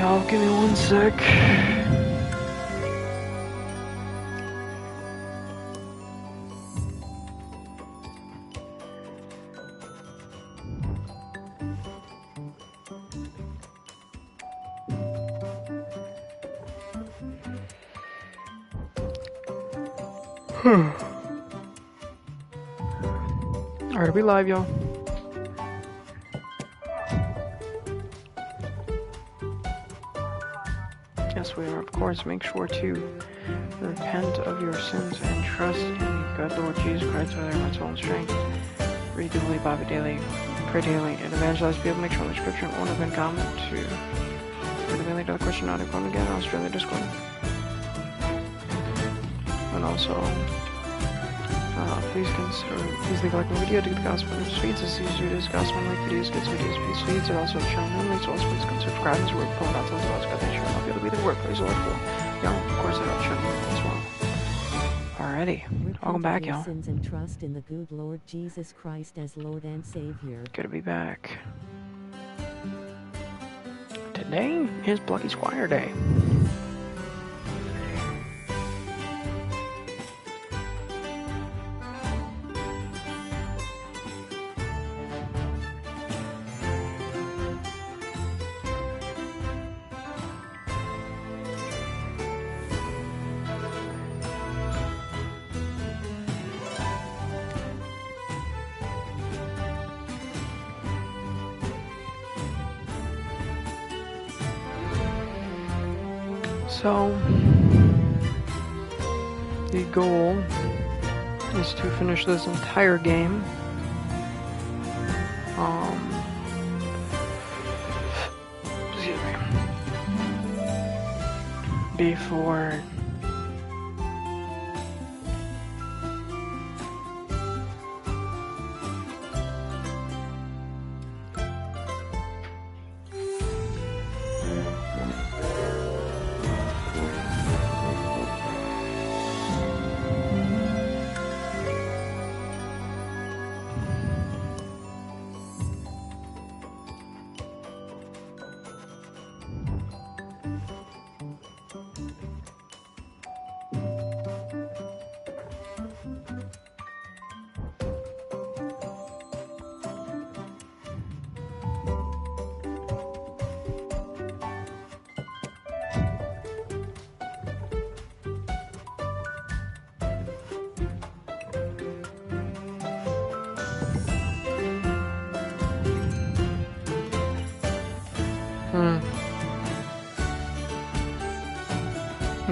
y'all, give me 1 sec. Alright, we live, y'all. Yes, we are, of course. Make sure to repent of your sins and trust in the good Lord Jesus Christ with our soul and strength. Read daily, Bible daily, pray daily, and evangelize people. Make sure the scripture and order and comment to the daily to the question not going again on Australia Discord. And also, please leave a like the video to get the gospel news feeds. As these videos, gospel like videos, gets videos, peace feeds, and also channel memories. Also, please consider subscribing so we're pulling out tons of us. God, they sure not be able to be the word. Praise the Lord for y'all. Of course, I don't channel as well. Alrighty, welcome back, y'all. Sins and trust in the good Lord Jesus Christ as Lord and Savior. Good to be back. Today is Plucky Squire Day. So, the goal is to finish this entire game. Excuse me. Before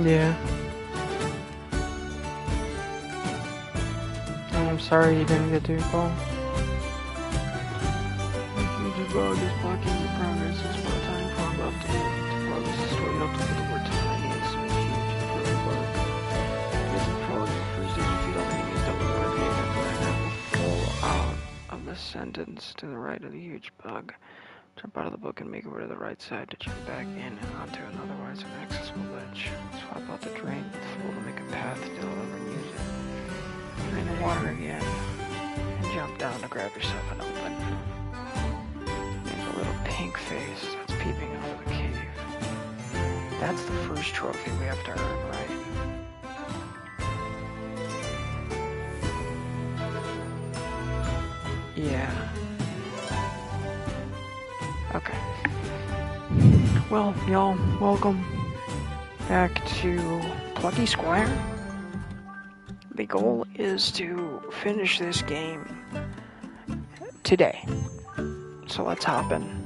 yeah. I'm sorry you didn't get to your goal. The bug is blocking your progress. It's about time for a left to progress the story. You have to put the word tiny and so huge for the bug. It's a frog. First, if you feed all the enemies, double the red gate after that will fall out of the sentence to the right of the huge bug. Jump out of the book and make it over to the right side to jump back in and onto an otherwise inaccessible ledge. Swap out the drain with full to make a path to deliver and use it. Drain the water again and jump down to grab yourself an open. Make a little pink face that's peeping out of the cave. That's the first trophy we have to earn, right? Yeah. Okay. Well, y'all, welcome back to Plucky Squire. The goal is to finish this game today. So let's hop in.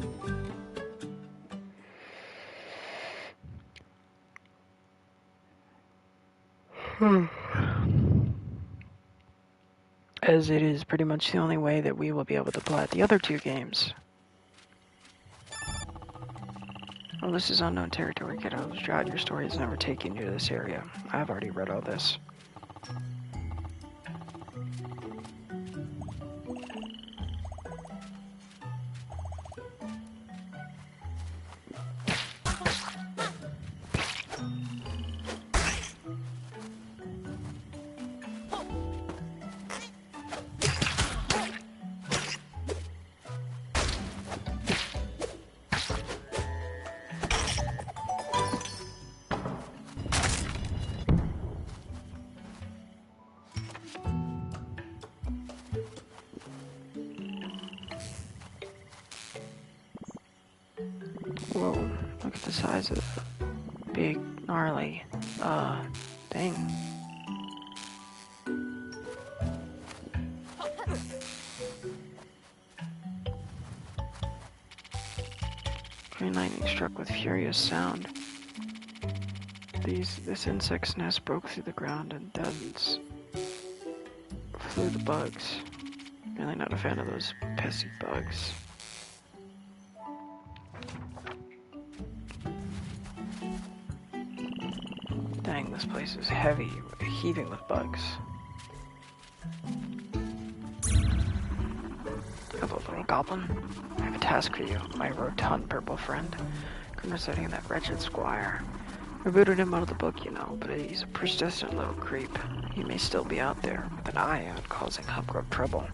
As it is pretty much the only way that we will be able to play the other two games. Well, this is unknown territory, kiddos. Jot your story has never taken you to this area. I've already read all this. Whoa, look at the size of it. Big, gnarly. Dang. Green lightning struck with furious sound. This insect's nest broke through the ground and dozens flew the bugs. Really not a fan of those pesky bugs. Dang, this place is heavy, heaving with bugs. Hello, little goblin. I have a task for you, my rotund purple friend. Concerning that wretched squire. I booted him out of the book, you know, but he's a persistent little creep. He may still be out there, with an eye on causing Humgrumble trouble.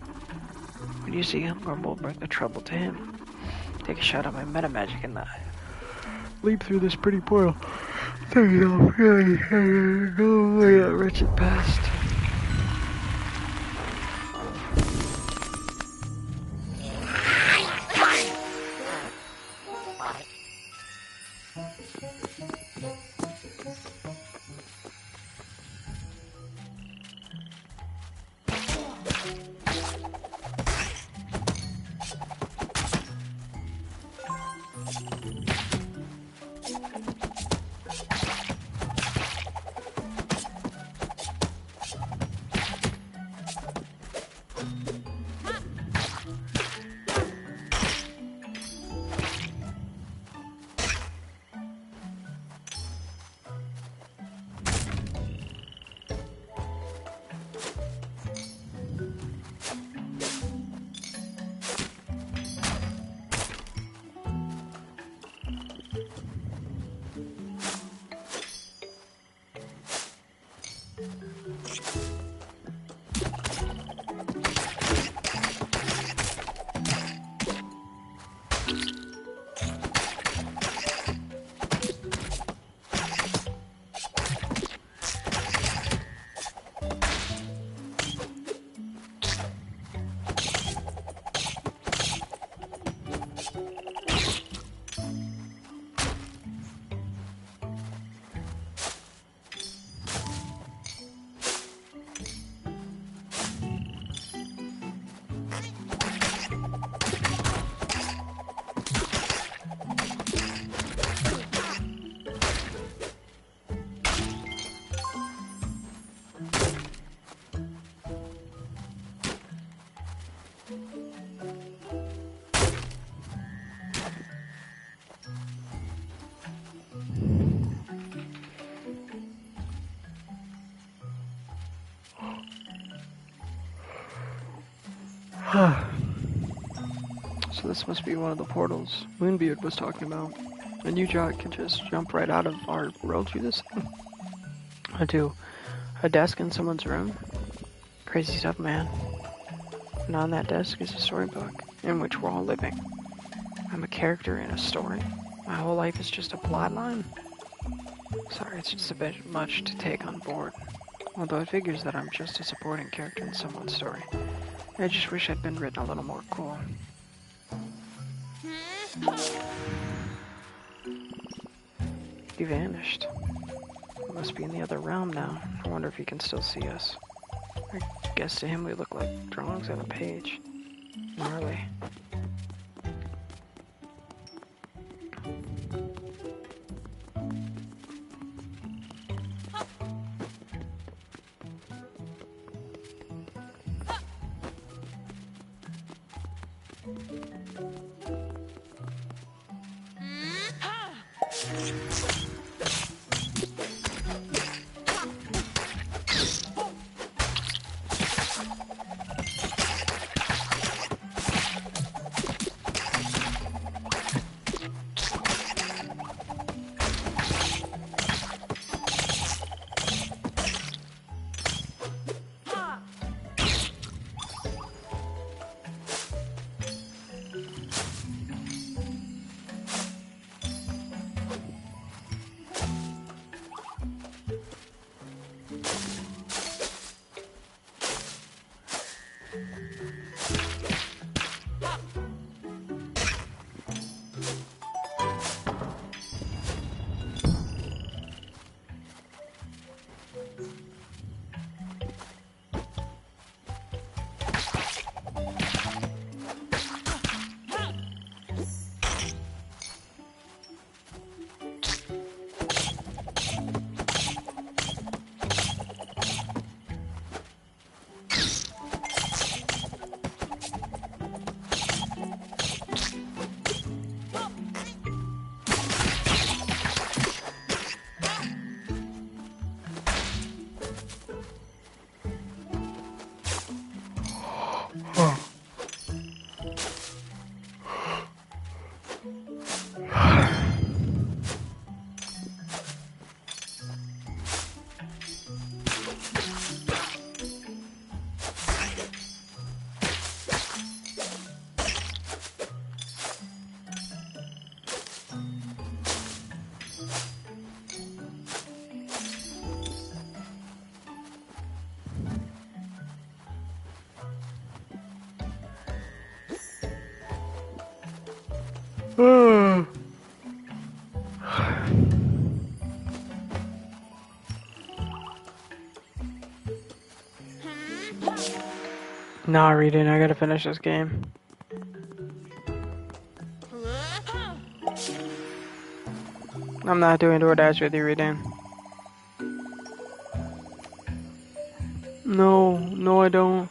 When you see Humgrumble, bring the trouble to him. Take a shot at my meta magic and leap through this pretty portal. Take it off, really, go away, that wretched past. So this must be one of the portals Moonbeard was talking about. And you, Jock, can just jump right out of our world through this thing. I do. A desk in someone's room? Crazy stuff, man. And on that desk is a storybook, in which we're all living. I'm a character in a story. My whole life is just a plot line. Sorry, it's just a bit much to take on board. Although it figures that I'm just a supporting character in someone's story. I just wish I'd been written a little more cool. He vanished. He must be in the other realm now. I wonder if he can still see us. I guess to him we look like drawings on a page. Gnarly. Nah, reading. I gotta finish this game. I'm not doing DoorDash with you, reading. No, no, I don't.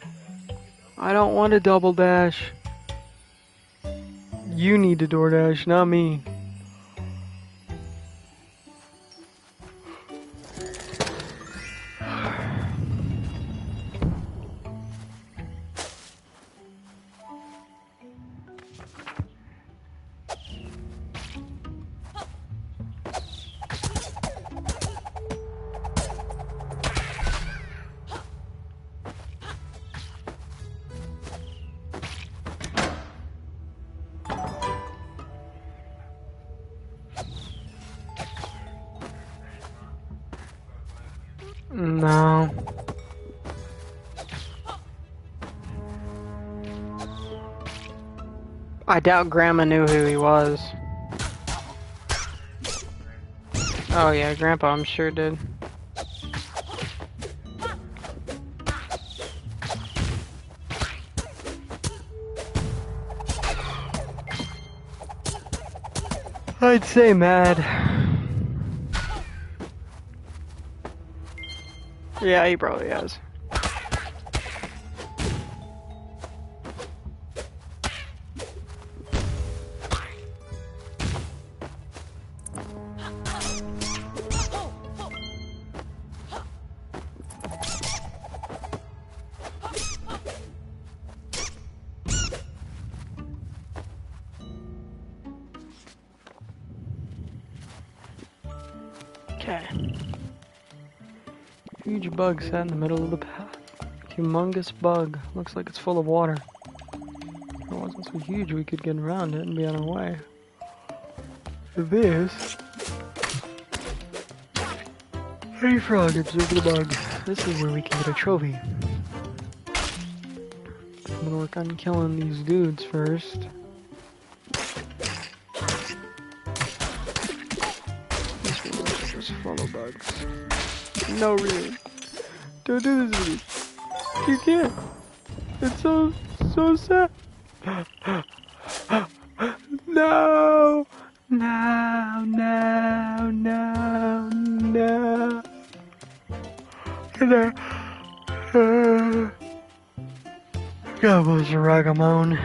I don't want to double dash. You need to DoorDash, not me. No. I doubt Grandma knew who he was. Oh yeah, Grandpa I'm sure did. I'd say mad. Yeah, he probably has. Okay. Huge bug sat in the middle of the path. Humongous bug. Looks like it's full of water. If it wasn't so huge, we could get around it and be on our way. This. Hey frog, observe the bug. This is where we can get a trophy. I'm gonna work on killing these dudes first. This one is just full of bugs. No, really. Don't do this to me. You can't. It's so sad. No! No, no, no, no. God bless the Ragamon.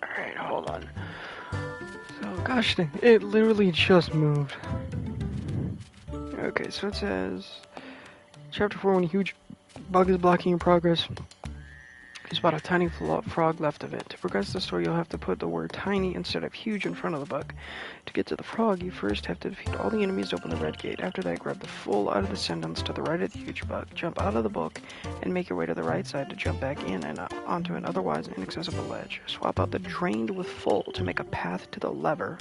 Alright, hold on. So, gosh dang, it literally just moved. Okay, so it says, Chapter 4, when a huge bug is blocking your progress, you spot a tiny frog left of it. To progress the story, you'll have to put the word tiny instead of huge in front of the bug. To get to the frog, you first have to defeat all the enemies to open the red gate. After that, grab the full out of the sentence to the right of the huge bug, jump out of the book, and make your way to the right side to jump back in and onto an otherwise inaccessible ledge. Swap out the drained with full to make a path to the lever.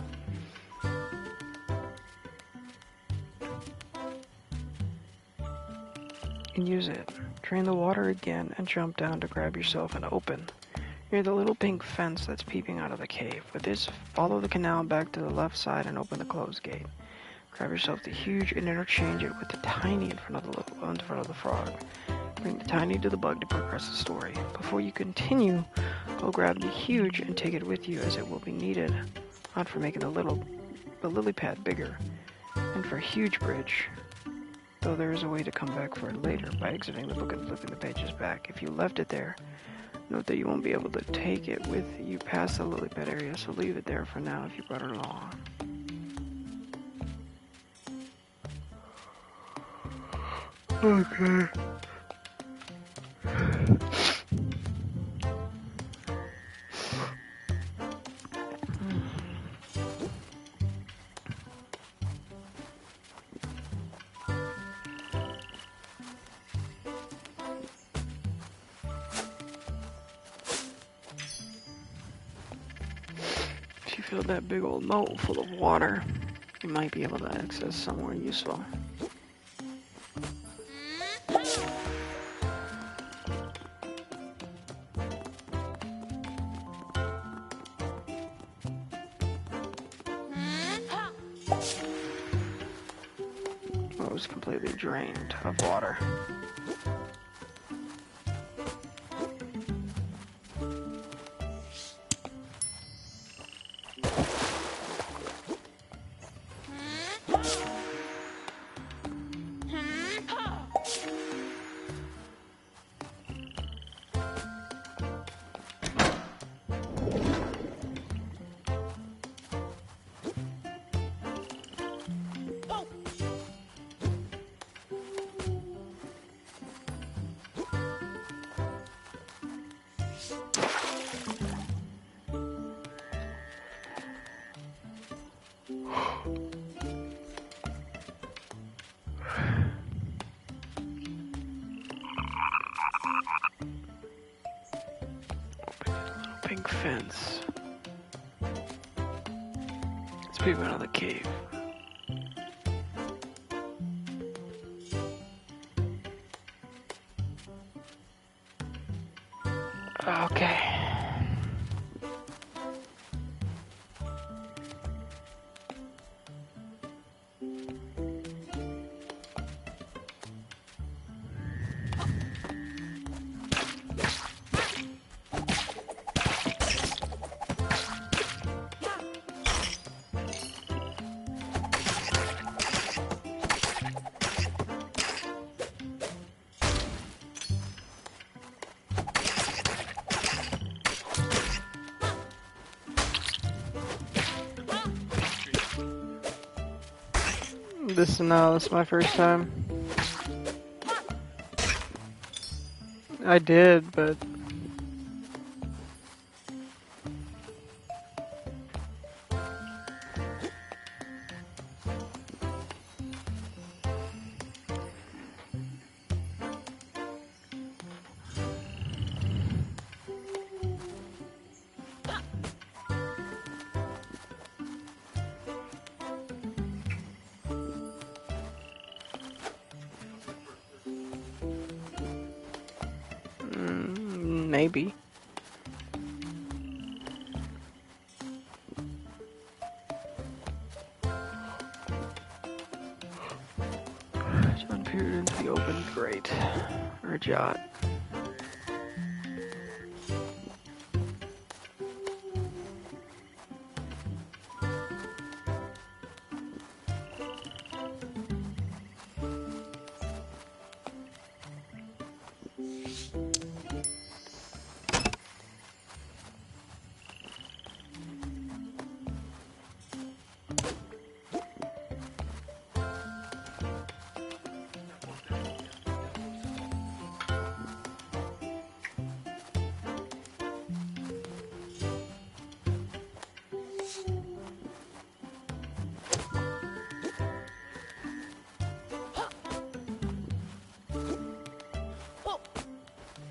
And use it. Drain the water again and jump down to grab yourself an open. Near the little pink fence that's peeping out of the cave. With this, follow the canal back to the left side and open the closed gate. Grab yourself the huge and interchange it with the tiny in front of the frog. Bring the tiny to the bug to progress the story. Before you continue, go grab the huge and take it with you as it will be needed. Not for making the lily pad bigger. And for a huge bridge. Though there is a way to come back for it later by exiting the book and flipping the pages back. If you left it there, note that you won't be able to take it with you past the lily pad area, so leave it there for now if you brought it along. Okay. If you feel that big old moat full of water, you might be able to access somewhere useful. It was completely drained of water. Pink fence. Let's peep out of the cave. Okay. This is my first time. I did, but maybe. John peered into the open grate, or jot.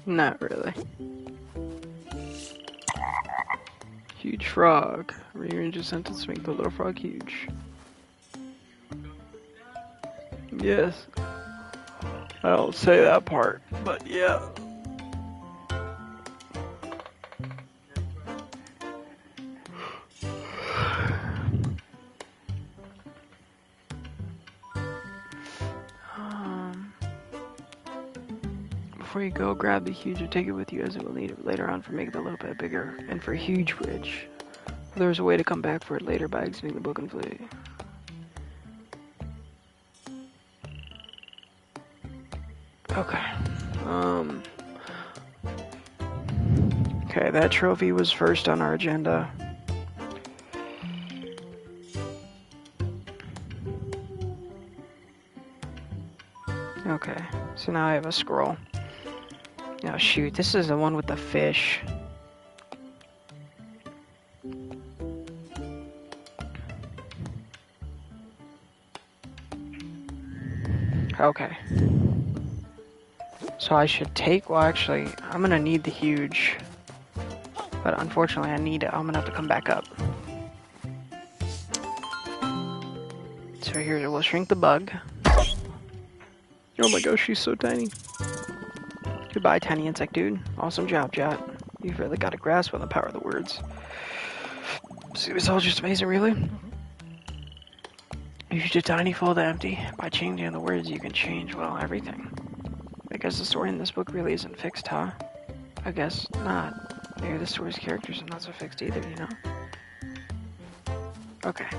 Not really. Huge frog. Rearrange a sentence to make the little frog huge. Yes. I don't say that part, but yeah. Before you go, grab the huge and take it with you, as it will need it later on for making it a little bit bigger. And for huge bridge, there's a way to come back for it later by exiting the book and flee. Okay. Okay, that trophy was first on our agenda. Okay, so now I have a scroll. Oh shoot, this is the one with the fish. Okay. So I should take, well actually, I'm gonna need the huge. But unfortunately I need it, I'm gonna have to come back up. So here, we'll shrink the bug. Oh my gosh, she's so tiny. Goodbye, tiny insect dude. Awesome job, Jot. You've really got a grasp on the power of the words. See, it's all just amazing, really. You should tiny full to empty. By changing the words, you can change, well, everything. I guess the story in this book really isn't fixed, huh? I guess not. Maybe the story's characters are not so fixed either, you know? Okay.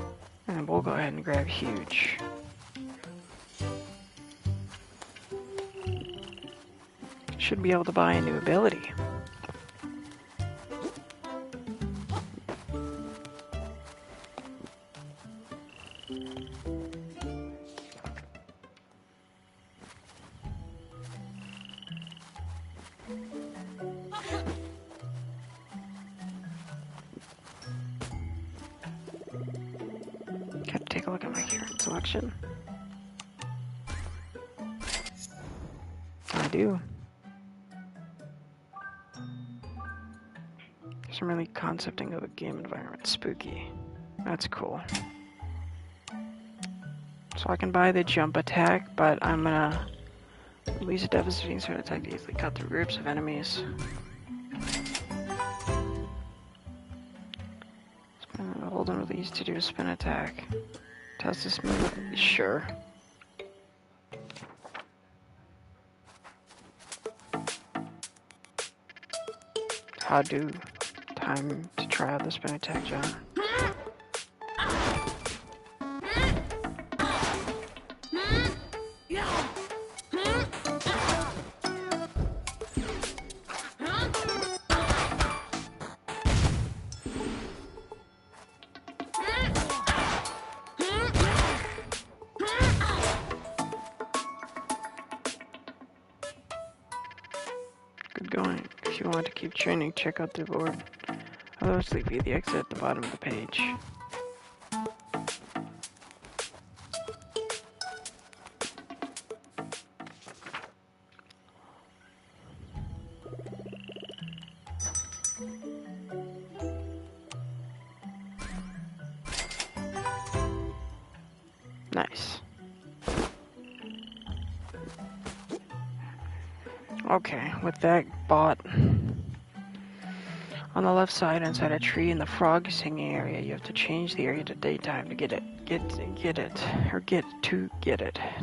And we'll go ahead and grab huge. Should be able to buy a new ability. take a look at my current selection. I do. There's some really concepting of a game environment. Spooky. That's cool. So I can buy the jump attack, but I'm gonna release a devastating sword attack to easily cut through groups of enemies. Hold and release to do a spin attack. Test this move. Sure. How do time to try out the spin attack, John? Good going. If you want to keep training, check out the board. Otherwise, via the exit at the bottom of the page. Nice. Okay, with that bought, on the left side inside a tree in the frog singing area, you have to change the area to daytime to get it.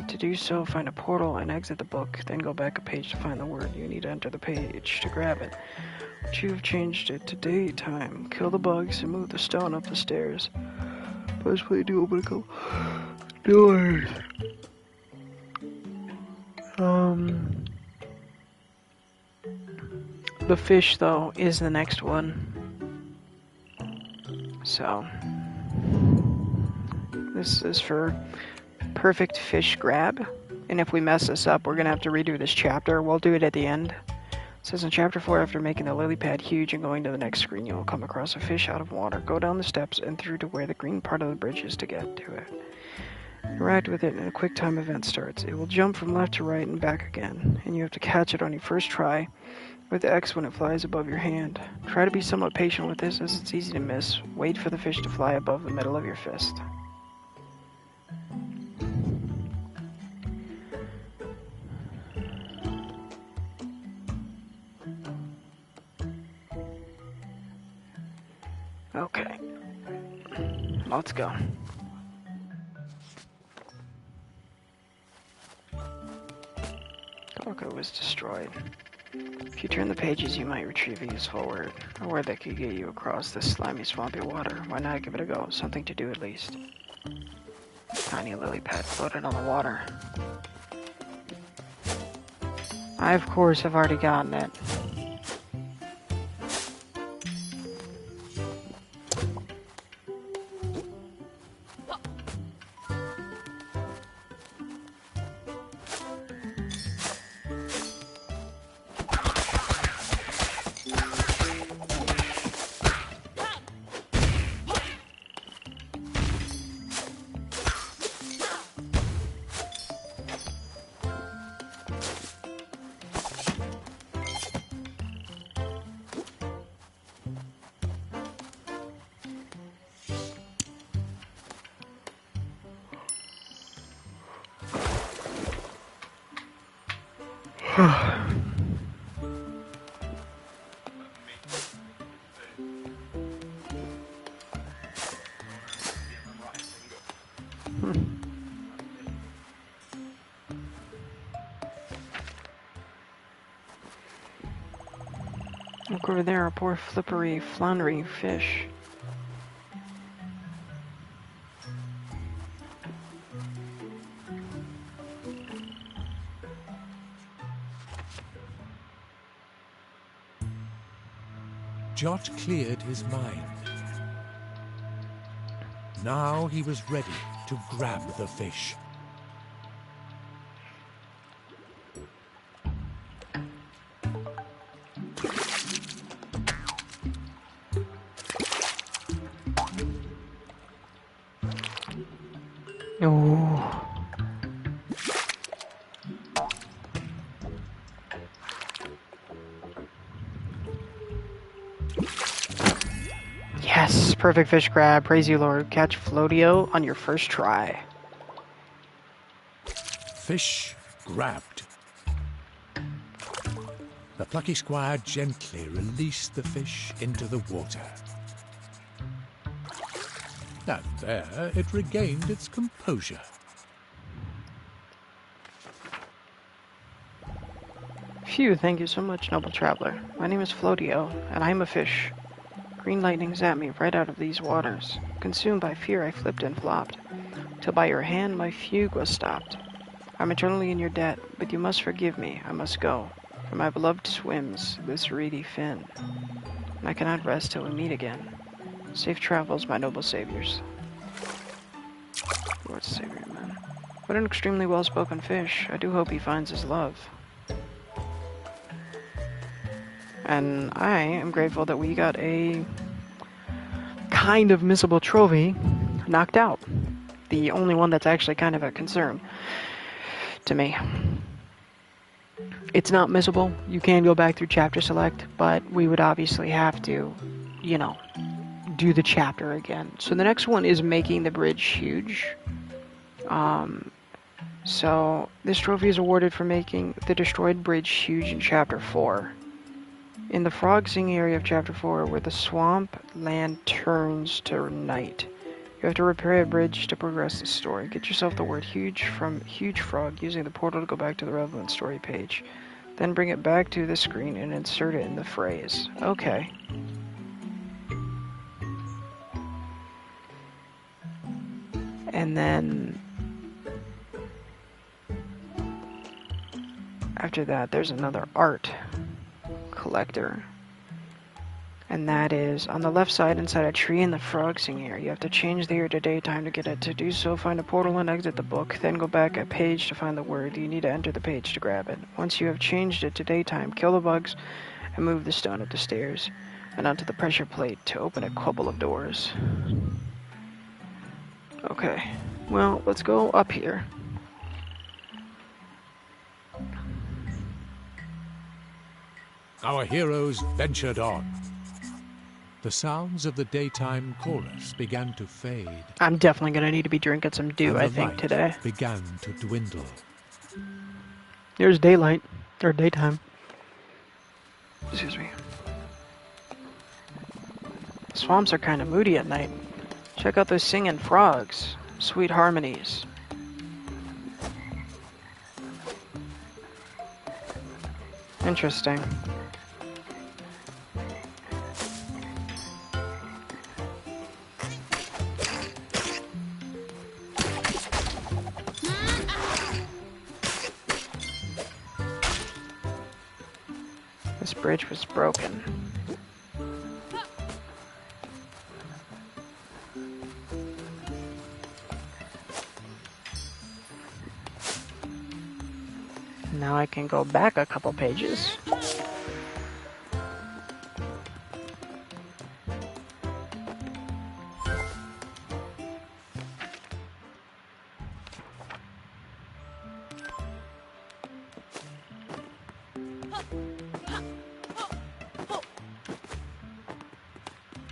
To do so, find a portal and exit the book, then go back a page to find the word. You need to enter the page to grab it. But you've changed it to daytime. Kill the bugs and move the stone up the stairs. Press play to open a couple doors. The fish, though, is the next one. So, this is for perfect fish grab. And if we mess this up, we're going to have to redo this chapter. We'll do it at the end. It says in Chapter 4, after making the lily pad huge and going to the next screen, you will come across a fish out of water. Go down the steps and through to where the green part of the bridge is to get to it. Interact with it and a quick time event starts. It will jump from left to right and back again, and you have to catch it on your first try with X when it flies above your hand. Try to be somewhat patient with this as it's easy to miss. Wait for the fish to fly above the middle of your fist. Okay. Let's go. Coco was destroyed. If you turn the pages, you might retrieve a useful word. A word that could get you across this slimy, swampy water. Why not give it a go? Something to do at least. Tiny lily pad floated on the water. I, of course, have already gotten it. Look over there, a poor flippery, floundering fish. Jot cleared his mind. Now he was ready to grab the fish. Oh. Yes, perfect fish grab. Praise you, Lord. Catch Floatio on your first try. Fish grabbed. The Plucky Squire gently released the fish into the water. And there it regained its composure. Phew, thank you so much, noble traveler. My name is Floatio, and I am a fish. Green lightning zapped me right out of these waters. Consumed by fear, I flipped and flopped, till by your hand my fugue was stopped. I'm eternally in your debt, but you must forgive me, I must go, for my beloved swims this reedy fin, and I cannot rest till we meet again. Safe travels, my noble saviors. Lord Savior, man. What an extremely well-spoken fish. I do hope he finds his love. And I am grateful that we got a kind of missable trophy knocked out. The only one that's actually kind of a concern to me. It's not missable. You can go back through chapter select, but we would obviously have to, you know, do the chapter again. So the next one is making the bridge huge. So this trophy is awarded for making the destroyed bridge huge in chapter 4. In the frog singing area of chapter 4, where the swamp land turns to night, you have to repair a bridge to progress the story. Get yourself the word huge from huge frog using the portal to go back to the relevant story page. Then bring it back to the screen and insert it in the phrase. Okay. And then after that, there's another art collector, and that is on the left side inside a tree in the frog singing area. You have to change the year to daytime to get it. To do so, find a portal and exit the book, then go back a page to find the word. You need to enter the page to grab it. Once you have changed it to daytime, kill the bugs and move the stone up the stairs and onto the pressure plate to open a couple of doors. Okay, well, let's go up here. Our heroes ventured on. The sounds of the daytime chorus began to fade. I'm definitely going to need to be drinking some dew, and I the think, light today. began to dwindle. There's daylight, or daytime. Excuse me. Swamps are kind of moody at night. Check out those singing frogs. Sweet harmonies. Interesting. This bridge was broken. Now I can go back a couple pages.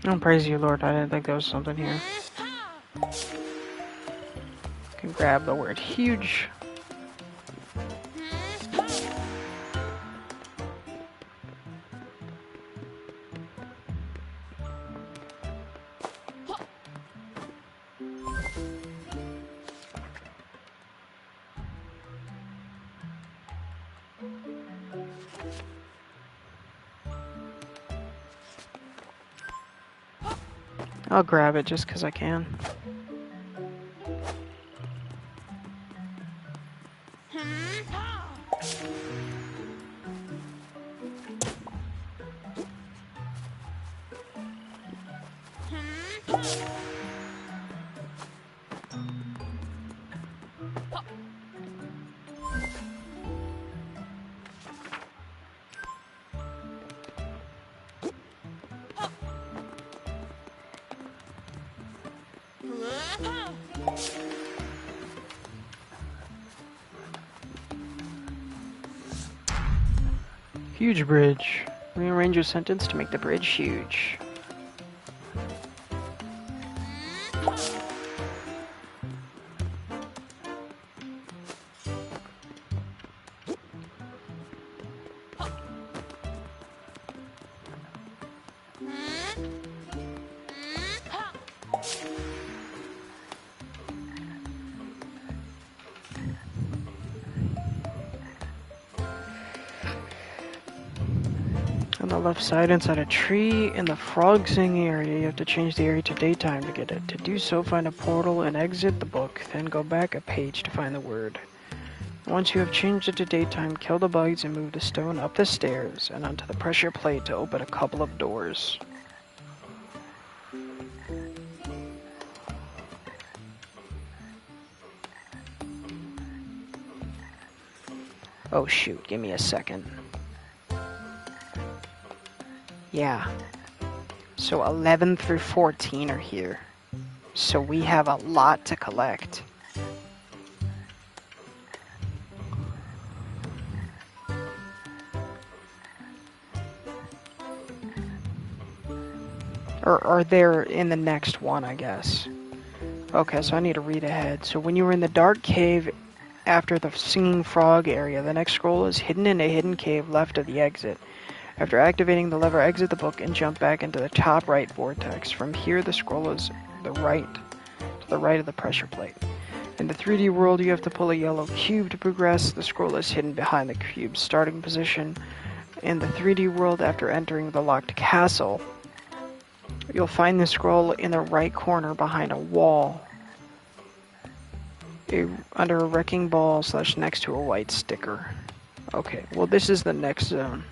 Oh, praise you, Lord. I didn't think there was something here. Can grab the word huge. I'll grab it just because I can. Huge bridge. Rearrange your sentence to make the bridge huge. On the left side, inside a tree, in the frog singing area, you have to change the area to daytime to get it. To do so, find a portal and exit the book, then go back a page to find the word. Once you have changed it to daytime, kill the bugs and move the stone up the stairs and onto the pressure plate to open a couple of doors. Oh shoot, give me a second. Yeah. So 11 through 14 are here. So we have a lot to collect. Or they're in the next one, I guess. Okay, so I need to read ahead. So when you were in the dark cave after the singing frog area, the next scroll is hidden in a hidden cave left of the exit. After activating the lever, exit the book and jump back into the top right vortex. From here, the scroll is to the right of the pressure plate. In the 3D world, you have to pull a yellow cube to progress. The scroll is hidden behind the cube's starting position. In the 3D world, after entering the locked castle, you'll find the scroll in the right corner behind a wall, under a wrecking ball / next to a white sticker. Okay, well this is the next zone.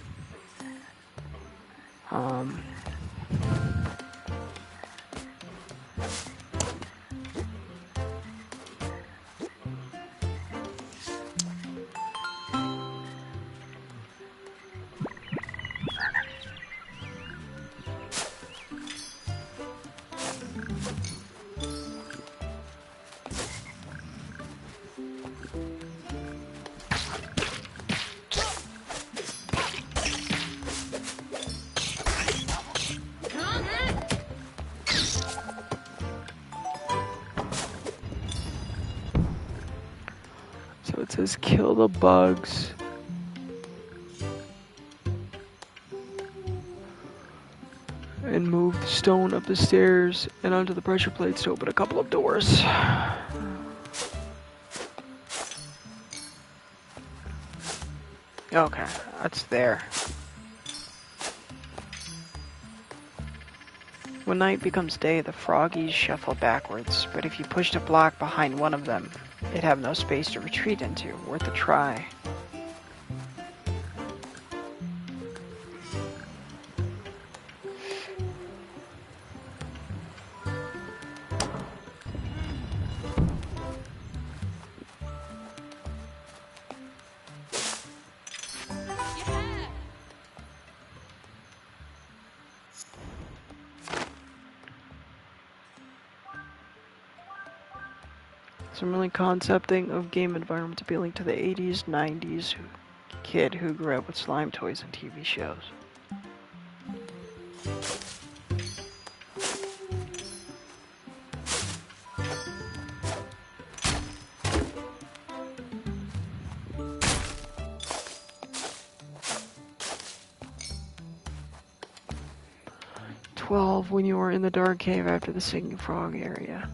So it says kill the bugs. And move the stone up the stairs and onto the pressure plates to open a couple of doors. Okay, that's there. When night becomes day, the froggies shuffle backwards, but if you pushed a block behind one of them, it'd have no space to retreat into. Worth a try. So I'm really concepting of game environments appealing to the 80s, 90s kid who grew up with slime toys and TV shows. When you were in the dark cave after the singing frog area.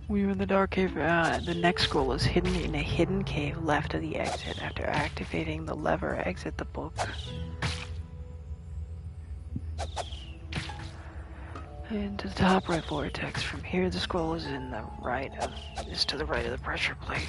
We are in the dark cave. The next scroll is hidden in a hidden cave left of the exit. After activating the lever, exit the book. Into the top right vortex. From here, the scroll is to the right of the pressure plate.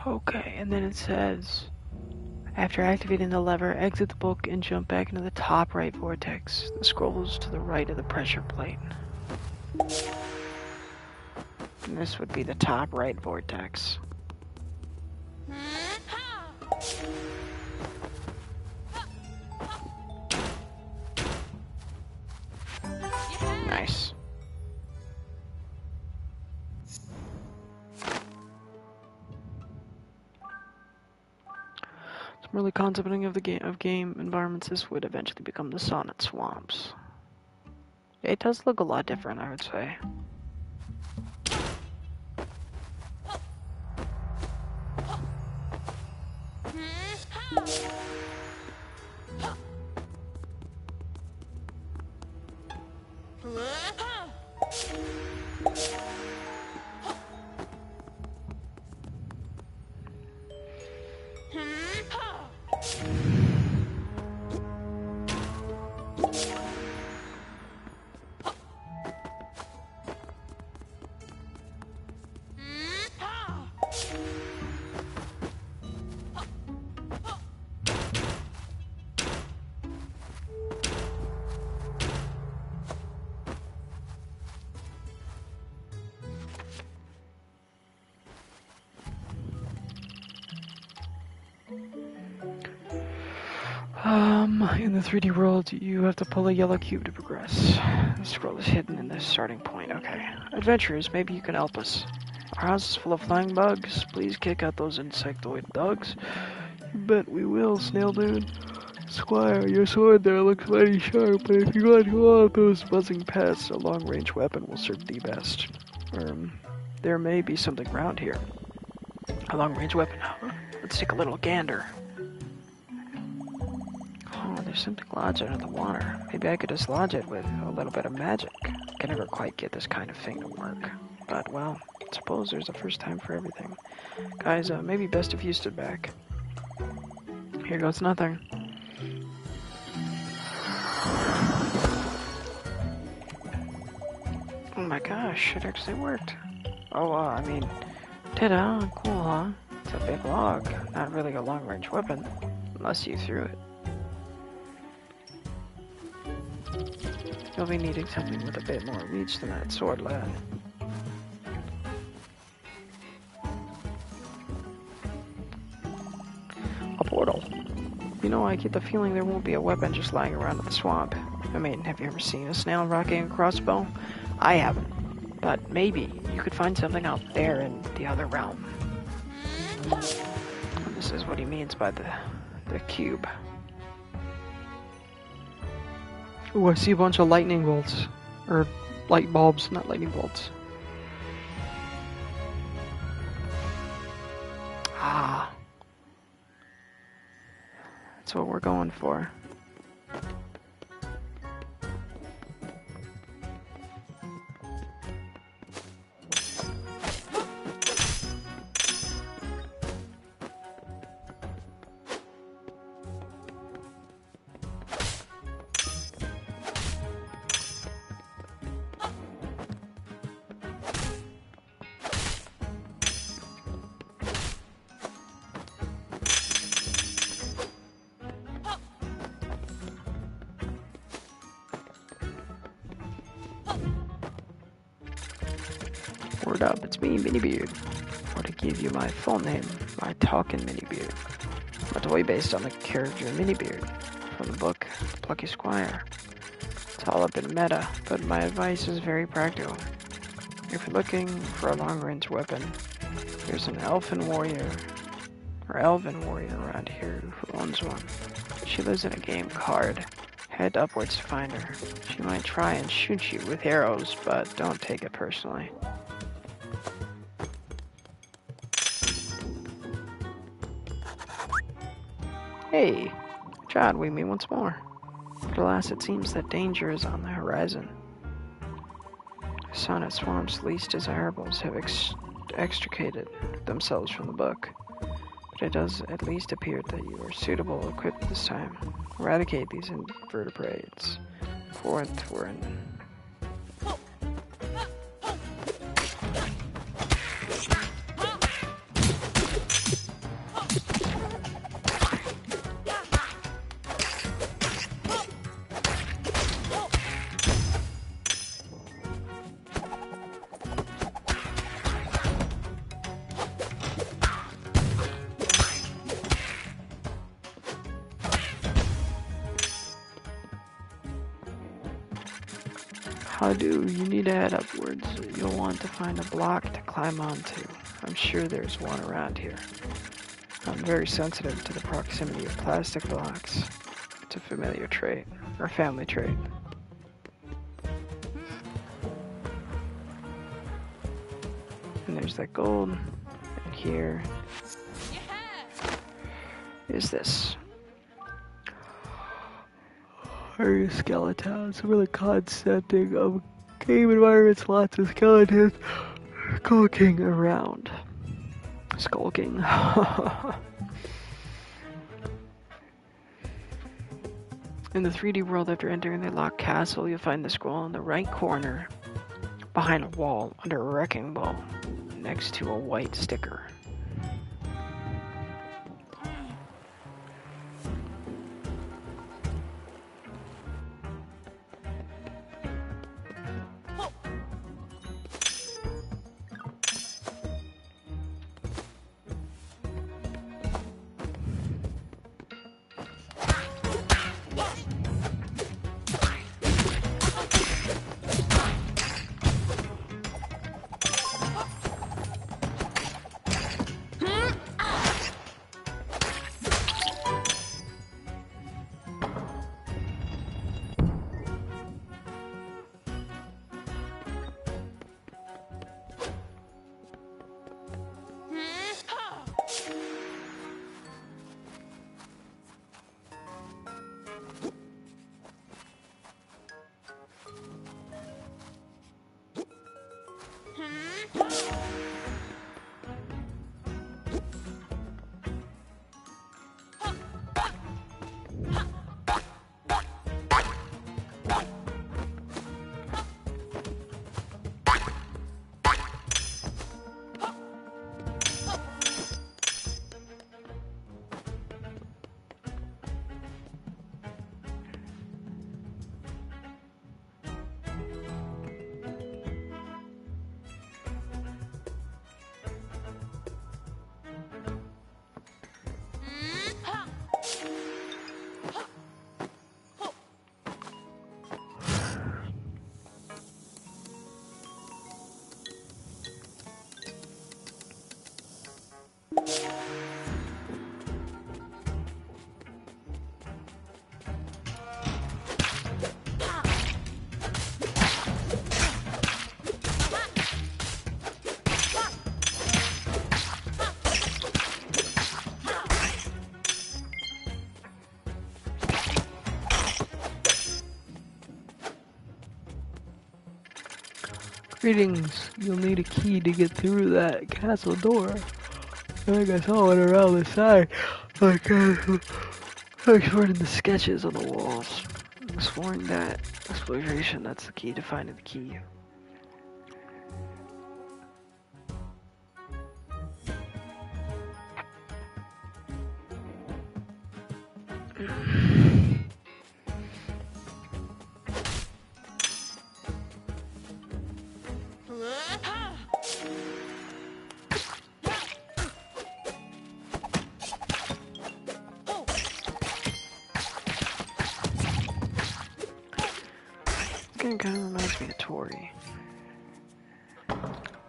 Okay, and then it says, after activating the lever, exit the book and jump back into the top right vortex. The scroll is to the right of the pressure plate. And this would be the top right vortex. Nice. Some early concepting of the game environments, this would eventually become the Sonnet Swamps. It does look a lot different, I would say. In the 3D world, you have to pull a yellow cube to progress. The scroll is hidden in the starting point. Okay. Adventurers, maybe you can help us. Our house is full of flying bugs. Please kick out those insectoid bugs. You bet we will, Snail Dude. Squire, your sword there looks mighty sharp, but if you want to go out those buzzing pests, a long-range weapon will serve thee best. There may be something around here. A long-range weapon. Let's take a little gander. Oh, there's something lodged under the water. Maybe I could dislodge it with a little bit of magic. I can never quite get this kind of thing to work. But, well, Suppose there's a first time for everything. Guys, maybe best if you stood back. Here goes nothing. Oh my gosh, it actually worked. Oh, I mean, ta-da, cool, huh? It's a big log, not really a long-range weapon, unless you threw it. You'll be needing something with a bit more reach than that sword, lad. A portal. You know, I get the feeling there won't be a weapon just lying around in the swamp. I mean, have you ever seen a snail rocking a crossbow? I haven't. But maybe you could find something out there in the other realm. This is what he means by the cube. Ooh, I see a bunch of lightning bolts. Or light bulbs, not lightning bolts. Ah. That's what we're going for. Word up, it's me, Minibeard. Or to give you my full name, my talking Minibeard. A toy based on the character Minibeard from the book Plucky Squire. It's all up in meta, but my advice is very practical. If you're looking for a long-range weapon, there's an elven warrior around here who owns one. She lives in a game card. Head upwards to find her. She might try and shoot you with arrows, but don't take it personally. Hey, John, we meet once more. But alas, it seems that danger is on the horizon. The sonnet swamp's least desirables have extricated themselves from the book. But it does at least appear that you are suitable equipped this time. Eradicate these invertebrates. Forth we're in. How do you need to head upwards? You'll want to find a block to climb onto. I'm sure there's one around here. I'm very sensitive to the proximity of plastic blocks. It's a familiar trait, or family trait. And there's that gold, and here is this. Are skeletons really concepting of cave environments, lots of skeletons skulking around. Skulking. In the 3D world, after entering the locked castle, you'll find the scroll in the right corner, behind a wall, under a wrecking ball, next to a white sticker. Greetings. You'll need a key to get through that castle door. I think I saw it around the side. Exploring the sketches on the walls. Exploring that exploration, that's the key to finding the key. This game kind of reminds me of Tori.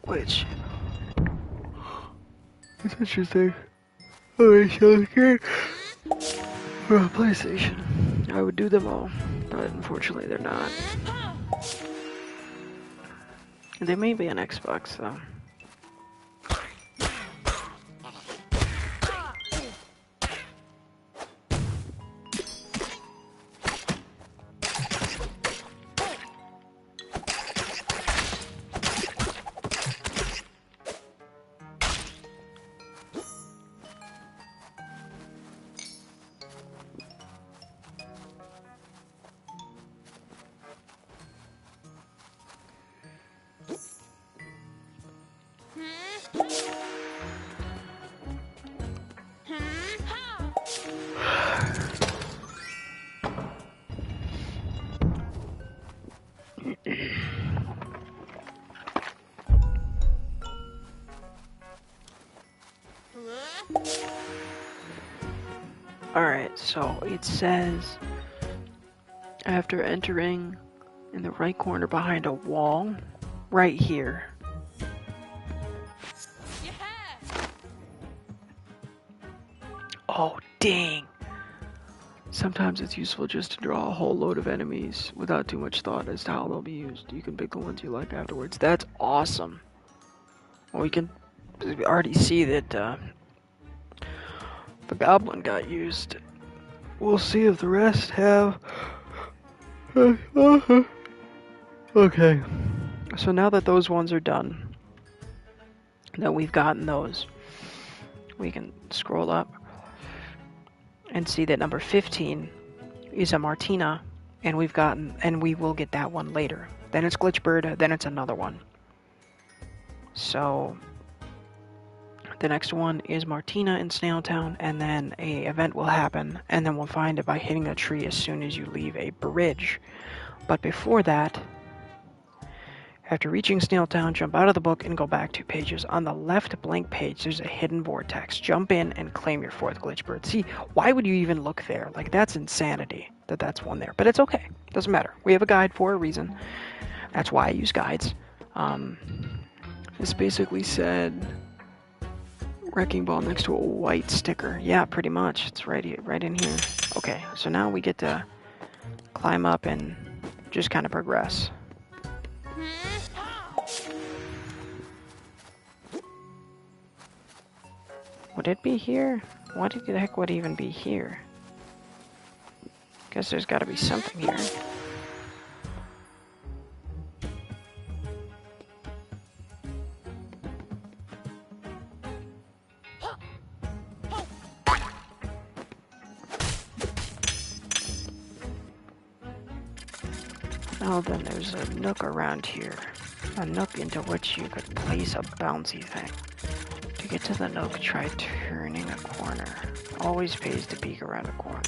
Which is interesting. Alright, so good. For a PlayStation, I would do them all, but unfortunately they're not. They may be on Xbox though. Alright, so it says after entering in the right corner behind a wall, right here. Oh, dang. Sometimes it's useful just to draw a whole load of enemies without too much thought as to how they'll be used. You can pick the ones you like afterwards. That's awesome. Well, we can already see that the goblin got used. We'll see if the rest have. Okay. So now that those ones are done, that we've gotten those, we can scroll up and see that number 15 is a Martina, and we will get that one later. Then it's Glitchbird, then it's another one. So the next one is Martina in Snailtown, and then a event will happen, and then we'll find it by hitting a tree as soon as you leave a bridge. But before that, after reaching Snailtown, jump out of the book and go back 2 pages. On the left blank page, there's a hidden vortex. Jump in and claim your 4th Glitchbird. See, why would you even look there? Like, that's insanity that that's one there. But it's okay. Doesn't matter. We have a guide for a reason. That's why I use guides. This basically said Wrecking Ball next to a white sticker. Yeah, pretty much. It's right in here. Okay, so now we get to climb up and just kind of progress. Would it be here? What the heck would even be here? Guess there's got to be something here. Oh, then there's a nook around here. A nook into which you could place a bouncy thing. To get to the nook, try turning a corner. Always pays to peek around a corner.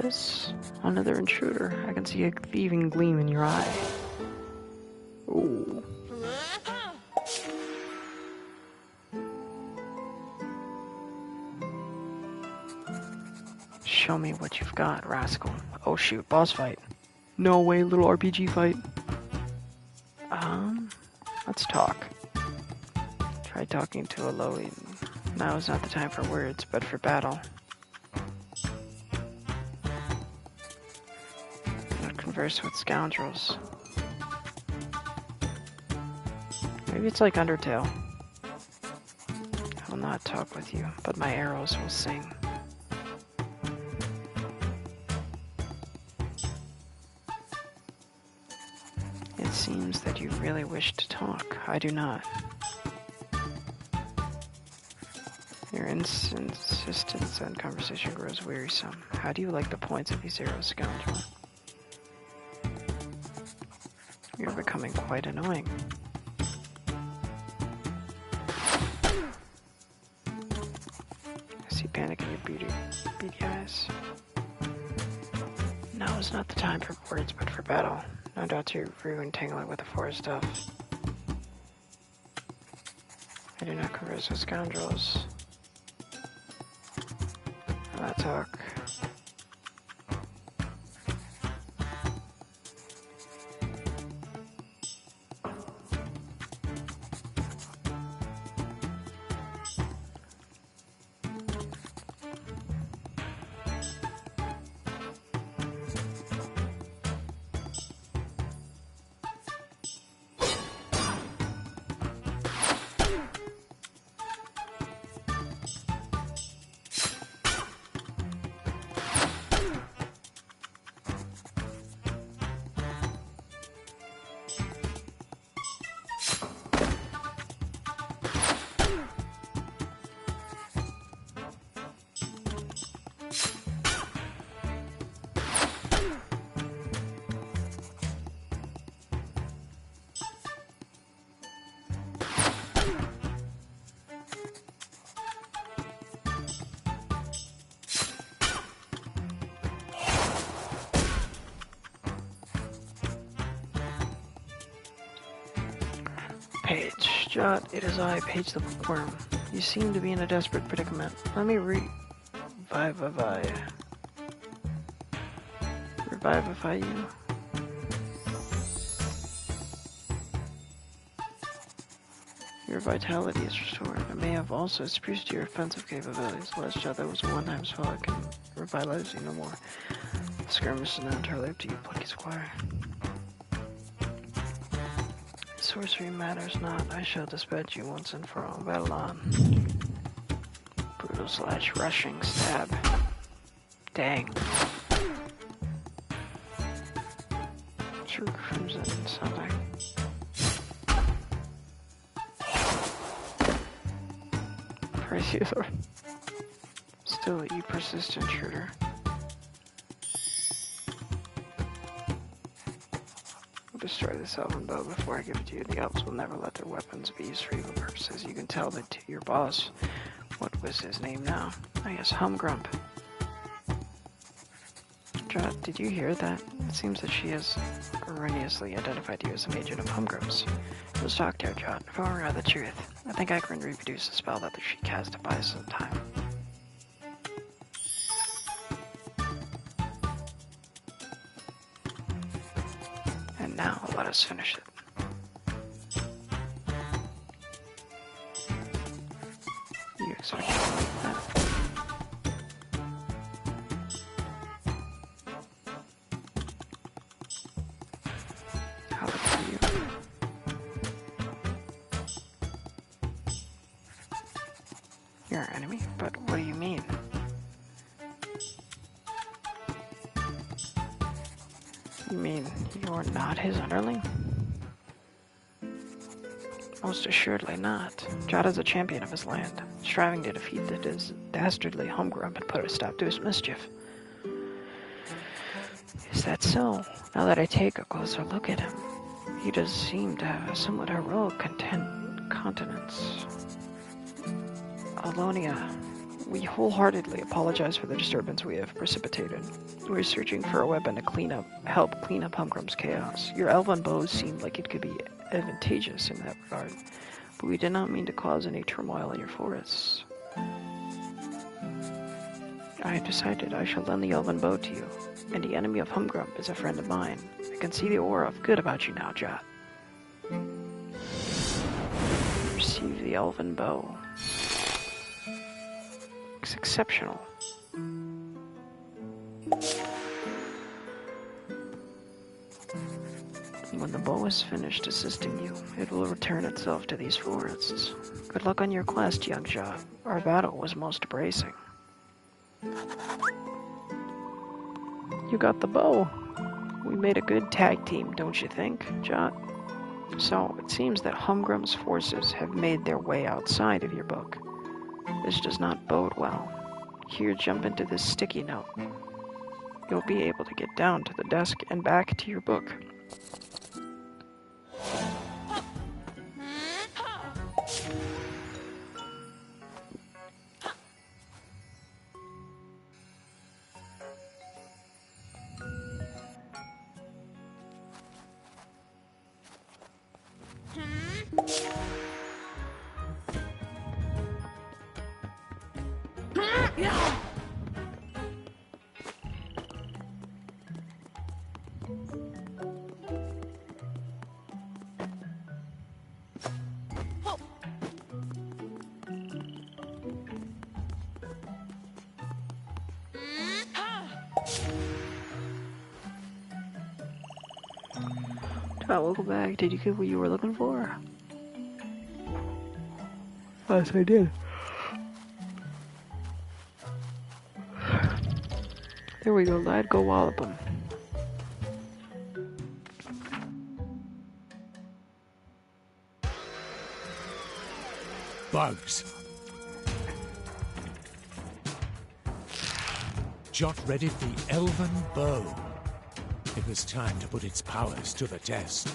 this? Another intruder. I can see a thieving gleam in your eye. Ooh. Show me what you've got, rascal. Oh shoot, boss fight. No way, little RPG fight. Let's talk. Try talking to a lowly. Now is not the time for words, but for battle. Not converse with scoundrels. Maybe it's like Undertale. I will not talk with you, but my arrows will sing. It seems that you really wish to talk. I do not. Your insistence on conversation grows wearisome. How do you like the points of these arrows, scoundrel? You're becoming quite annoying. I see panic in your beady eyes. Now is not the time for words, but for battle. No doubt you're entangling with the forest elf. I do not converse with scoundrels. I not talk. Page, Jot, it is I, Page the Bookworm. You seem to be in a desperate predicament. Let me revivify you. Your vitality is restored. I may have also spruced your offensive capabilities. Last shot that was a one-time spell. I can revitalize you no more. The skirmish is now entirely up to you, Plucky Squire. Sorcery matters not. I shall dispatch you once and for all. Battle on. Brutal slash, rushing, stab. Dang. True crimson, something. Praise you, Lord. Still, you persistent intruder. Destroy this elven bow before I give it to you. The elves will never let their weapons be used for evil purposes. You can tell that to your boss. What was his name now? I guess Humgrump. Jot, did you hear that? It seems that she has erroneously identified you as an agent of Humgrump's. It was talk there, Jot. If I were the truth, I think I can reproduce the spell that she cast to buy us some time. Now, let us finish it. You expect me to like that? How about you? You're our enemy? But what do you mean? You mean you're not his underling? Most assuredly not. Jot is a champion of his land, striving to defeat the dastardly Humgrump and put a stop to his mischief. Is that so? Now that I take a closer look at him, he does seem to have a somewhat heroic countenance. Alonia, We wholeheartedly apologize for the disturbance we have precipitated. We're searching for a weapon to help clean up Humgrum's chaos. Your elven bows seemed like it could be advantageous in that regard, but we did not mean to cause any turmoil in your forests. I have decided I shall lend the elven bow to you, and the enemy of Humgrum is a friend of mine. I can see the aura of good about you now, Jot. Receive the elven bow. It's exceptional. When the bow is finished assisting you, it will return itself to these forests. Good luck on your quest, young Jot. Our battle was most bracing. You got the bow. We made a good tag team, don't you think, Jot? So, it seems that Humgrum's forces have made their way outside of your book. This does not bode well. Here, jump into this sticky note. You'll be able to get down to the desk and back to your book. Welcome back. Did you get what you were looking for? Yes, I did. There we go, lad. Go wallop him. Bugs. Jot readied the elven bow. It was time to put its powers to the test.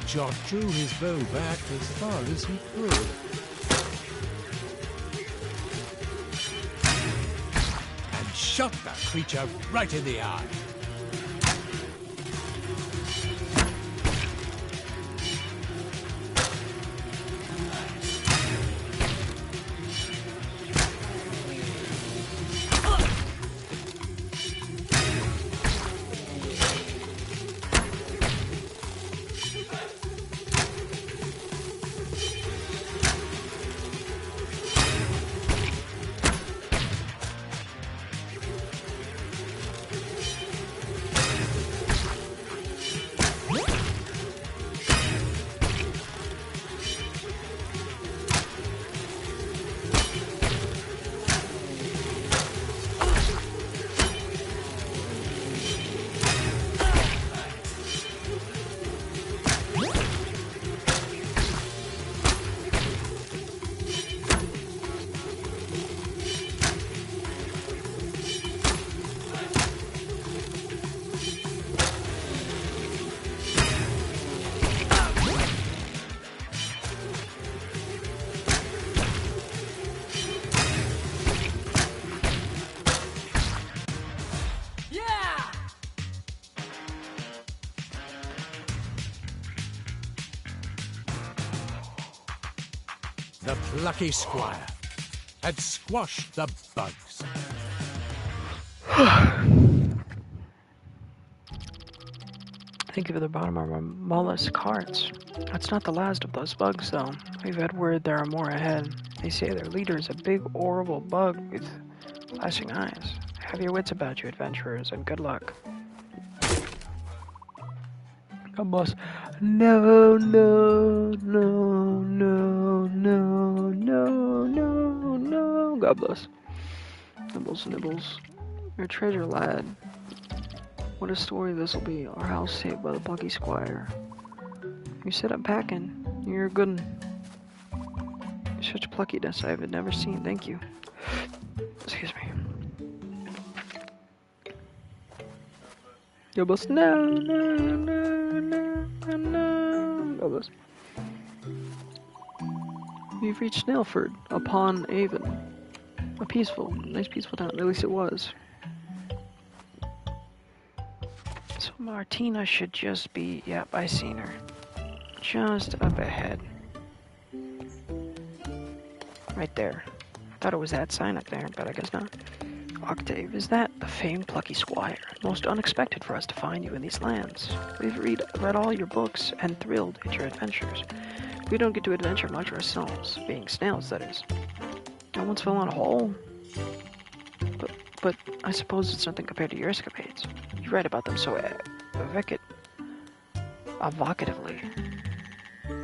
Jot drew his bow back as far as he could. And shot the creature right in the eye. The Plucky Squire had squashed the bugs. Thank you for the bottom of our mollusk hearts. That's not the last of those bugs, though. We've had word there are more ahead. They say their leader is a big, horrible bug with flashing eyes. Have your wits about you, adventurers, and good luck. God bless. No, no, no, no, no, no, no, no. God bless. Nibbles, nibbles. Your treasure, lad. What a story this will be. Our house saved by the Plucky Squire. You said I'm packing. You're a good one. Such pluckiness I've never seen. Thank you. Excuse me. Yobus. No, no, no, no, no. Yobus. We've reached Snailford upon Avon. A peaceful, nice peaceful town. At least it was. So Martina should just be, yep, I seen her. Just up ahead. Right there. Thought it was that sign up there, but I guess not. Octave, is that the famed Plucky Squire? Most unexpected for us to find you in these lands. We've read all your books and thrilled at your adventures. We don't get to adventure much ourselves, being snails, that is. I once fell in a hole. But I suppose it's nothing compared to your escapades. You write about them so evocatively.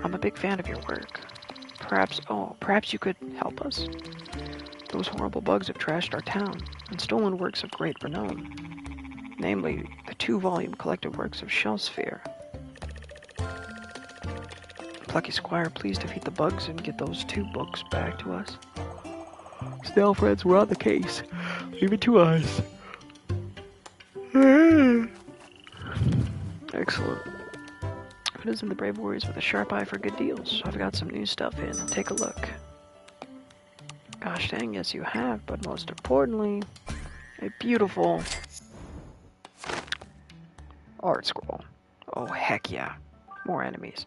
I'm a big fan of your work. Perhaps you could help us? Those horrible bugs have trashed our town and stolen works of great renown. Namely, the 2-volume collected works of Shellsphere. Plucky Squire, please defeat the bugs and get those 2 books back to us. Snail friends, we're on the case. Leave it to us. Excellent. If it isn't the brave warriors with a sharp eye for good deals, I've got some new stuff in. Take a look. Gosh dang, yes you have, but most importantly, a beautiful art scroll. Oh heck yeah. More enemies.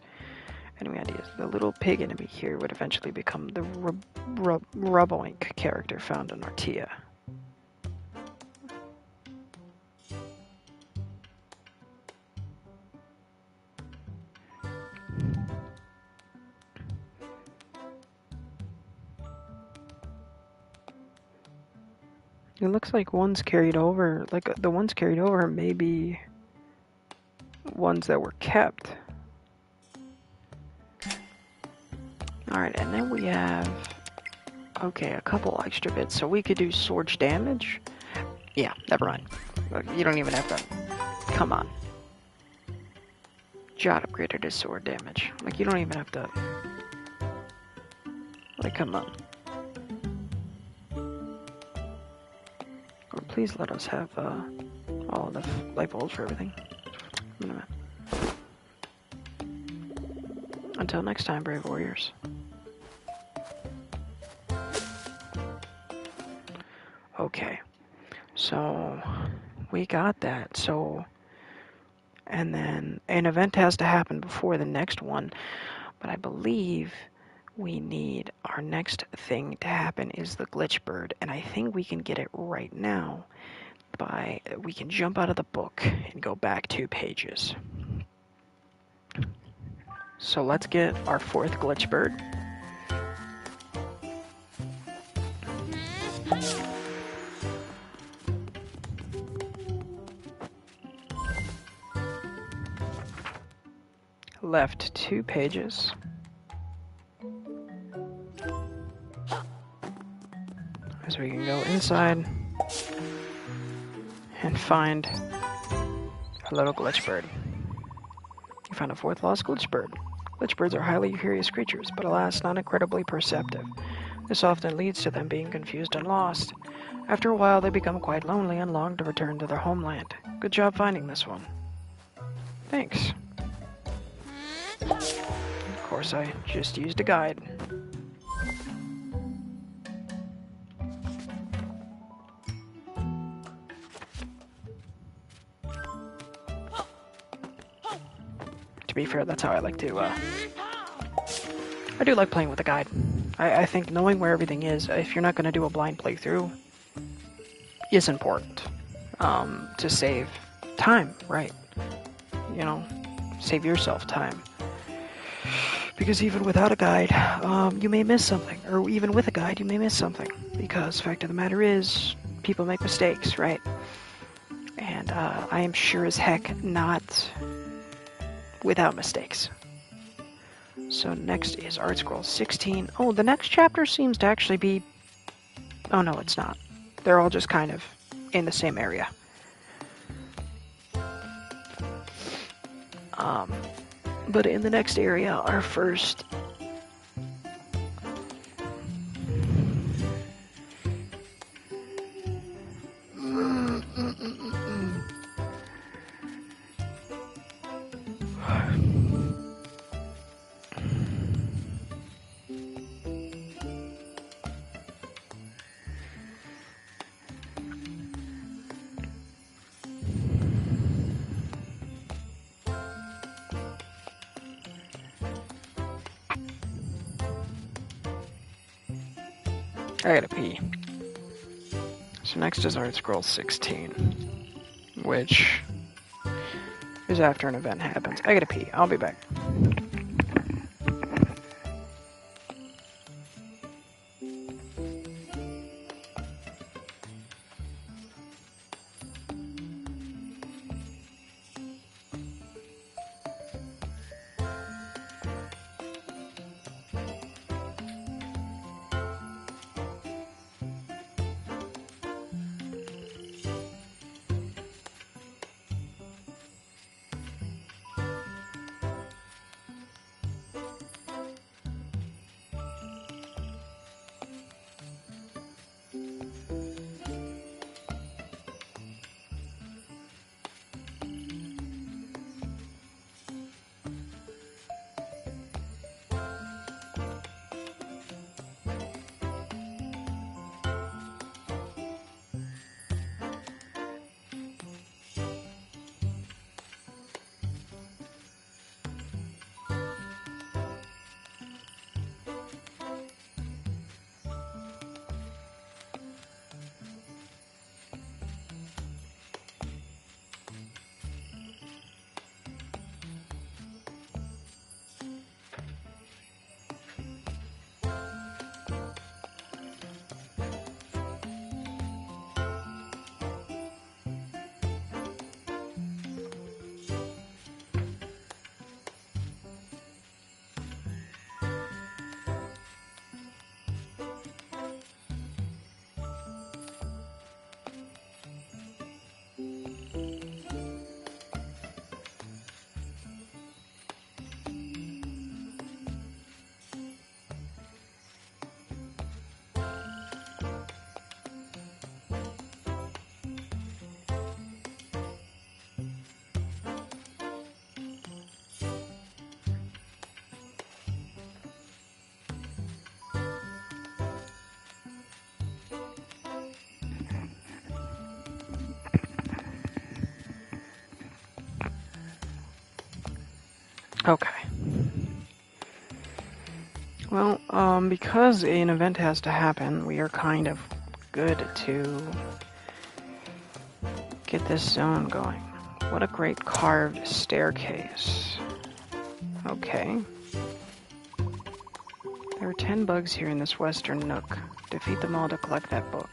Enemy ideas. The little pig enemy here would eventually become the Ruboink character found in Artea. It looks like one's carried over, like the ones carried over may be ones that were kept. Alright, and then we have, okay, a couple extra bits, so we could do sword damage. Yeah, never mind. You don't even have to, come on. Jot upgraded his sword damage. Like, you don't even have to, like, come on. Or please let us have, all of the light bulbs for everything. Until next time, brave warriors. Okay, so we got that. So, and then an event has to happen before the next one, but I believe we need our next thing to happen is the glitch bird, and I think we can get it right now by we can jump out of the book and go back 2 pages. So let's get our 4th glitch bird. Left 2 pages. As we can go inside and find a little glitch bird. You found a 4th lost glitch bird. Glitch birds are highly curious creatures, but alas, not incredibly perceptive. This often leads to them being confused and lost. After a while, they become quite lonely and long to return to their homeland. Good job finding this one. Thanks. Of course, I just used a guide. To be fair, that's how I like to, I do like playing with a guide. I think knowing where everything is, if you're not going to do a blind playthrough, is important. To save time, right? You know, save yourself time. Because even without a guide, you may miss something. Or even with a guide, you may miss something. Because the fact of the matter is, people make mistakes, right? And I am sure as heck not without mistakes. So next is Art Scroll 16. Oh, the next chapter seems to actually be... Oh no, it's not. They're all just kind of in the same area. But in the next area, our first... I gotta pee. So next is Art Scroll 16, which is after an event happens. I gotta pee. I'll be back. Okay. Well, because an event has to happen, we are kind of good to get this zone going. What a great carved staircase. Okay. There are 10 bugs here in this western nook. Defeat them all to collect that book.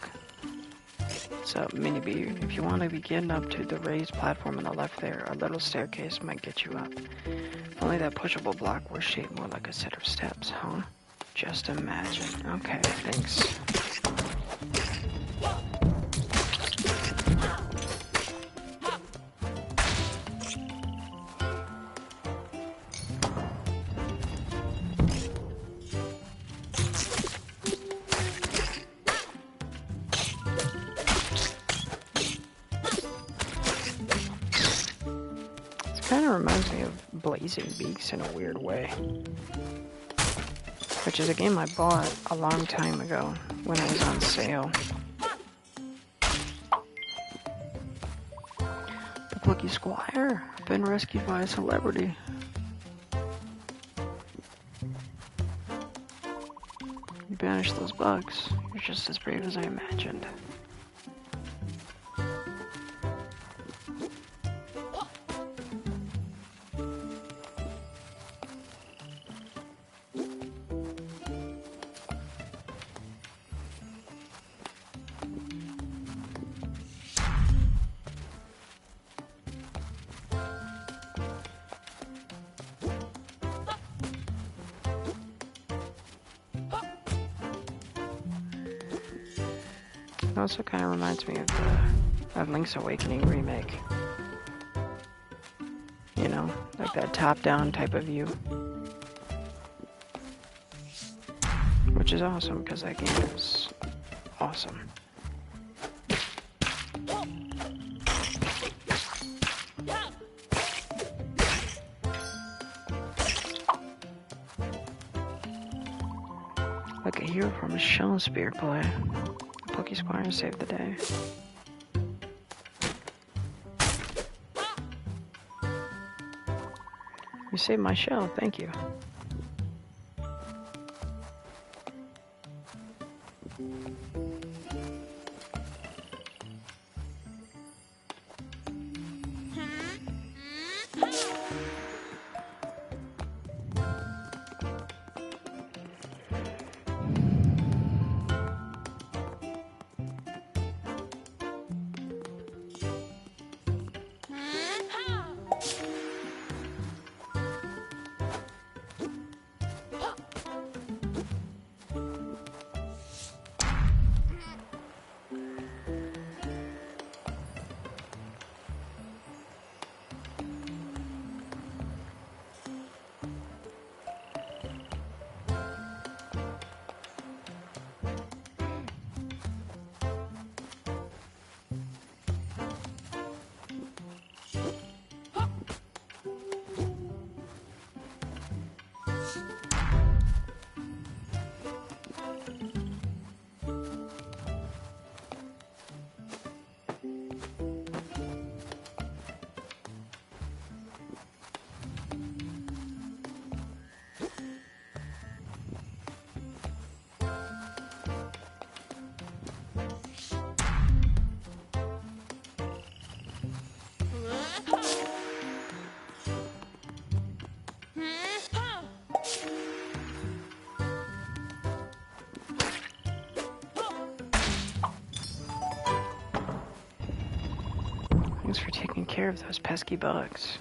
What's up, Mini Bee? If you want to be getting up to the raised platform on the left there, a little staircase might get you up. If only that pushable block were shaped more like a set of steps, huh? Just imagine. Okay, thanks. Kind of reminds me of Blazing Beaks in a weird way. Which is a game I bought a long time ago when it was on sale. The Plucky Squire, been rescued by a celebrity. You banished those bugs. You're just as brave as I imagined. Also kind of reminds me of Link's Awakening remake. You know, like that top-down type of view. Which is awesome, because that game is awesome. Like a hero from a shell spear play. Plucky Squire saved the day. You saved my shell, thank you. Thanks for taking care of those pesky bugs.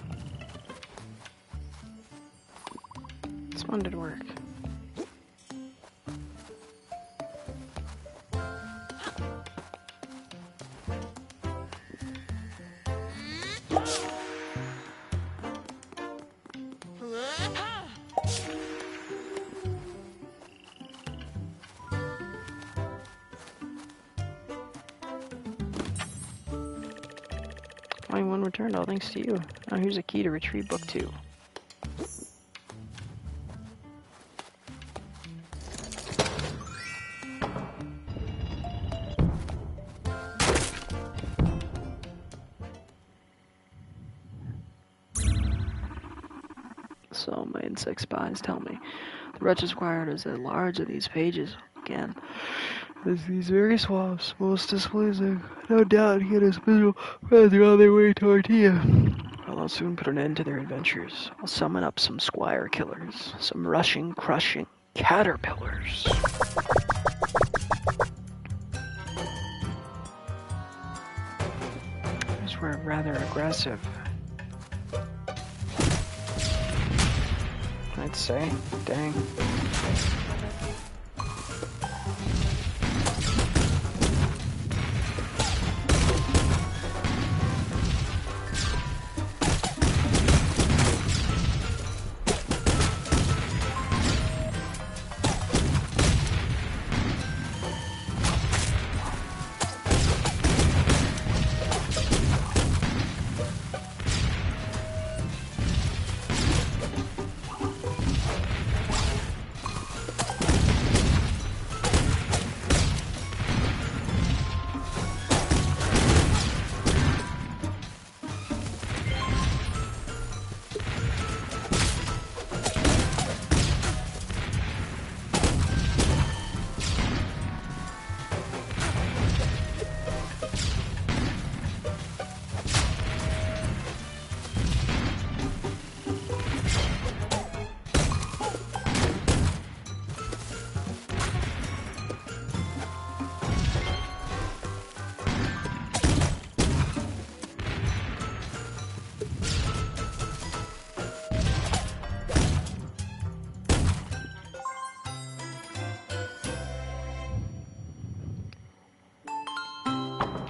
This one did work. Only one returned, all thanks to you. Now here's a key to retrieve book 2. So my insect spies tell me the wretched squire is at large of these pages again. As these very swamps, most displeasing. No doubt he and his miserable friends are on their way toward here. Well, I'll soon put an end to their adventures. I'll summon up some squire killers, some rushing, crushing caterpillars. These were rather aggressive, I'd say. Dang.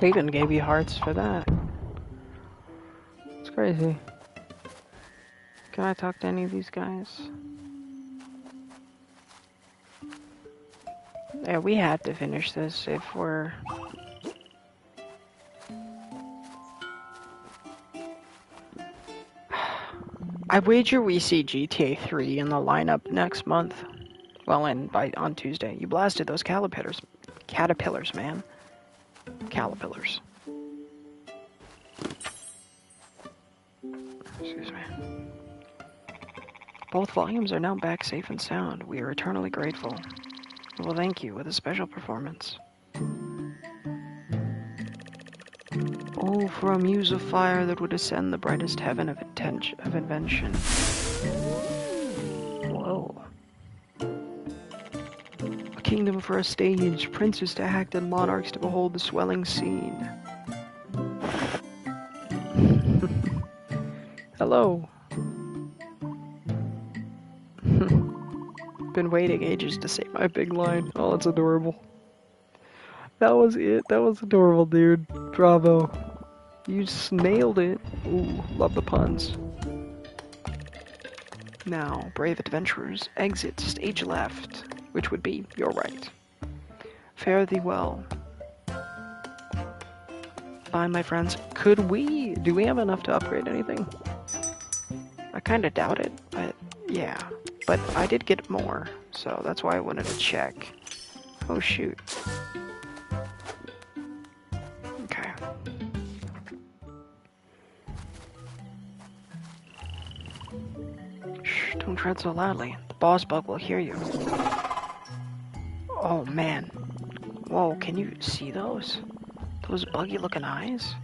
They even gave you hearts for that. It's crazy. Can I talk to any of these guys? Yeah, we have to finish this if we're... I wager we see GTA 3 in the lineup next month. Well, on Tuesday. You blasted those caterpillars, man. Caterpillars. Excuse me. Both volumes are now back safe and sound. We are eternally grateful. Well, thank you with a special performance. Oh, for a muse of fire that would ascend the brightest heaven of invention. Whoa. A kingdom for a stage, princes to act and monarchs to behold the swelling scene. Hello. Been waiting ages to say my big line. Oh, that's adorable. That was it. That was adorable, dude. Bravo. You just nailed it. Ooh, love the puns. Now, brave adventurers, exit stage left, which would be your right. Fare thee well. Bye, my friends. Do we have enough to upgrade anything? I kind of doubt it, but yeah. But I did get more, so that's why I wanted to check. Oh, shoot. Okay. Shh, don't tread so loudly. The boss bug will hear you. Oh, man. Whoa, can you see those? Those buggy-looking eyes?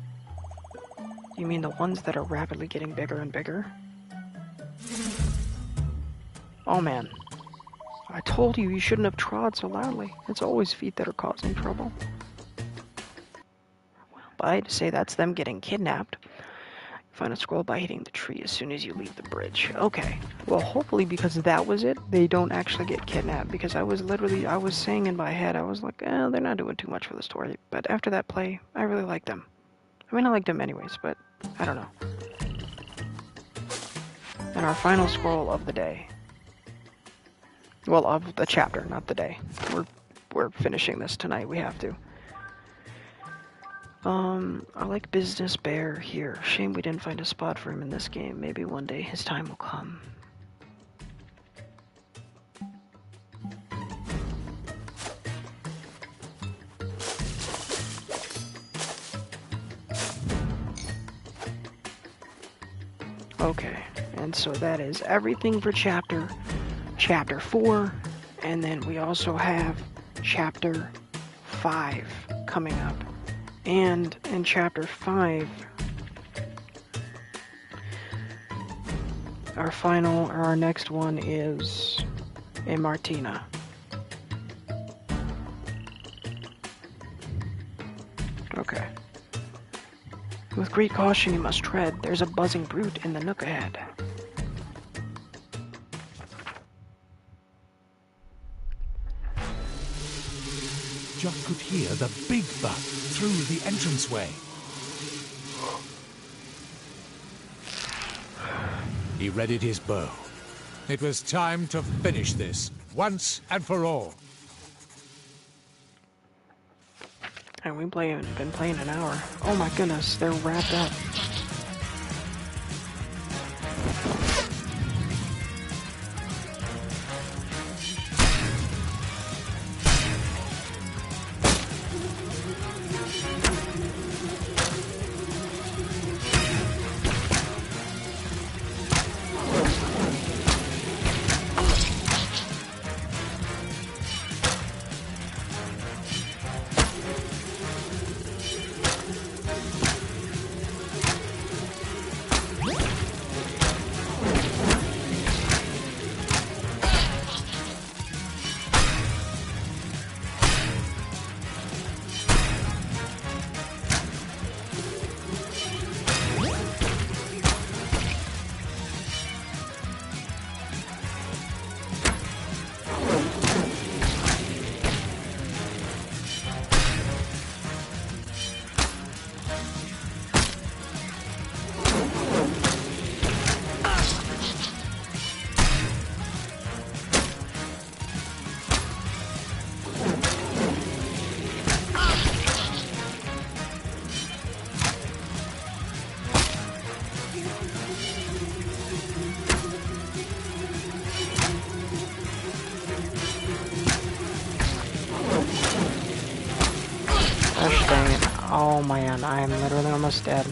You mean the ones that are rapidly getting bigger and bigger? Oh, man. I told you shouldn't have trod so loudly. It's always feet that are causing trouble. Well, but I'd say that's them getting kidnapped. Find a scroll by hitting the tree as soon as you leave the bridge. Okay. Well, hopefully because that was it, they don't actually get kidnapped. Because I was saying in my head, I was like, they're not doing too much for the story. But after that play, I really liked them. I mean, I liked them anyways, but I don't know. And our final scroll of the day. Well, of the chapter, not the day. We're finishing this tonight. We have to. I like Business Bear here. Shame we didn't find a spot for him in this game. Maybe one day his time will come. Okay, and so that is everything for chapter 4, and then we also have chapter 5 coming up. And in chapter 5, our next one is a Martina. Okay. With great caution you must tread. There's a buzzing brute in the nook ahead. Jock could hear the big buck through the entranceway. He readied his bow. It was time to finish this, once and for all. And we've been playing an hour. Oh my goodness, they're wrapped up. Oh man, I am literally almost dead.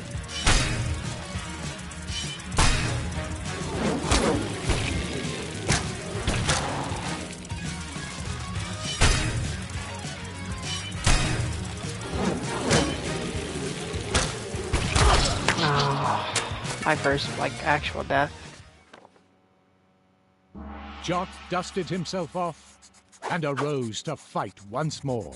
My first, actual death. Jot dusted himself off and arose to fight once more.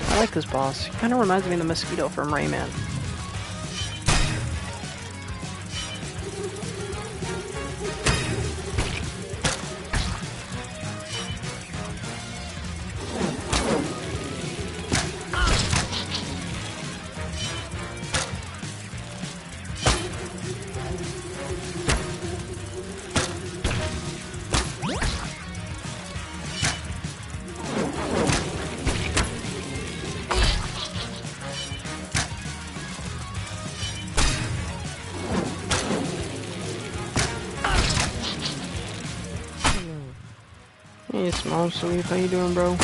I like this boss. He kind of reminds me of the mosquito from Rayman. Hey, Small Sweet, how you doing, bro?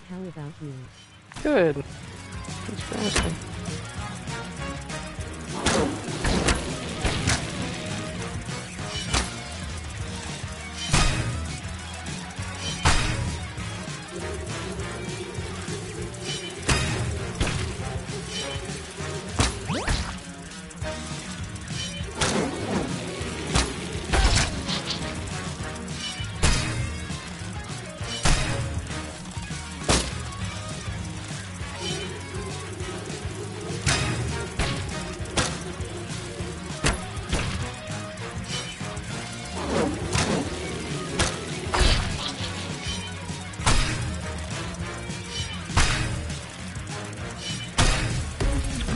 How about you? Good. Thanks for asking.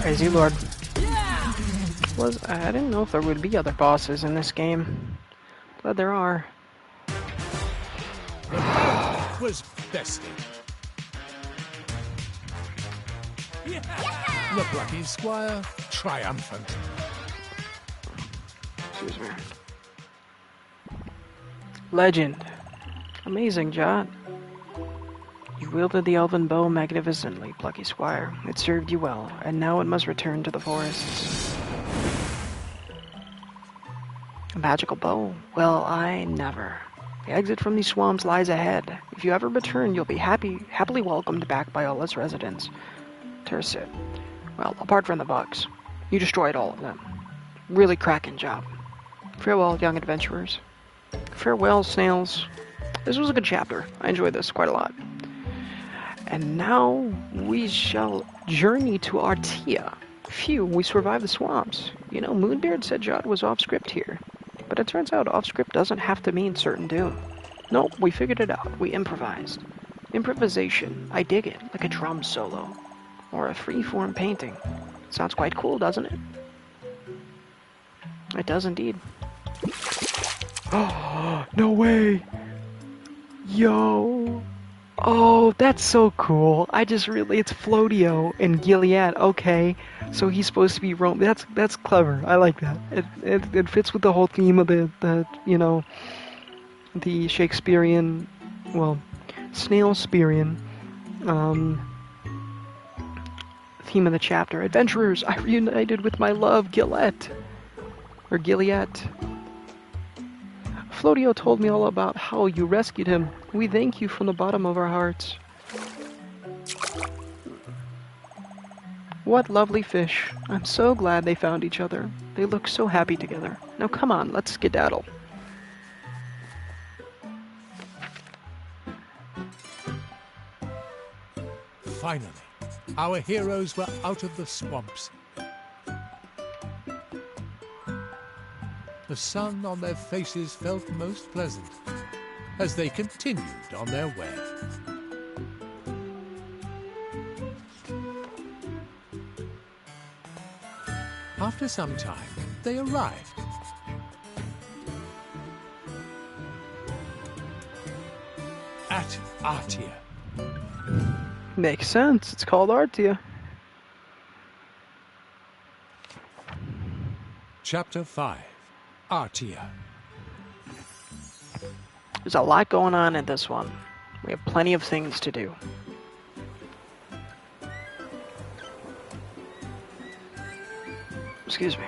Crazy Lord. I didn't know if there would be other bosses in this game. But there are. The battle was bested. The Plucky Squire triumphant. Excuse me. Legend. Amazing, Jot. You wielded the elven bow magnificently, Plucky Squire. It served you well, and now it must return to the forests. A magical bow? Well, I never. The exit from these swamps lies ahead. If you ever return, you'll be happily welcomed back by all its residents. Tersit. Well, apart from the bugs. You destroyed all of them. Really cracking job. Farewell, young adventurers. Farewell, snails. This was a good chapter. I enjoyed this quite a lot. And now we shall journey to Artia. Phew, we survived the swamps. You know, Moonbeard said Jot was off script here. But it turns out off script doesn't have to mean certain doom. Nope, we figured it out. We improvised. Improvisation. I dig it, like a drum solo. Or a free-form painting. Sounds quite cool, doesn't it? It does indeed. Oh, no way! Yo! Oh, that's so cool. it's Floatio and Gilead. Okay, so he's supposed to be Rome. That's clever. I like that. It fits with the whole theme of the Shakespearean, well, Snailspearean theme of the chapter. Adventurers, I reunited with my love, Gilead. Or Gilead. Floatio told me all about how you rescued him. We thank you from the bottom of our hearts. What lovely fish. I'm so glad they found each other. They look so happy together. Now come on, let's skedaddle. Finally, our heroes were out of the swamps. The sun on their faces felt most pleasant as they continued on their way. After some time, they arrived. At Artia. Makes sense. It's called Artia. Chapter 5. Artia. There's a lot going on in this one. We have plenty of things to do. Excuse me.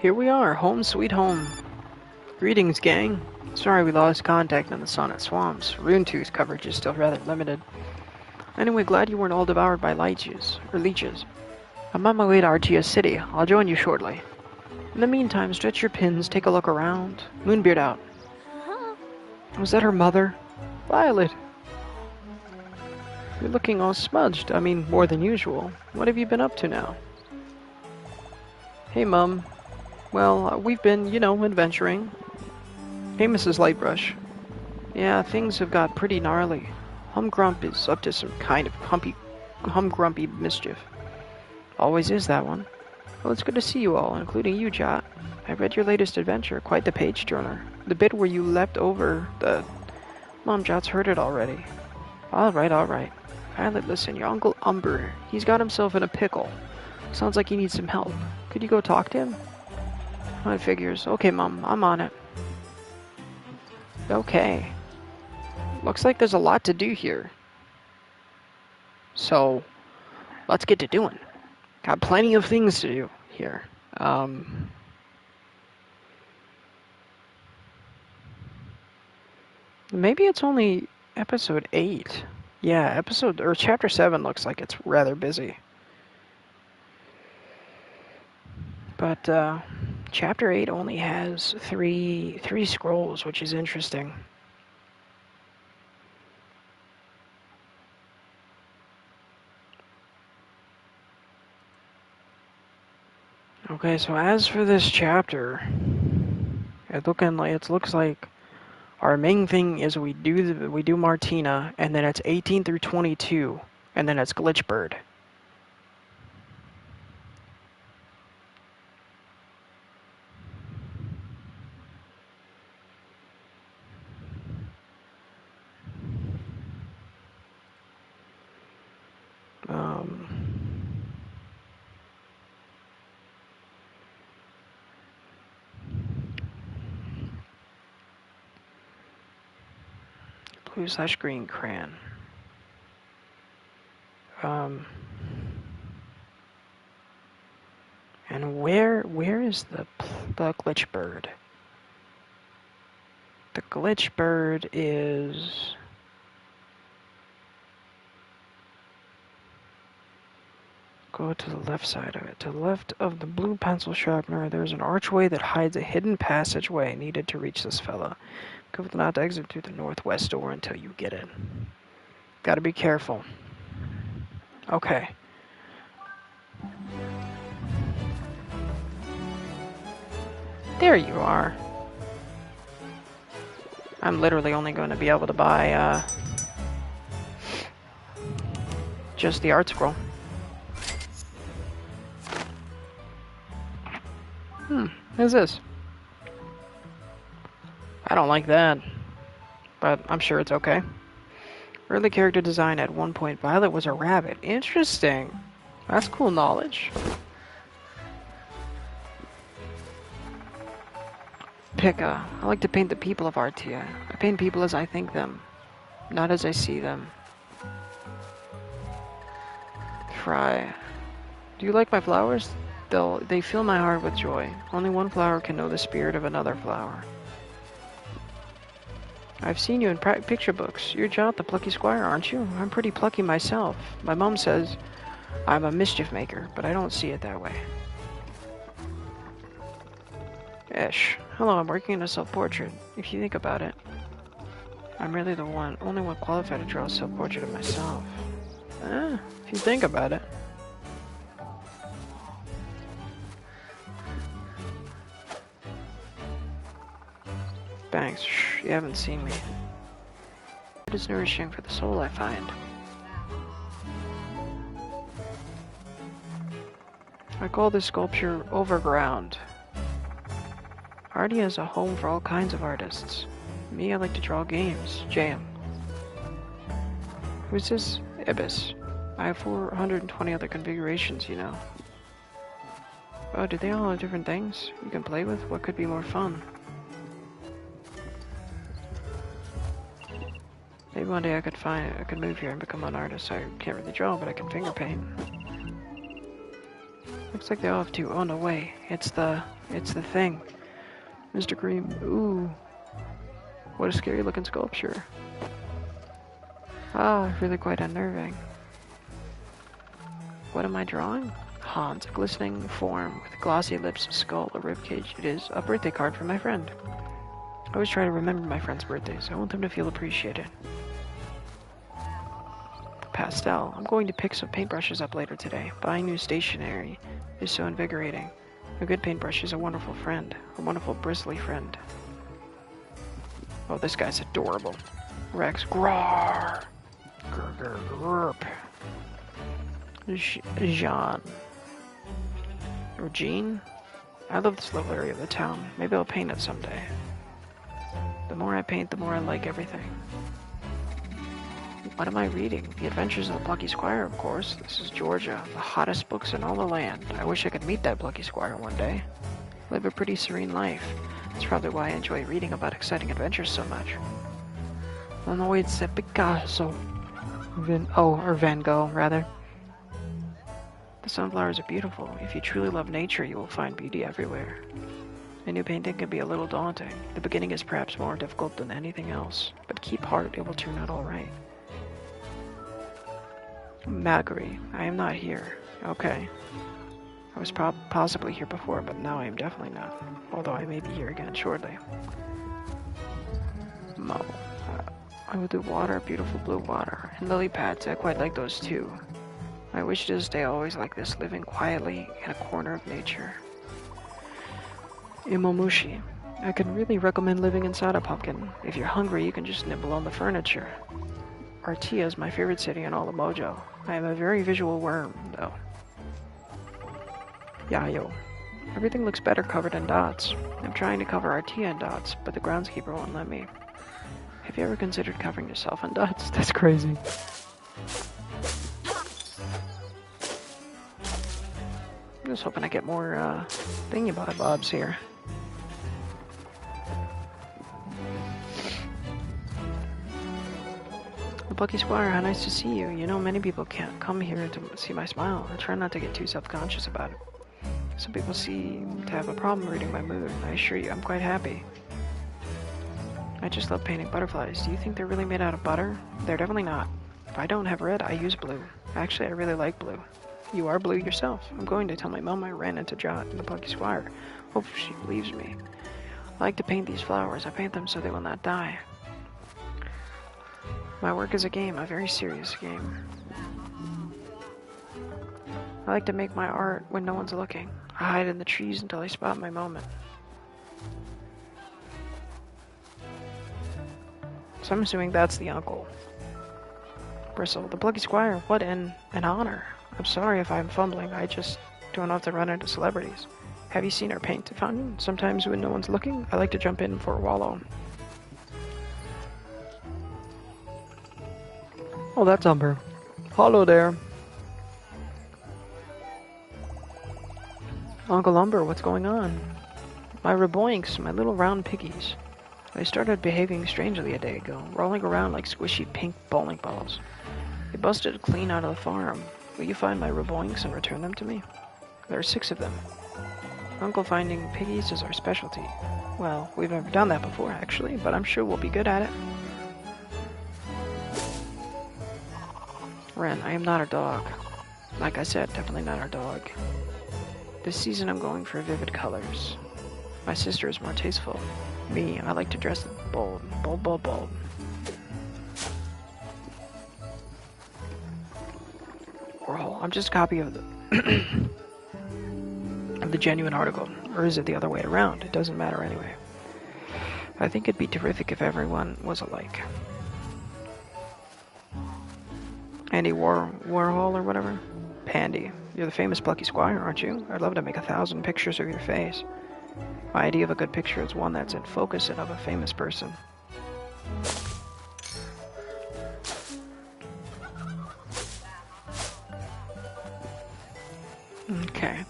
Here we are, home sweet home. Greetings, gang. Sorry we lost contact in the Sonnet Swamps. Runetooth coverage is still rather limited. Anyway, glad you weren't all devoured by leeches. I'm on my way to Artia City. I'll join you shortly. In the meantime, stretch your pins, take a look around. Moonbeard out. Was that her mother? Violet. You're looking all smudged. I mean, more than usual. What have you been up to now? Hey, Mum. Well, we've been, adventuring. Hey, Mrs. Lightbrush. Yeah, things have got pretty gnarly. Humgrump is up to some kind of humgrumpy mischief. Always is that one. Well, it's good to see you all, including you, Jot. I read your latest adventure, quite the page-turner. The bit where you leapt over the... Mom, Jot's heard it already. All right. Violet, listen, your Uncle Umber, he's got himself in a pickle. Sounds like he needs some help. Could you go talk to him? It figures. Okay, Mom, I'm on it. Okay. Looks like there's a lot to do here. So, let's get to doing. Got plenty of things to do here. Maybe it's only episode 8. Yeah, chapter 7 looks like it's rather busy. But chapter 8 only has three scrolls, which is interesting. Okay, so as for this chapter, it looks like our main thing is we do Martina, and then it's 18 through 22, and then it's Glitchbird. Blue/green crayon. And where is the Glitchbird? The Glitchbird is... Go to the left side of it. To the left of the blue pencil sharpener, there's an archway that hides a hidden passageway needed to reach this fella. Careful not to exit through the northwest door until you get in. Gotta be careful. Okay. There you are. I'm literally only going to be able to buy, just the art scroll. Who's this? I don't like that, but I'm sure it's okay. Early character design at one point, Violet was a rabbit. Interesting. That's cool knowledge. Pika. I like to paint the people of Artia. I paint people as I think them, not as I see them. Fry. Do you like my flowers? They fill my heart with joy. Only one flower can know the spirit of another flower. I've seen you in picture books. You're Jot the Plucky Squire, aren't you? I'm pretty plucky myself. My mom says I'm a mischief maker, but I don't see it that way. Ish. Hello, I'm working on a self-portrait. If you think about it, I'm really the only one qualified to draw a self-portrait of myself. If you think about it. Thanks. Shh, you haven't seen me. It is nourishing for the soul, I find. I call this sculpture Overground. Artie is a home for all kinds of artists. Me, I like to draw games. Jam. Who's this? Ibis. I have 420 other configurations, you know. Oh, do they all have different things you can play with? What could be more fun? Maybe one day I could move here and become an artist. I can't really draw, but I can finger paint. Looks like they all have to. Oh, no way. It's the thing. Mr. Cream. Ooh. What a scary looking sculpture. Ah, really quite unnerving. What am I drawing? Hans, a glistening form with glossy lips, a skull, a ribcage. It is a birthday card from my friend. I always try to remember my friends' birthdays. I want them to feel appreciated. Pastel. I'm going to pick some paintbrushes up later today. Buying new stationery is so invigorating. A good paintbrush is a wonderful friend. A wonderful bristly friend. Oh, this guy's adorable. Rex. Grar. Grrp. Jean. Or Jean? I love this little area of the town. Maybe I'll paint it someday. The more I paint, the more I like everything. What am I reading? The Adventures of the Plucky Squire, of course. This is Georgia, the hottest books in all the land. I wish I could meet that Plucky Squire one day. Live a pretty serene life. That's probably why I enjoy reading about exciting adventures so much. Oh no, it's a Picasso. Van Gogh, rather. The sunflowers are beautiful. If you truly love nature, you will find beauty everywhere. A new painting can be a little daunting. The beginning is perhaps more difficult than anything else, but keep heart, it will turn out all right. Magri, I am not here. Okay. I was possibly here before, but now I am definitely not. Although I may be here again shortly. Mo. I will do water, beautiful blue water, and lily pads. I quite like those too. I wish to stay always like this, living quietly in a corner of nature. Imomushi. I can really recommend living inside a pumpkin. If you're hungry, you can just nibble on the furniture. Artia is my favorite city in all of Mojo. I am a very visual worm, though. Yayo. Everything looks better covered in dots. I'm trying to cover Artia in dots, but the groundskeeper won't let me. Have you ever considered covering yourself in dots? That's crazy. I'm just hoping I get more, thingy-bobs here. Plucky Squire, how nice to see you. You know, many people can't come here to see my smile. I try not to get too self-conscious about it. Some people seem to have a problem reading my mood. I assure you, I'm quite happy. I just love painting butterflies. Do you think they're really made out of butter? They're definitely not. If I don't have red, I use blue. Actually, I really like blue. You are blue yourself. I'm going to tell my mom I ran into Jot and the Plucky Squire. Hope she believes me. I like to paint these flowers. I paint them so they will not die. My work is a game, a very serious game. I like to make my art when no one's looking. I hide in the trees until I spot my moment. So I'm assuming that's the uncle. Bristle, the Plucky Squire, what an honor. I'm sorry if I'm fumbling, I just don't often run into celebrities. Have you seen our paint fountain? Sometimes when no one's looking, I like to jump in for a wallow. Oh, that's Umber. Hello there. Uncle Umber, what's going on? My reboinks, my little round piggies. They started behaving strangely a day ago, rolling around like squishy pink bowling balls. They busted clean out of the farm. Will you find my reboinks and return them to me? There are 6 of them. Uncle, finding piggies is our specialty. Well, we've never done that before, actually, but I'm sure we'll be good at it. Ren, I am not a dog. Like I said, definitely not our dog. This season I'm going for vivid colors. My sister is more tasteful. Me, I like to dress bold. Bold, bold, bold. Well, I'm just a copy of the of the genuine article. Or is it the other way around? It doesn't matter anyway. I think it'd be terrific if everyone was alike. Andy Warhol or whatever? Pandy. You're the famous Plucky Squire, aren't you? I'd love to make 1,000 pictures of your face. My idea of a good picture is one that's in focus and of a famous person. Okay.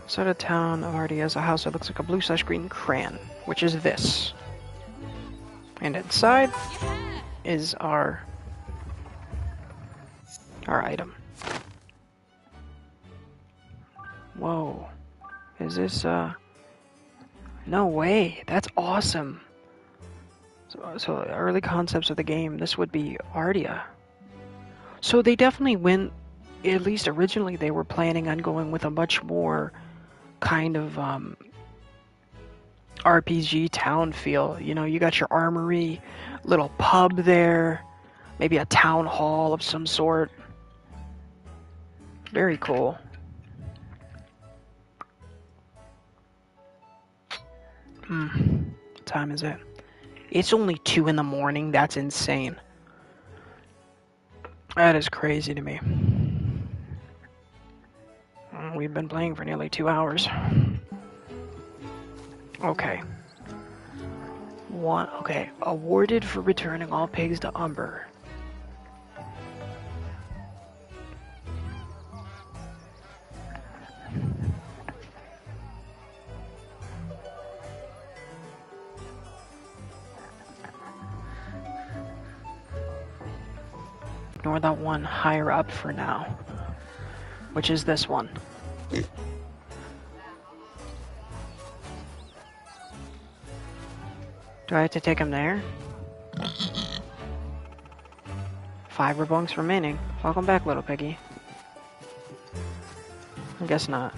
Outside of town already has a house that looks like a blue/green crayon, which is this. And inside is our item. Whoa. Is this, no way. That's awesome. So early concepts of the game, this would be Ardia. So they definitely went, at least originally they were planning on going with a much more kind of RPG town feel. You know, you got your armory, little pub there, maybe a town hall of some sort. Very cool. What time is it? It's only 2 in the morning. That's insane. That is crazy to me. We've been playing for nearly 2 hours. Okay. Okay. Awarded for returning all pigs to Umber. Ignore that one higher up for now, which is this one. Do I have to take him there? 5 rebunks remaining. Welcome back, little piggy. I guess not.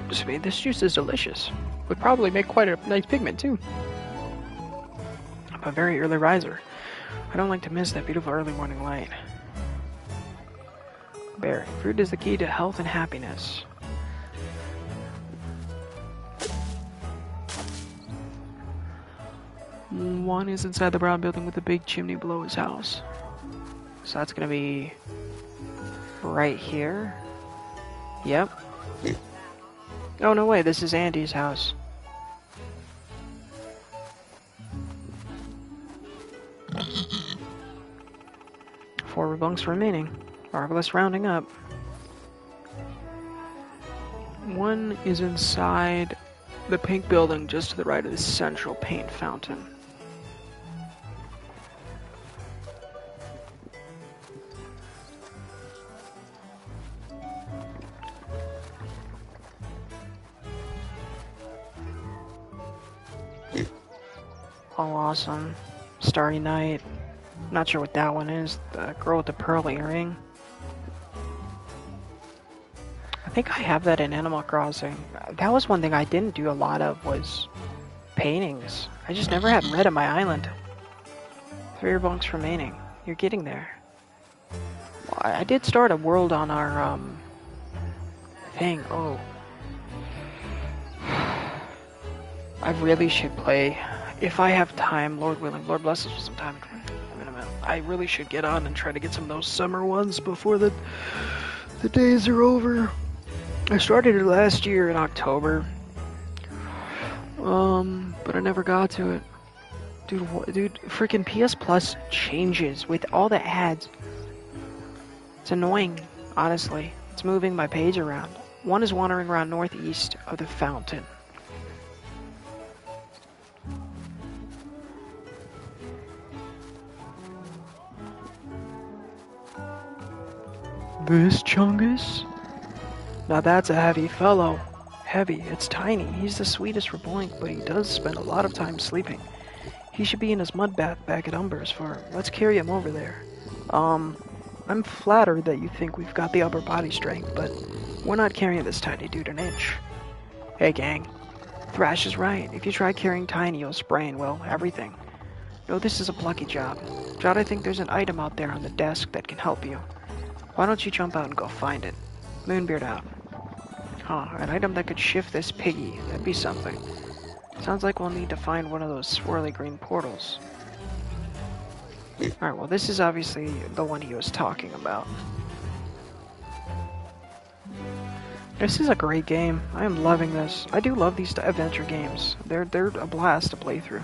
This juice is delicious. Would probably make quite a nice pigment, too. I'm a very early riser. I don't like to miss that beautiful early morning light. Berry. Fruit is the key to health and happiness. One is inside the brown building with a big chimney below his house. So that's gonna be right here. Yep. Oh, no way, this is Andy's house. Four rebunks remaining. Marvelous rounding up. One is inside the pink building just to the right of the central paint fountain. Oh, awesome. Starry Night. Not sure what that one is. The girl with the pearl earring. I think I have that in Animal Crossing. That was one thing I didn't do a lot of, was paintings. I just never had red on my island. 3 bunks remaining. You're getting there. Well, I did start a world on our, thing. Oh. I really should play. If I have time, Lord willing, Lord bless us with some time. I really should get on and try to get some of those summer ones before the days are over. I started it last year in October. But I never got to it. Dude, freaking PS Plus changes with all the ads. It's annoying, honestly. It's moving my page around. One is wandering around northeast of the fountain. This Chungus? Now that's a heavy fellow. Heavy, it's tiny. He's the sweetest Raboink, but he does spend a lot of time sleeping. He should be in his mud bath back at Umber's farm. Let's carry him over there. I'm flattered that you think we've got the upper body strength, but we're not carrying this tiny dude an inch. Hey gang, Thrash is right. If you try carrying Tiny, you'll sprain, well, everything. No, this is a plucky job. Jot, I think there's an item out there on the desk that can help you. Why don't you jump out and go find it? Moonbeard out. Huh, an item that could shift this piggy. That'd be something. Sounds like we'll need to find one of those swirly green portals. Alright, well this is obviously the one he was talking about. This is a great game. I am loving this. I do love these adventure games. They're a blast to play through.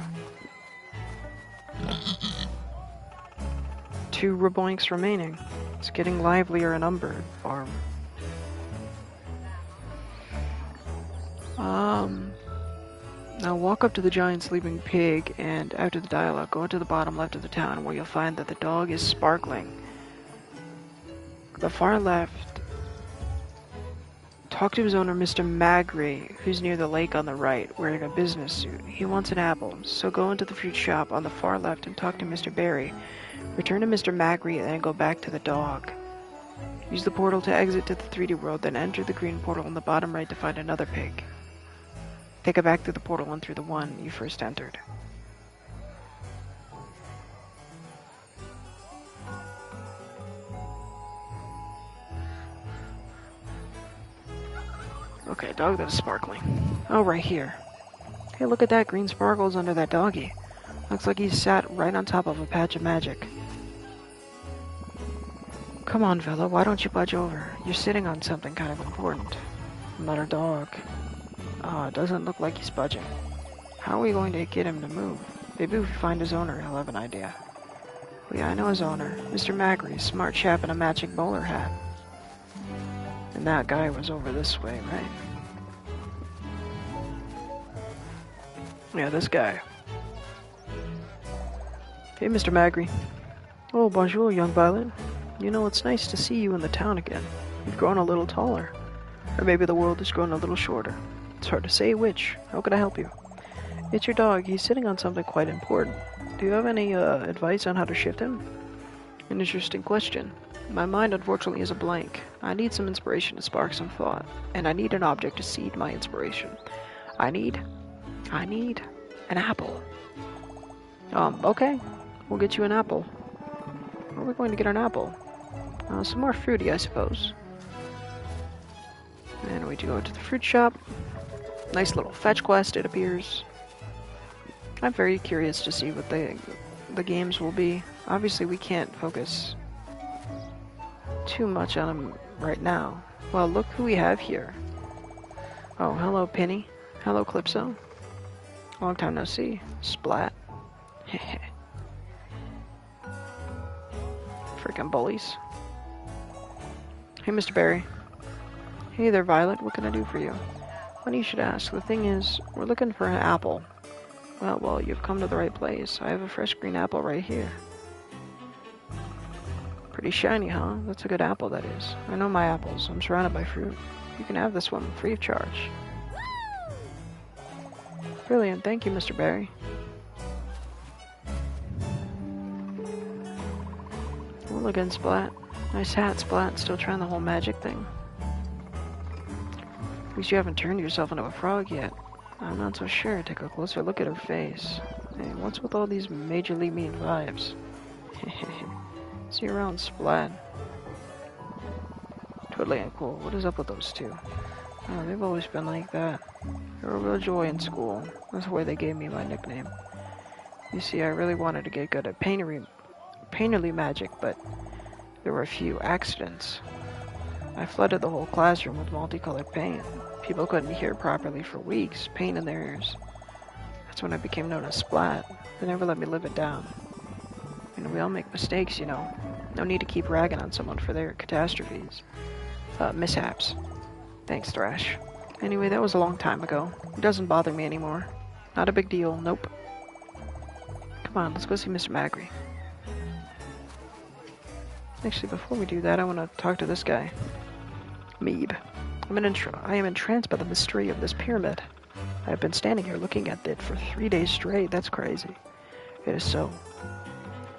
2 Reboinks remaining. It's getting livelier in Umber Farm. Now walk up to the giant sleeping pig, and after the dialogue, go to the bottom left of the town where you'll find that the dog is sparkling. The far left, talk to his owner, Mr. Magri, who's near the lake on the right, wearing a business suit. He wants an apple, so go into the fruit shop on the far left and talk to Mr. Berry. Return to Mr. Magri and then go back to the dog. Use the portal to exit to the 3D world, then enter the green portal on the bottom right to find another pig. Take it back through the portal and through the one you first entered. Okay, dog that is sparkling. Oh, right here. Hey, look at that, green sparkles under that doggy. Looks like he's sat right on top of a patch of magic. Come on, fella, why don't you budge over? You're sitting on something kind of important. Another dog. Ah, it doesn't look like he's budging. How are we going to get him to move? Maybe if we find his owner, he'll have an idea. Oh yeah, I know his owner. Mr. Magri, smart chap in a matching bowler hat. And that guy was over this way, right? Yeah, this guy. Hey, Mr. Magri. Oh, bonjour, young Violet. You know, it's nice to see you in the town again. You've grown a little taller. Or maybe the world has grown a little shorter. It's hard to say which. How can I help you? It's your dog. He's sitting on something quite important. Do you have any advice on how to shift him? An interesting question. My mind, unfortunately, is a blank. I need some inspiration to spark some thought. And I need an object to seed my inspiration. I need an apple. Okay. We'll get you an apple. Where are we going to get an apple? Some more fruity, I suppose. And we do go to the fruit shop. Nice little fetch quest, it appears. I'm very curious to see what the games will be. Obviously, we can't focus too much on them right now. Well, look who we have here. Oh, hello, Penny. Hello, Calypso. Long time no see. Splat. Freaking bullies. Hey, Mr. Barry. Hey there, Violet. What can I do for you? Funny you should ask. The thing is, we're looking for an apple. Well, you've come to the right place. I have a fresh green apple right here. Pretty shiny, huh? That's a good apple, that is. I know my apples. I'm surrounded by fruit. You can have this one, free of charge. Brilliant. Thank you, Mr. Barry. Well, again, Splat. Nice hat, Splat. Still trying the whole magic thing. At least you haven't turned yourself into a frog yet. I'm not so sure. Take a closer look at her face. Hey, what's with all these Major League mean vibes? See you around, Splat. Totally ain't cool. What is up with those two? Oh, they've always been like that. They were a real joy in school. That's the way they gave me my nickname. You see, I really wanted to get good at painterly magic, but there were a few accidents. I flooded the whole classroom with multicolored paint. People couldn't hear properly for weeks, pain in their ears. That's when I became known as Splat. They never let me live it down. And we all make mistakes, you know. No need to keep ragging on someone for their catastrophes. Mishaps. Thanks, Thrash. Anyway, that was a long time ago. It doesn't bother me anymore. Not a big deal, nope. Come on, let's go see Mr. Magri. Actually, before we do that, I want to talk to this guy. Meeb. I am entranced by the mystery of this pyramid. I have been standing here looking at it for 3 days straight. That's crazy. It is so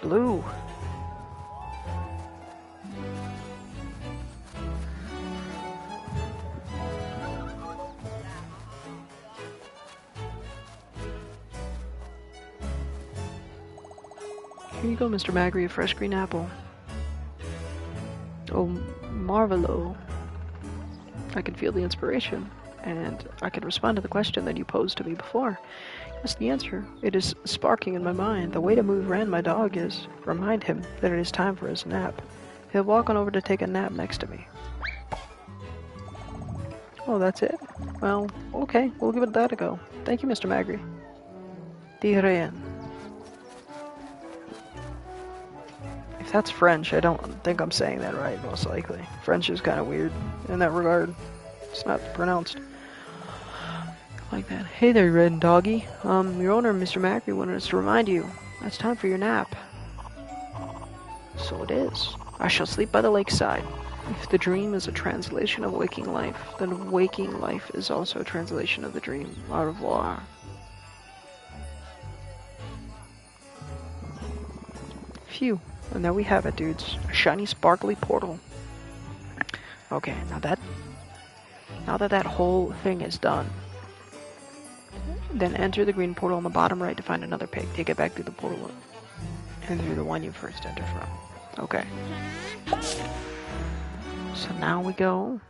blue. Here you go, Mr. Magri, a fresh green apple. Oh, Marvelo. I can feel the inspiration, and I can respond to the question that you posed to me before. Yes, the answer. It is sparking in my mind. The way to move Rand, my dog, is remind him that it is time for his nap. He'll walk on over to take a nap next to me. Oh, that's it? Well, okay, we'll give it that a go. Thank you, Mr. Magri. Diren. If that's French, I don't think I'm saying that right, most likely. French is kind of weird in that regard. It's not pronounced like that. Hey there, Red Doggy. Your owner, Mr. Macri, wanted us to remind you. It's time for your nap. So it is. I shall sleep by the lakeside. If the dream is a translation of waking life, then waking life is also a translation of the dream. Au revoir. Phew. And there we have it, dudes. A shiny, sparkly portal. Okay, now that whole thing is done, then enter the green portal on the bottom right to find another pig. Take it back through the portal and through the one you first entered from. Okay. So now we go.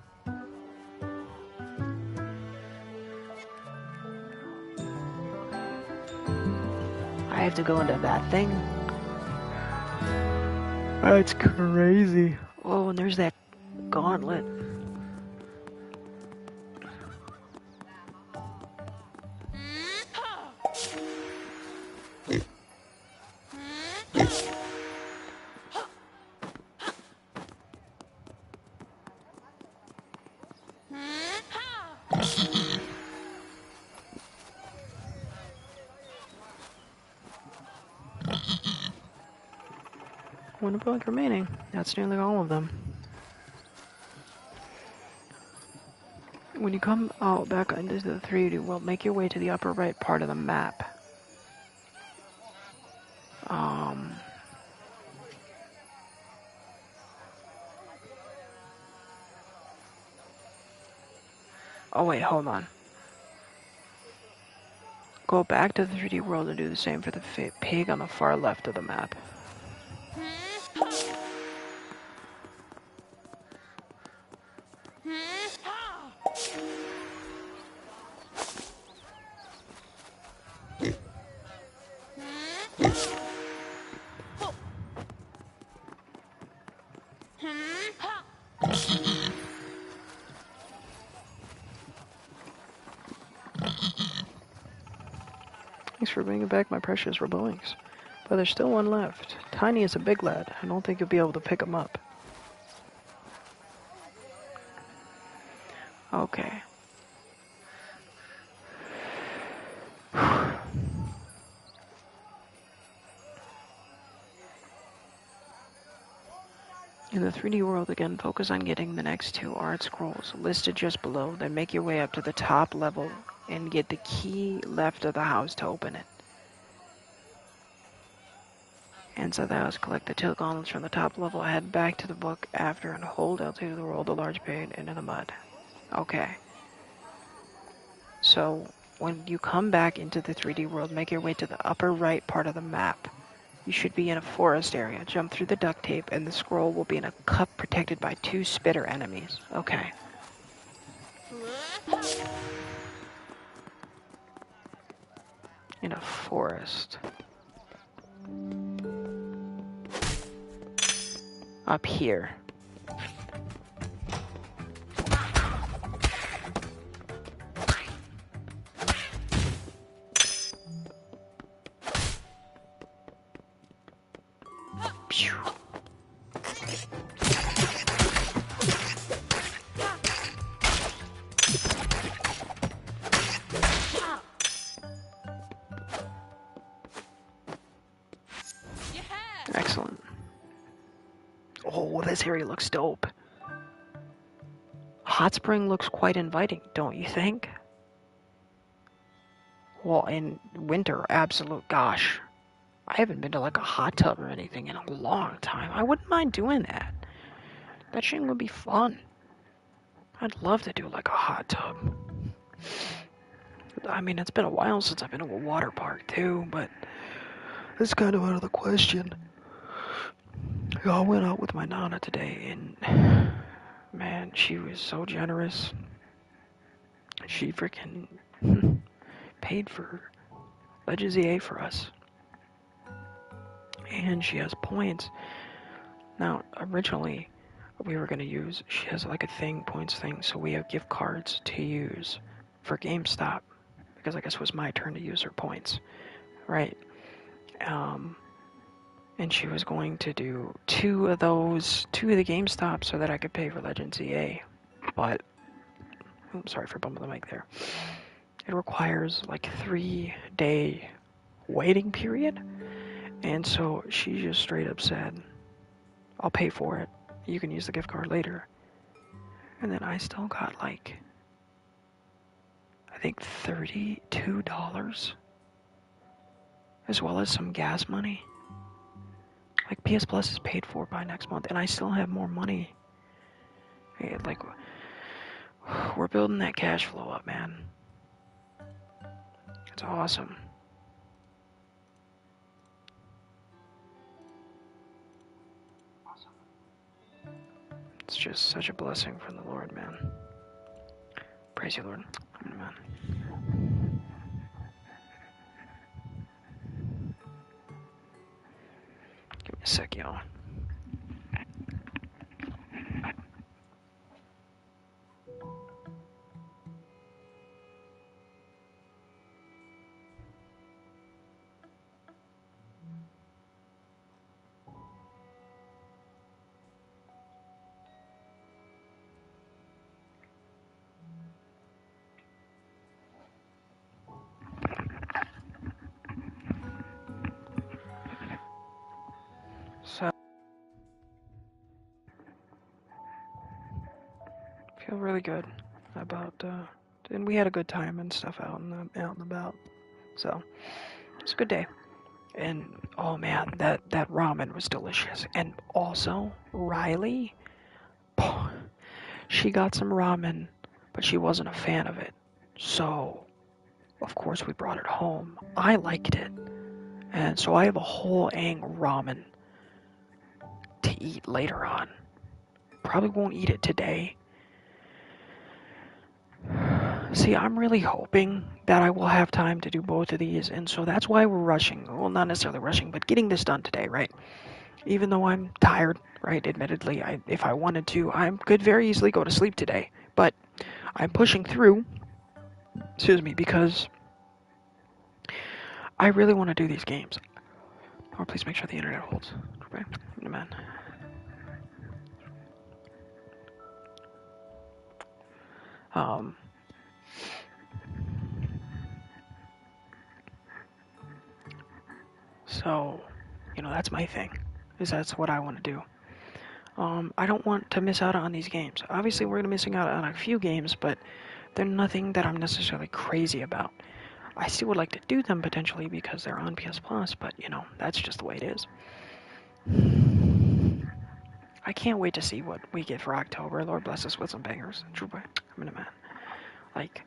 I have to go into that thing. That's crazy. Oh, and there's that gauntlet. One point remaining. That's nearly all of them. When you come out back into the 3D world, make your way to the upper right part of the map. Oh wait, hold on. Go back to the 3D world and do the same for the pig on the far left of the map. Thanks for bringing back my precious Raboings. But there's still one left. Tiny is a big lad. I don't think you'll be able to pick him up. Okay. In the 3D world again, focus on getting the next 2 art scrolls listed just below, then make your way up to the top level and get the key left of the house to open it. Inside the house, collect the 2 gauntlets from the top level, head back to the book after and hold L2 to roll the large pig into the mud. Okay. So, when you come back into the 3D world, make your way to the upper right part of the map. You should be in a forest area. Jump through the duct tape and the scroll will be in a cup protected by 2 spitter enemies. Okay. In a forest. Up here. Pew. Excellent. Oh, this area looks dope. Hot spring looks quite inviting, don't you think? Well, in winter, absolute gosh. I haven't been to like a hot tub or anything in a long time. I wouldn't mind doing that. That shit would be fun. I'd love to do like a hot tub. I mean, it's been a while since I've been to a water park too, but it's kind of out of the question. I went out with my Nana today and Man, she was so generous. She freaking paid for Legends EA for us. And she has points. Now, originally, we were going to use, she has like a thing, points thing, so we have gift cards to use for GameStop. Because I guess it was my turn to use her points. Right? And she was going to do two of the GameStop so that I could pay for Legends EA. But, oops, sorry for bumping the mic there. It requires like 3-day waiting period. And so she just straight up said, I'll pay for it. You can use the gift card later. And then I still got like, I think $32, as well as some gas money. Like PS Plus is paid for by next month, and I still have more money. Like, we're building that cash flow up, man. It's awesome. It's just such a blessing from the Lord, man. Praise you, Lord. Amen. Give me a sec, y'all. So, feel really good about, and we had a good time and stuff out and about. So, it's a good day. And oh man, that ramen was delicious. And also, Riley, she got some ramen, but she wasn't a fan of it. So, of course, we brought it home. I liked it. And so I have a whole Aang ramen to eat later on. Probably won't eat it today. See, I'm really hoping that I will have time to do both of these, and so that's why we're rushing. Well, not necessarily rushing, but getting this done today, right? Even though I'm tired, right, admittedly, if I wanted to, I could very easily go to sleep today. But I'm pushing through, because I really want to do these games. Oh, please make sure the internet holds. Okay, amen. So, that's my thing, that's what I want to do. I don't want to miss out on these games. Obviously, we're missing out on a few games, but they're nothing that I'm necessarily crazy about. I still would like to do them potentially because they're on PS Plus, but that's just the way it is. I can't wait to see what we get for October. Lord bless us with some bangers. True boy. I'm in a man. Like,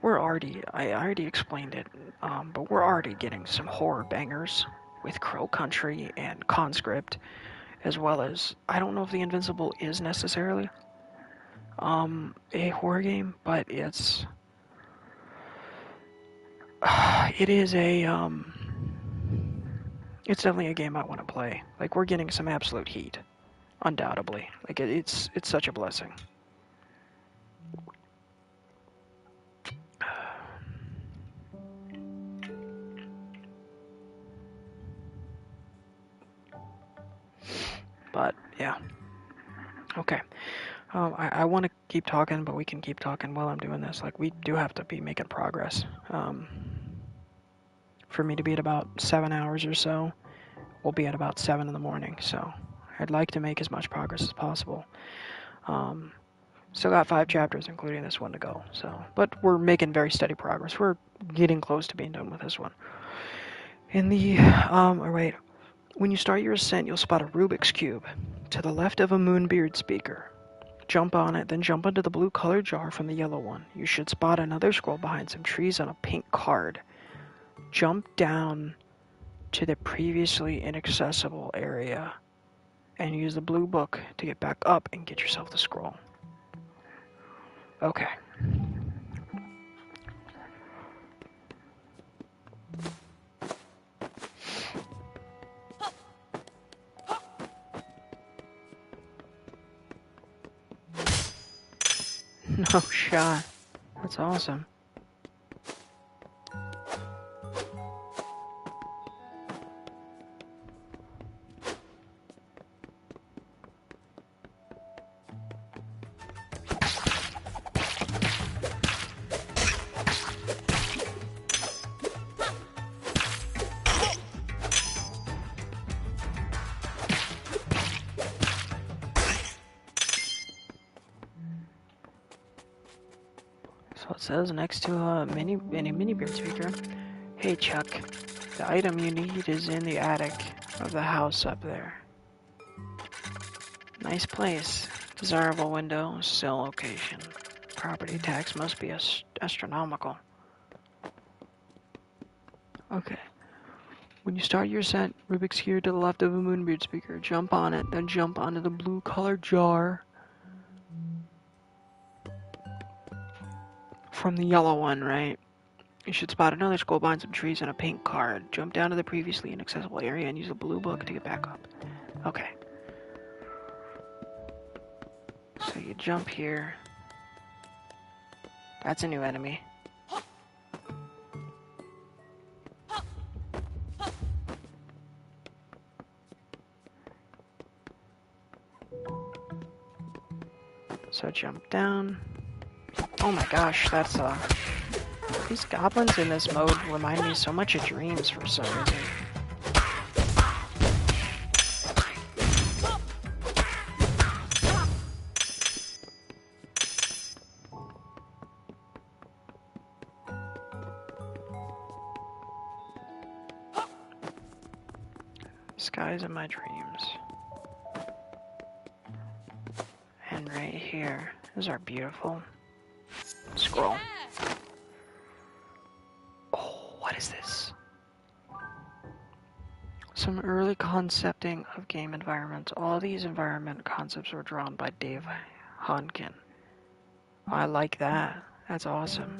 I already explained it, but we're already getting some horror bangers with Crow Country and Conscript, as well as, I don't know if The Invincible is necessarily a horror game, but it is it's definitely a game I want to play. Like, we're getting some absolute heat, undoubtedly. Like, it's such a blessing. But, yeah. Okay. I want to keep talking, but we can keep talking while I'm doing this. Like, we do have to be making progress. For me to be at about 7 hours or so, we'll be at about 7 in the morning. So, I'd like to make as much progress as possible. Still got 5 chapters, including this one to go. So, but we're making very steady progress. We're getting close to being done with this one. Alright. When you start your ascent, you'll spot a Rubik's Cube to the left of a Moonbeard speaker. Jump on it, then jump into the blue-colored jar from the yellow one. You should spot another scroll behind some trees on a pink card. Jump down to the previously inaccessible area and use the blue book to get back up and get yourself the scroll. Okay. No shot. That's awesome. So it says next to a mini beard speaker, "Hey Chuck, the item you need is in the attic of the house up there. Nice place. Desirable window, still location. Property tax must be astronomical." Okay. When you start your set, Rubik's Cube to the left of a Moonbeard speaker. Jump on it, then jump onto the blue colored jar from the yellow one, right? You should spot another skull behind some trees and a pink card. Jump down to the previously inaccessible area and use the blue book to get back up. Okay. So you jump here. That's a new enemy. So jump down. Oh my gosh, that's these goblins in this mode remind me so much of Dreams for some reason. Skies in my dreams. And right here is our beautiful scroll. Oh, what is this? Some early concepting of game environments. All these environment concepts were drawn by Dave Honkin. I like that. That's awesome.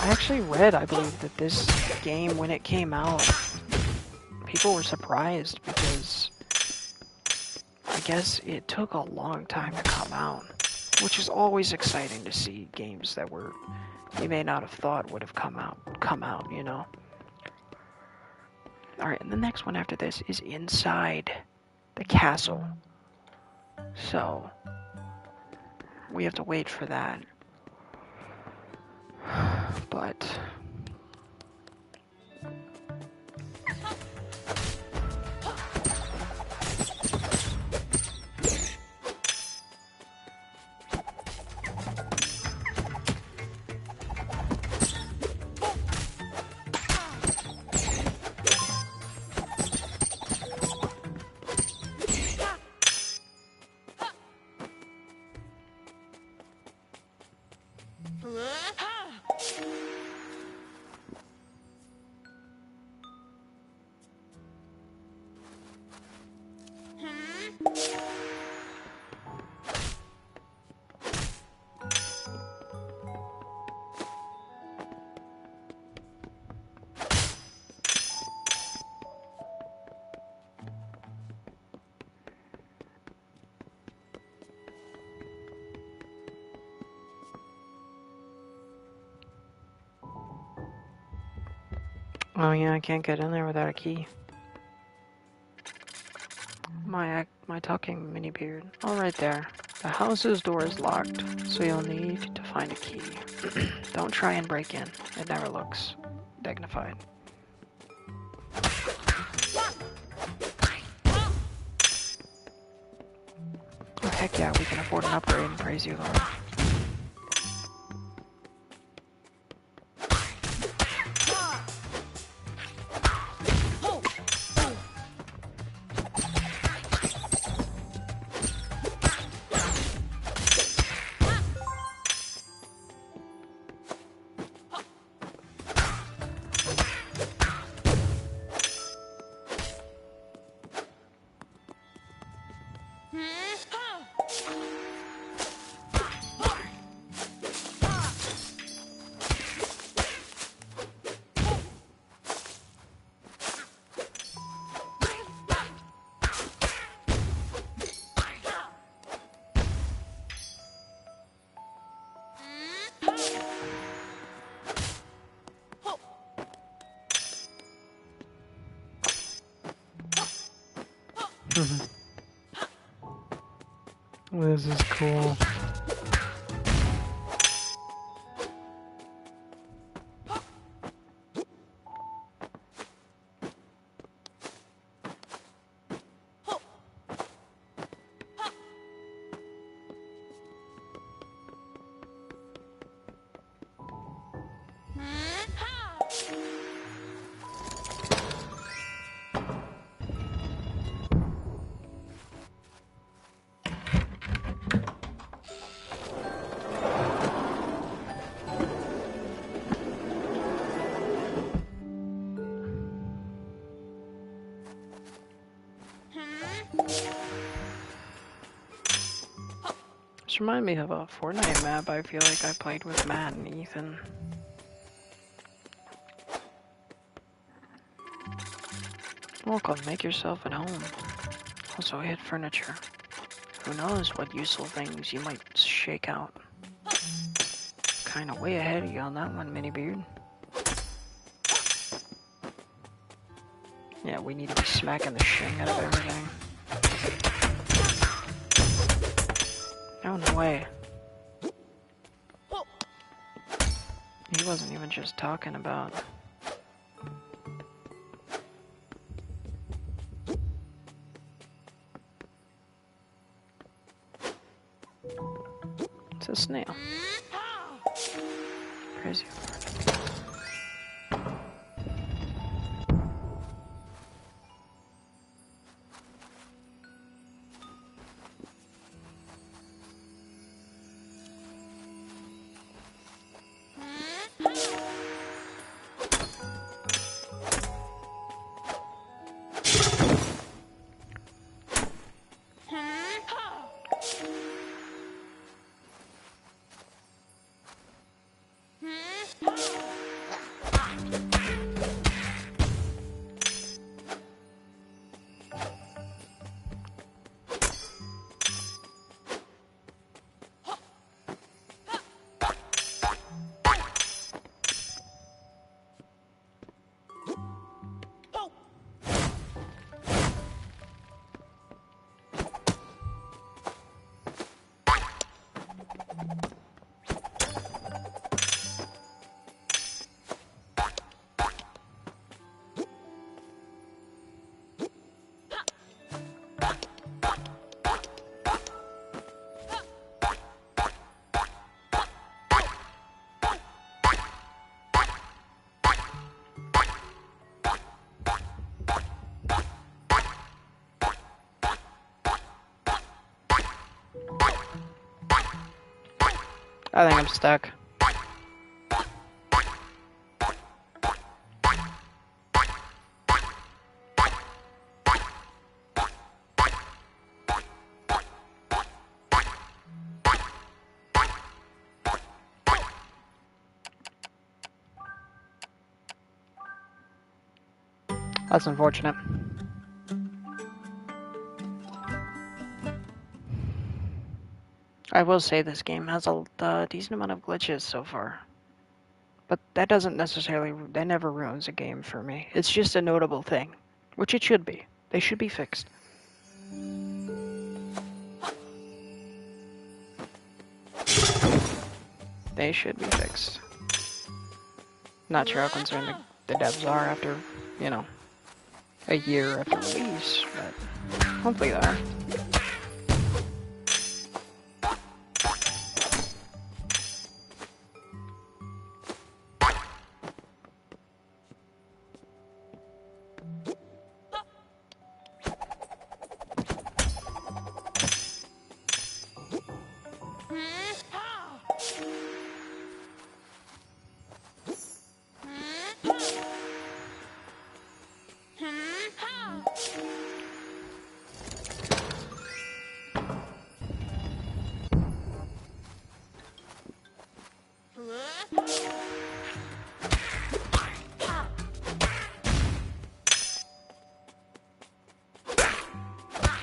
I actually read, I believe, that this game, when it came out, people were surprised because I guess it took a long time to come out, which is always exciting to see games that you may not have thought would have come out, you know? Alright, and the next one after this is inside the castle. So, we have to wait for that. But oh yeah, I can't get in there without a key. My talking mini beard. Oh, right there. The house's door is locked, so you'll need to find a key. Don't try and break in. It never looks dignified. Oh, heck yeah, we can afford an upgrade and praise you, Lord. This is cool. This reminds me of a Fortnite map I feel like I played with Matt and Ethan. Welcome, make yourself at home. Also hit furniture. Who knows what useful things you might shake out. Kinda way ahead of you on that one, Minibeard. Yeah, we need to be smacking the shit out of everything. Oh, no way. He wasn't even just talking about... It's a snail. Crazy. I think I'm stuck. That's unfortunate. I will say this game has a decent amount of glitches so far. But that doesn't necessarily, that never ruins a game for me. It's just a notable thing, which it should be. They should be fixed. They should be fixed. Not sure how concerned the devs are after, you know, a year after release, but hopefully they are.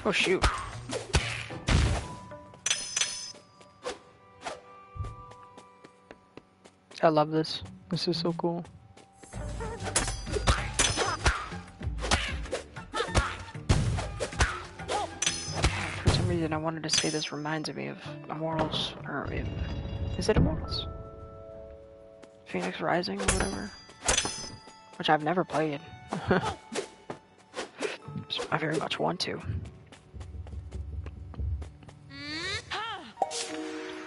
Oh shoot. I love this. This is so cool. reason I wanted to say this reminds me of Immortals, is it Immortals? Phoenix Rising or whatever? Which I've never played. So I very much want to.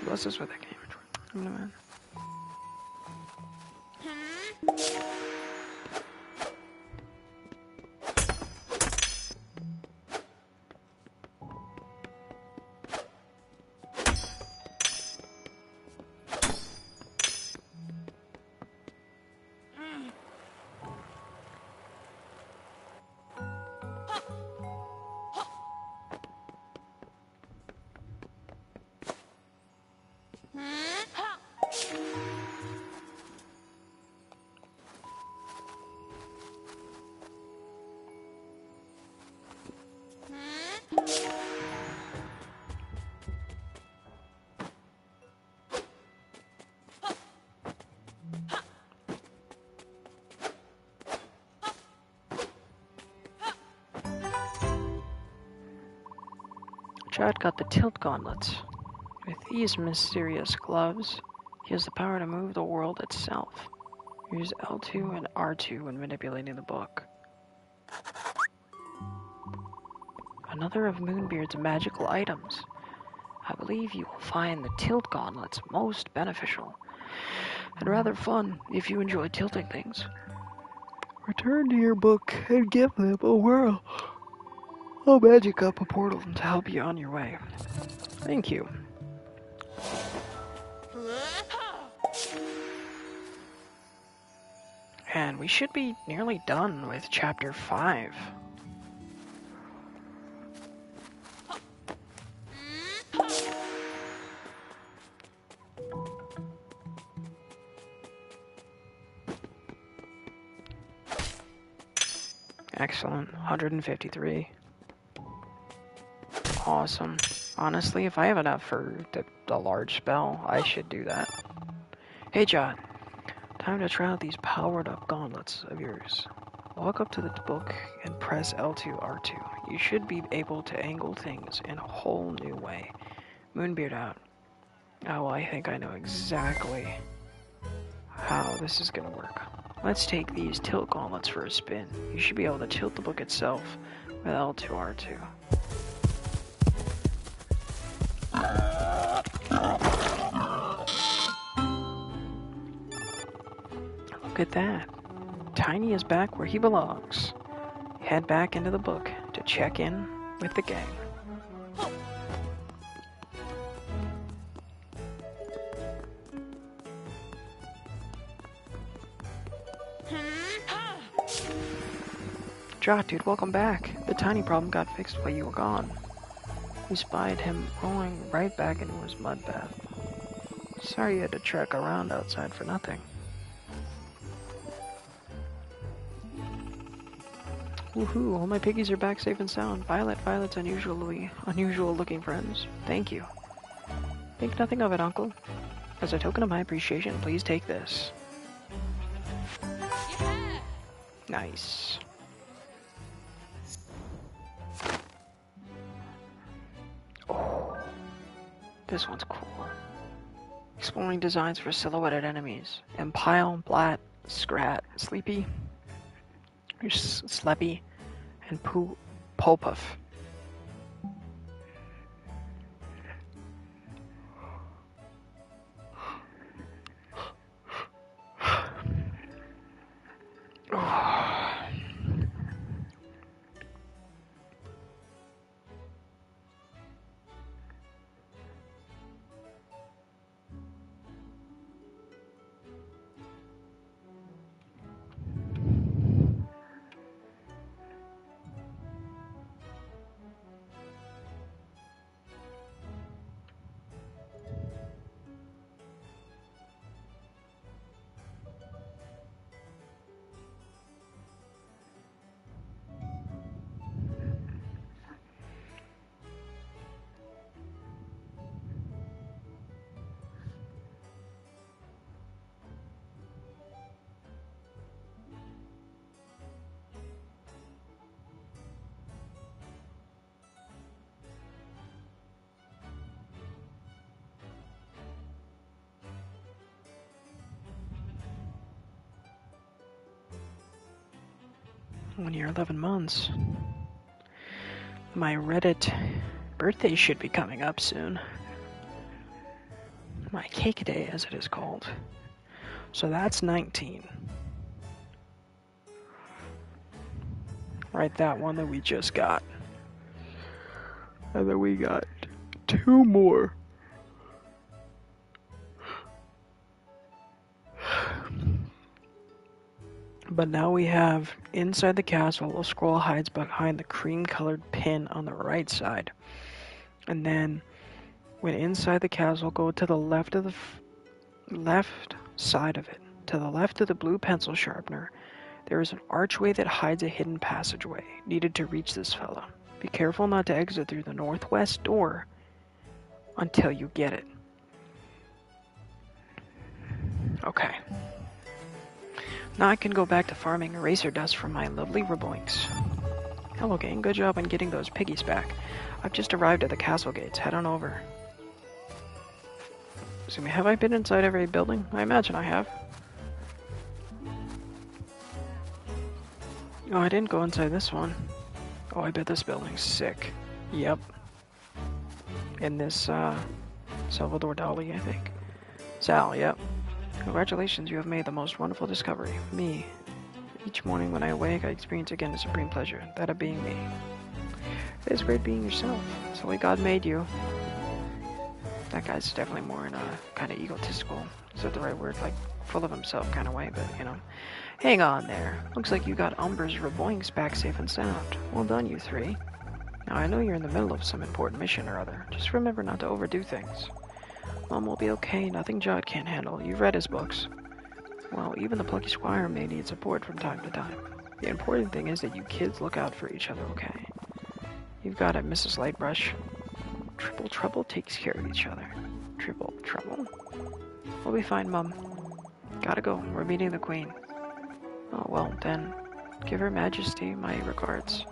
What's this with that game? I'm gonna man. Chad got the tilt gauntlets. With these mysterious gloves, he has the power to move the world itself. Use L2 and R2 when manipulating the book. Another of Moonbeard's magical items. I believe you will find the tilt gauntlets most beneficial and rather fun if you enjoy tilting things. Return to your book and give them a whirl. I'll magic up a portal to help you on your way. Thank you. And we should be nearly done with chapter 5. Excellent. 153. Awesome. Honestly, if I have enough for the large spell, I should do that. Hey, John. Time to try out these powered-up gauntlets of yours. Walk up to the book and press L2, R2. You should be able to angle things in a whole new way. Moonbeard out. Oh, well, I think I know exactly how this is going to work. Let's take these tilt gauntlets for a spin. You should be able to tilt the book itself with L2, R2. Look at that. Tiny is back where he belongs. Head back into the book to check in with the gang. Jot, dude, welcome back. The tiny problem got fixed while you were gone. We spied him rolling right back into his mud bath. Sorry you had to trek around outside for nothing. Woohoo, all my piggies are back safe and sound. Violet's unusual looking friends. Thank you. Think nothing of it, Uncle. As a token of my appreciation, please take this. Yeah. Nice. Oh, this one's cool. Exploring designs for silhouetted enemies. Empile, Blat, Scrat, Sleepy, Sleppy, and Polpuff. 1 year, 11 months. My Reddit birthday should be coming up soon. My cake day, as it is called. So that's 19. Right, that one that we just got. And then we got 2 more. But now we have, inside the castle, a scroll hides behind the cream-colored pin on the right side. And then, when inside the castle, go to the left of the left side of it. To the left of the blue pencil sharpener, there is an archway that hides a hidden passageway, needed to reach this fella. Be careful not to exit through the northwest door until you get it. Okay. Now I can go back to farming eraser dust from my lovely Raboinks. Hello gang, good job on getting those piggies back. I've just arrived at the castle gates, head on over. Excuse me, have I been inside every building? I imagine I have. Oh, I didn't go inside this one. Oh, I bet this building's sick. Yep. In this, Salvador Dali, I think. Sal, yep. Congratulations, you have made the most wonderful discovery. Me. Each morning when I awake, I experience again a supreme pleasure, that of being me. It is great being yourself. It's the way God made you. That guy's definitely more in a kind of egotistical, is that the right word? Like, full of himself kind of way, but, you know. Hang on there. Looks like you got Umber's Raboinks back safe and sound. Well done, you 3. Now, I know you're in the middle of some important mission or other. Just remember not to overdo things. Mom will be okay, nothing Jod can't handle. You've read his books. Well, even the Plucky Squire may need support from time to time. The important thing is that you kids look out for each other, okay? You've got it, Mrs. Lightbrush. Triple Trouble takes care of each other. Triple Trouble? We'll be fine, Mum. Gotta go, we're meeting the Queen. Oh, well, then, give Her Majesty my regards.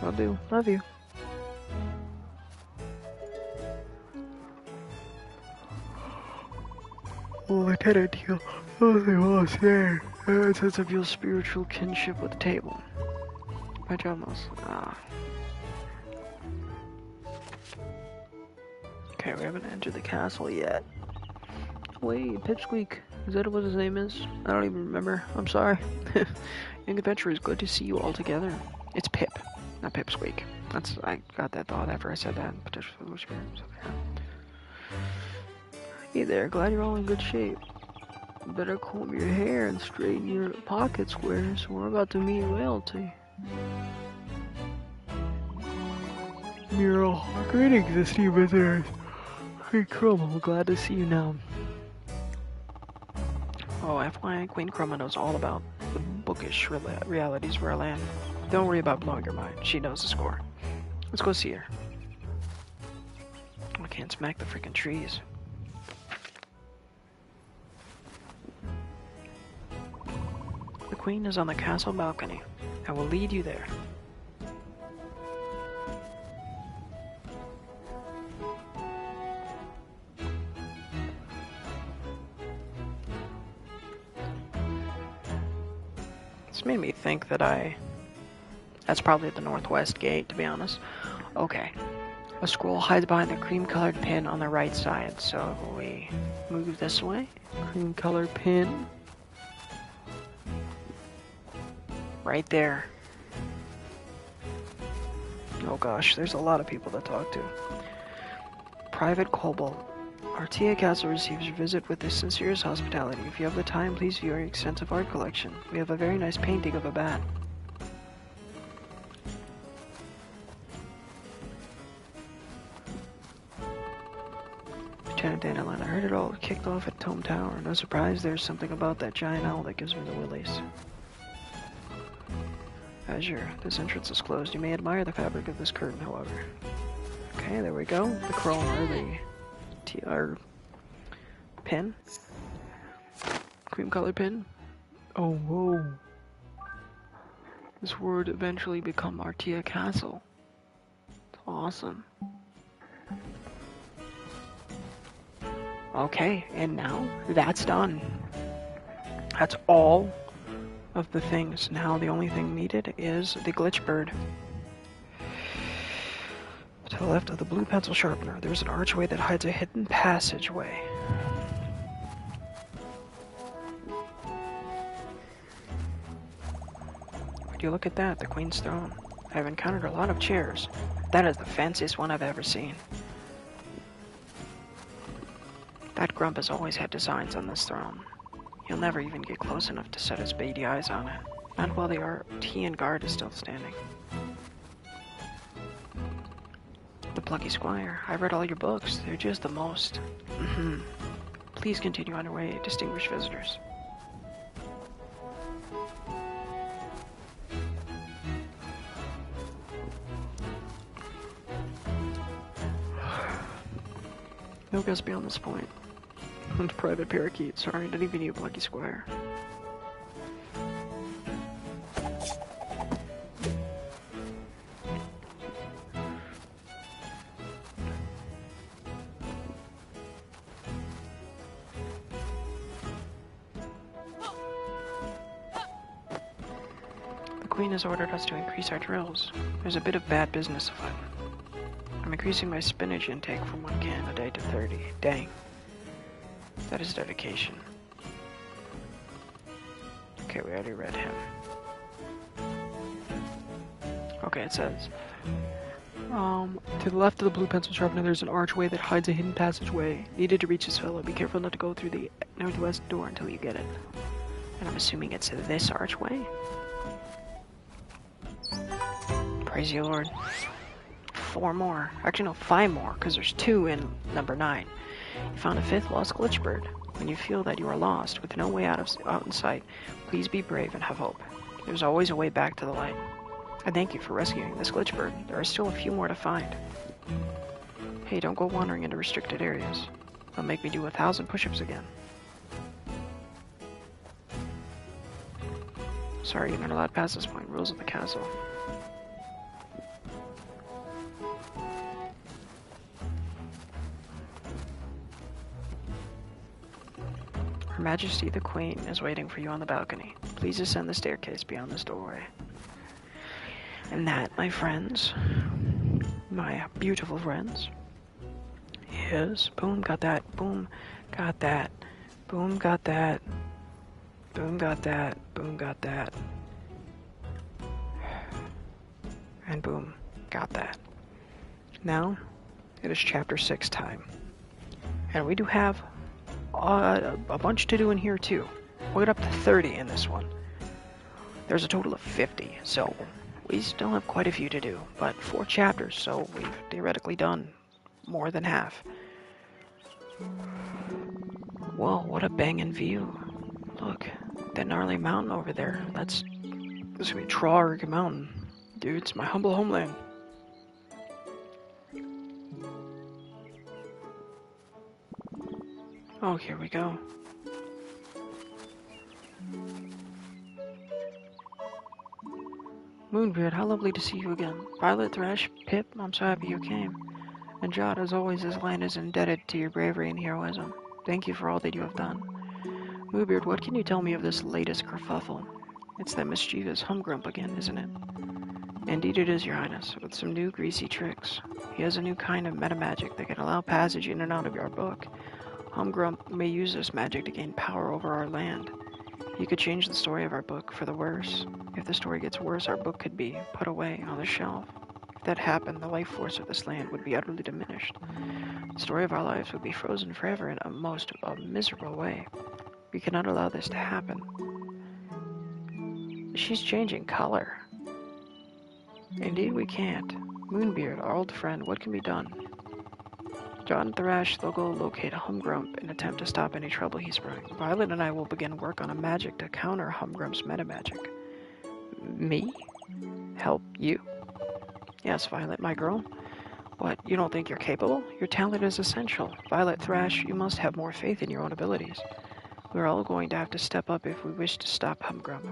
Will do. Love you. Oh, Lieutenant, you was there. A sense of your spiritual kinship with the table. Pajamas. Okay, we haven't entered the castle yet. Wait, Pipsqueak. Is that what his name is? I don't even remember. I'm sorry. Young adventurers, good to see you all together. It's Pip, not Pipsqueak. I got that thought after I said that. Potential for the spirit. So, yeah. Hey there, glad you're all in good shape. Better comb your hair and straighten your pocket squares. We're about to meet royalty. Mural, greetings, esteemed visitors. Hey, Chroma, glad to see you now. Oh, FYI, Queen Chroma knows all about the bookish realities of our land. Don't worry about blowing her mind. She knows the score. Let's go see her. I can't smack the freaking trees. The Queen is on the castle balcony. I will lead you there. This made me think that that's probably the northwest gate, to be honest. Okay. A scroll hides behind the cream-colored pin on the right side, so we move this way. Cream-colored pin. Right there. Oh gosh, there's a lot of people to talk to. Private Cobalt. Artia Castle receives your visit with the sincerest hospitality. If you have the time, please view our extensive art collection. We have a very nice painting of a bat. Lieutenant Dandelion, I heard it all kicked off at Tome Tower. No surprise, there's something about that giant owl that gives me the willies. Azure, this entrance is closed. You may admire the fabric of this curtain, however. Okay, there we go. The chrome, or the TR pin. Cream-colored pin. Oh, whoa. This would eventually become Artia Castle. It's awesome. Okay, and now that's done. That's all of the things. Now the only thing needed is the glitch bird. To the left of the blue pencil sharpener, there's an archway that hides a hidden passageway. Would you look at that, the Queen's throne. I've encountered a lot of chairs. That is the fanciest one I've ever seen. That grump has always had designs on this throne. He'll never even get close enough to set his beady eyes on it. Not while the Artean guard is still standing. The Plucky Squire. I read all your books. They're just the most. Please continue on your way, distinguished visitors. No guess beyond this point. And Private Parakeet. Sorry, not even you, Plucky Squire. The Queen has ordered us to increase our drills. There's a bit of bad business afoot. I'm increasing my spinach intake from 1 can a day to 30. Dang. That is dedication. Okay, we already read him. Okay, it says, to the left of the blue pencil sharpener, there's an archway that hides a hidden passageway. Needed to reach this fellow. Be careful not to go through the northwest door until you get it. And I'm assuming it's this archway? Praise you, Lord. 4 more. Actually, no, 5 more, because there's 2 in number 9. You found a 5th lost glitch bird. When you feel that you are lost, with no way out in sight, please be brave and have hope. There's always a way back to the light. I thank you for rescuing this glitch bird. There are still a few more to find. Hey, don't go wandering into restricted areas. They'll make me do 1,000 push-ups again. Sorry, you're not allowed past this point. Rules of the castle. Her Majesty the Queen is waiting for you on the balcony. Please ascend the staircase beyond this doorway. And that, my friends, my beautiful friends, is boom, got that, boom, got that, boom, got that, boom, got that, boom, got that, and boom, got that. Now, it is chapter 6 time. And we do have a bunch to do in here too. We'll get up to 30 in this one. There's a total of 50, so we still have quite a few to do, but 4 chapters, so we've theoretically done more than half. Whoa, what a banging view. Look, that gnarly mountain over there. This is gonna be Trarg Mountain. Dude, it's my humble homeland. Oh, here we go. Moonbeard, how lovely to see you again. Violet, Thresh, Pip, I'm so happy you came. And Jot, as always, this land is indebted to your bravery and heroism. Thank you for all that you have done. Moonbeard, what can you tell me of this latest kerfuffle? It's that mischievous Humgrump again, isn't it? Indeed it is, Your Highness, with some new greasy tricks. He has a new kind of metamagic that can allow passage in and out of your book. Humgrump may use this magic to gain power over our land. He could change the story of our book for the worse. If the story gets worse, our book could be put away on the shelf. If that happened, the life force of this land would be utterly diminished. The story of our lives would be frozen forever in a miserable way. We cannot allow this to happen. She's changing color. Indeed we can't. Moonbeard, our old friend, what can be done? Jot and Thresh, they'll go locate Humgrump and attempt to stop any trouble he's brewing. Violet and I will begin work on a magic to counter Humgrump's metamagic. Me? Help you? Yes, Violet, my girl. What, you don't think you're capable? Your talent is essential. Violet, Thresh, you must have more faith in your own abilities. We're all going to have to step up if we wish to stop Humgrump.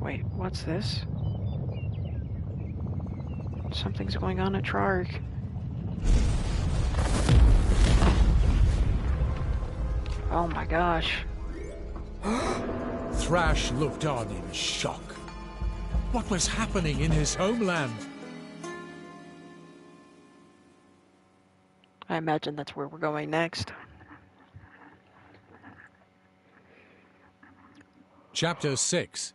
Wait, what's this? Something's going on at Trarg. Oh my gosh. Thrash looked on in shock. What was happening in his homeland? I imagine that's where we're going next. Chapter 6.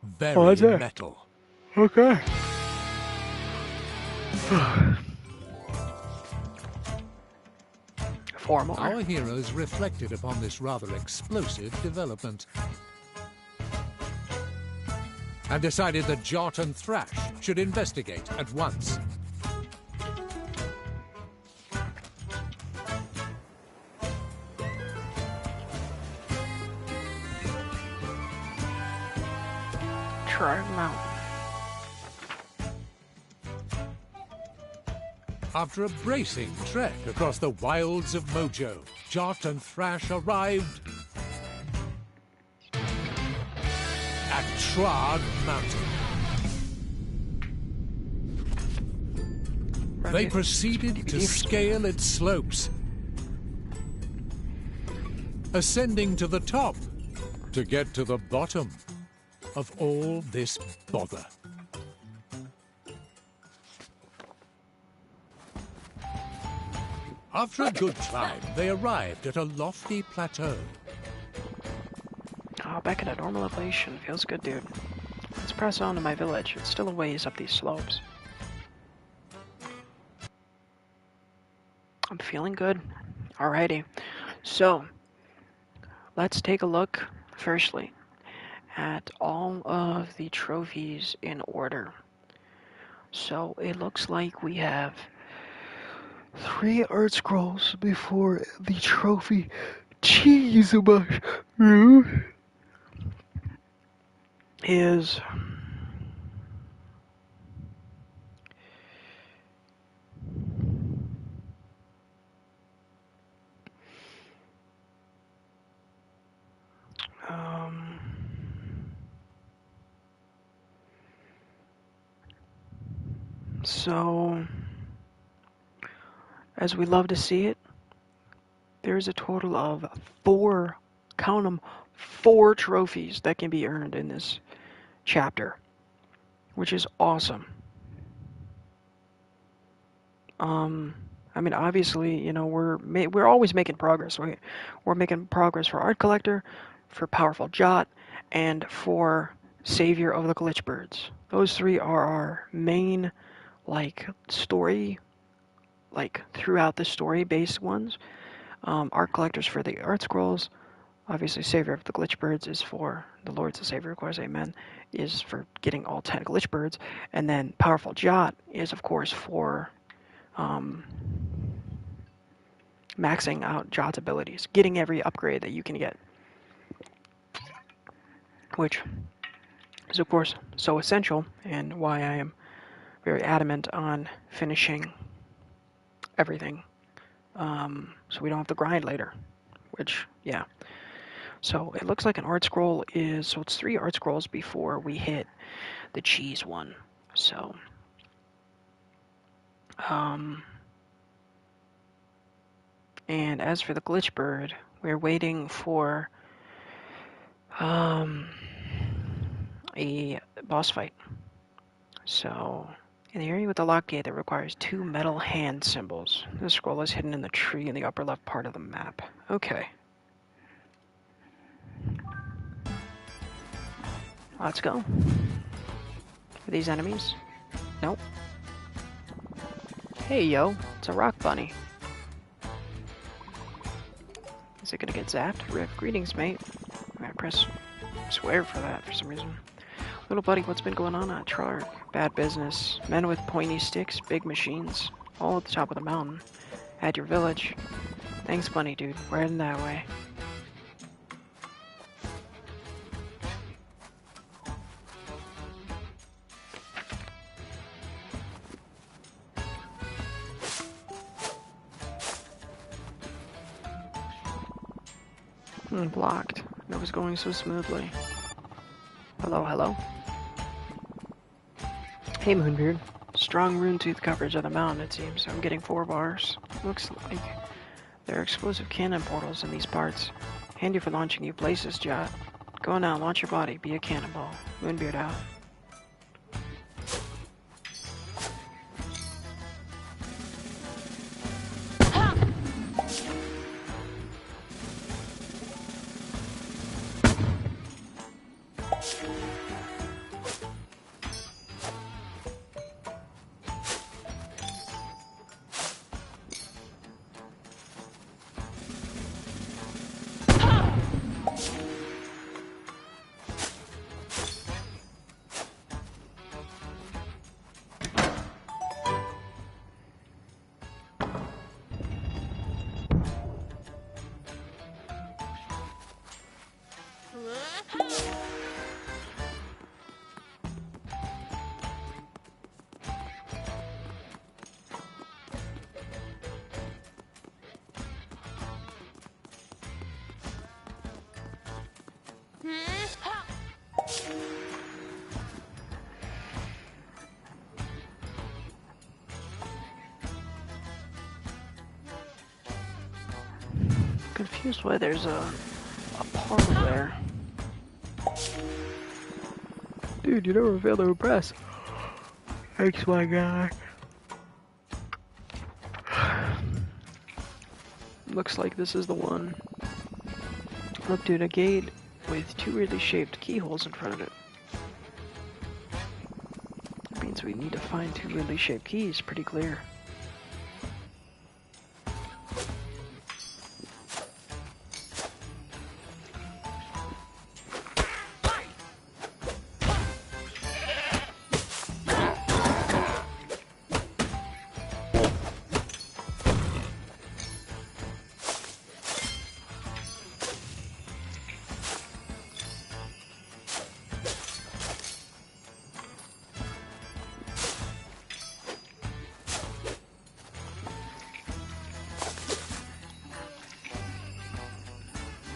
Very Oh, that's it. metal. Okay. Four more. Our heroes reflected upon this rather explosive development and decided that Jot and Thrash should investigate at once. Try Mountain. After a bracing trek across the wilds of Mojo, Jot and Thrash arrived at Trod Mountain. They proceeded to scale its slopes, ascending to the top to get to the bottom of all this bother. After a good climb, they arrived at a lofty plateau. Oh, back at a normal elevation. Feels good, dude. Let's press on to my village. It's still a ways up these slopes. I'm feeling good. Alrighty. So, let's take a look, firstly, at all of the trophies in order. So, it looks like we have 3 art scrolls before the trophy cheese mushroom is so, as we love to see it, there's a total of 4, count them, 4 trophies that can be earned in this chapter, which is awesome. I mean, obviously, you know, we're always making progress. We're making progress for Art Collector, for Powerful Jot, and for Savior of the Glitch Birds. Those 3 are our main, like, story, like, throughout the story-based ones. Art Collectors for the Art Scrolls. Obviously, Savior of the Glitch Birds is for the Lord's the Savior, of course, amen, is for getting all 10 Glitch Birds. And then Powerful Jot is, of course, for maxing out Jot's abilities, getting every upgrade that you can get. Which is, of course, so essential, and why I am very adamant on finishing everything, so we don't have to grind later, which, yeah. So it looks like an art scroll is, so it's 3 art scrolls before we hit the cheese one. So, and as for the glitch bird, we're waiting for a boss fight. So, in the area with the lock gate that requires 2 metal hand symbols. This scroll is hidden in the tree in the upper left part of the map. Okay. Let's go. Are these enemies? Nope. Hey, yo. It's a rock bunny. Is it gonna get zapped? Rip. Greetings, mate. I press swear for that for some reason. Little buddy, what's been going on at Trark? Bad business. Men with pointy sticks, big machines. All at the top of the mountain. At your village. Thanks, bunny dude. We're heading that way. Blocked. It was going so smoothly. Hello, hello. Hey, Moonbeard. Strong rune tooth coverage of the mountain, it seems. I'm getting 4 bars. Looks like there are explosive cannon portals in these parts. Handy for launching new places, Jot. Go now, launch your body, be a cannonball. Moonbeard out. Confused why there's a parlor there. Dude, you never fail to impress. Thanks, my guy. Looks like this is the one. Look, dude, a gate with two weirdly shaped keyholes in front of it. That means we need to find two weirdly shaped keys. Pretty clear.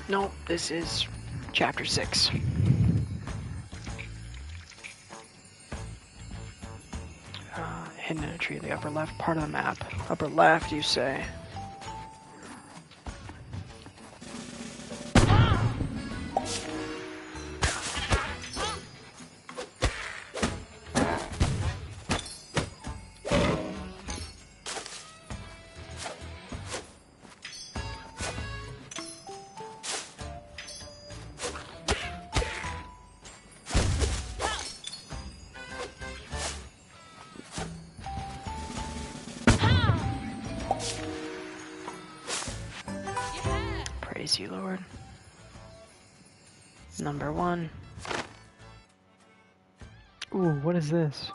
No, this is chapter 6. Hidden in a tree in the upper left part of the map. Upper left, you say? Praise you, Lord. Number 1. Ooh, what is this?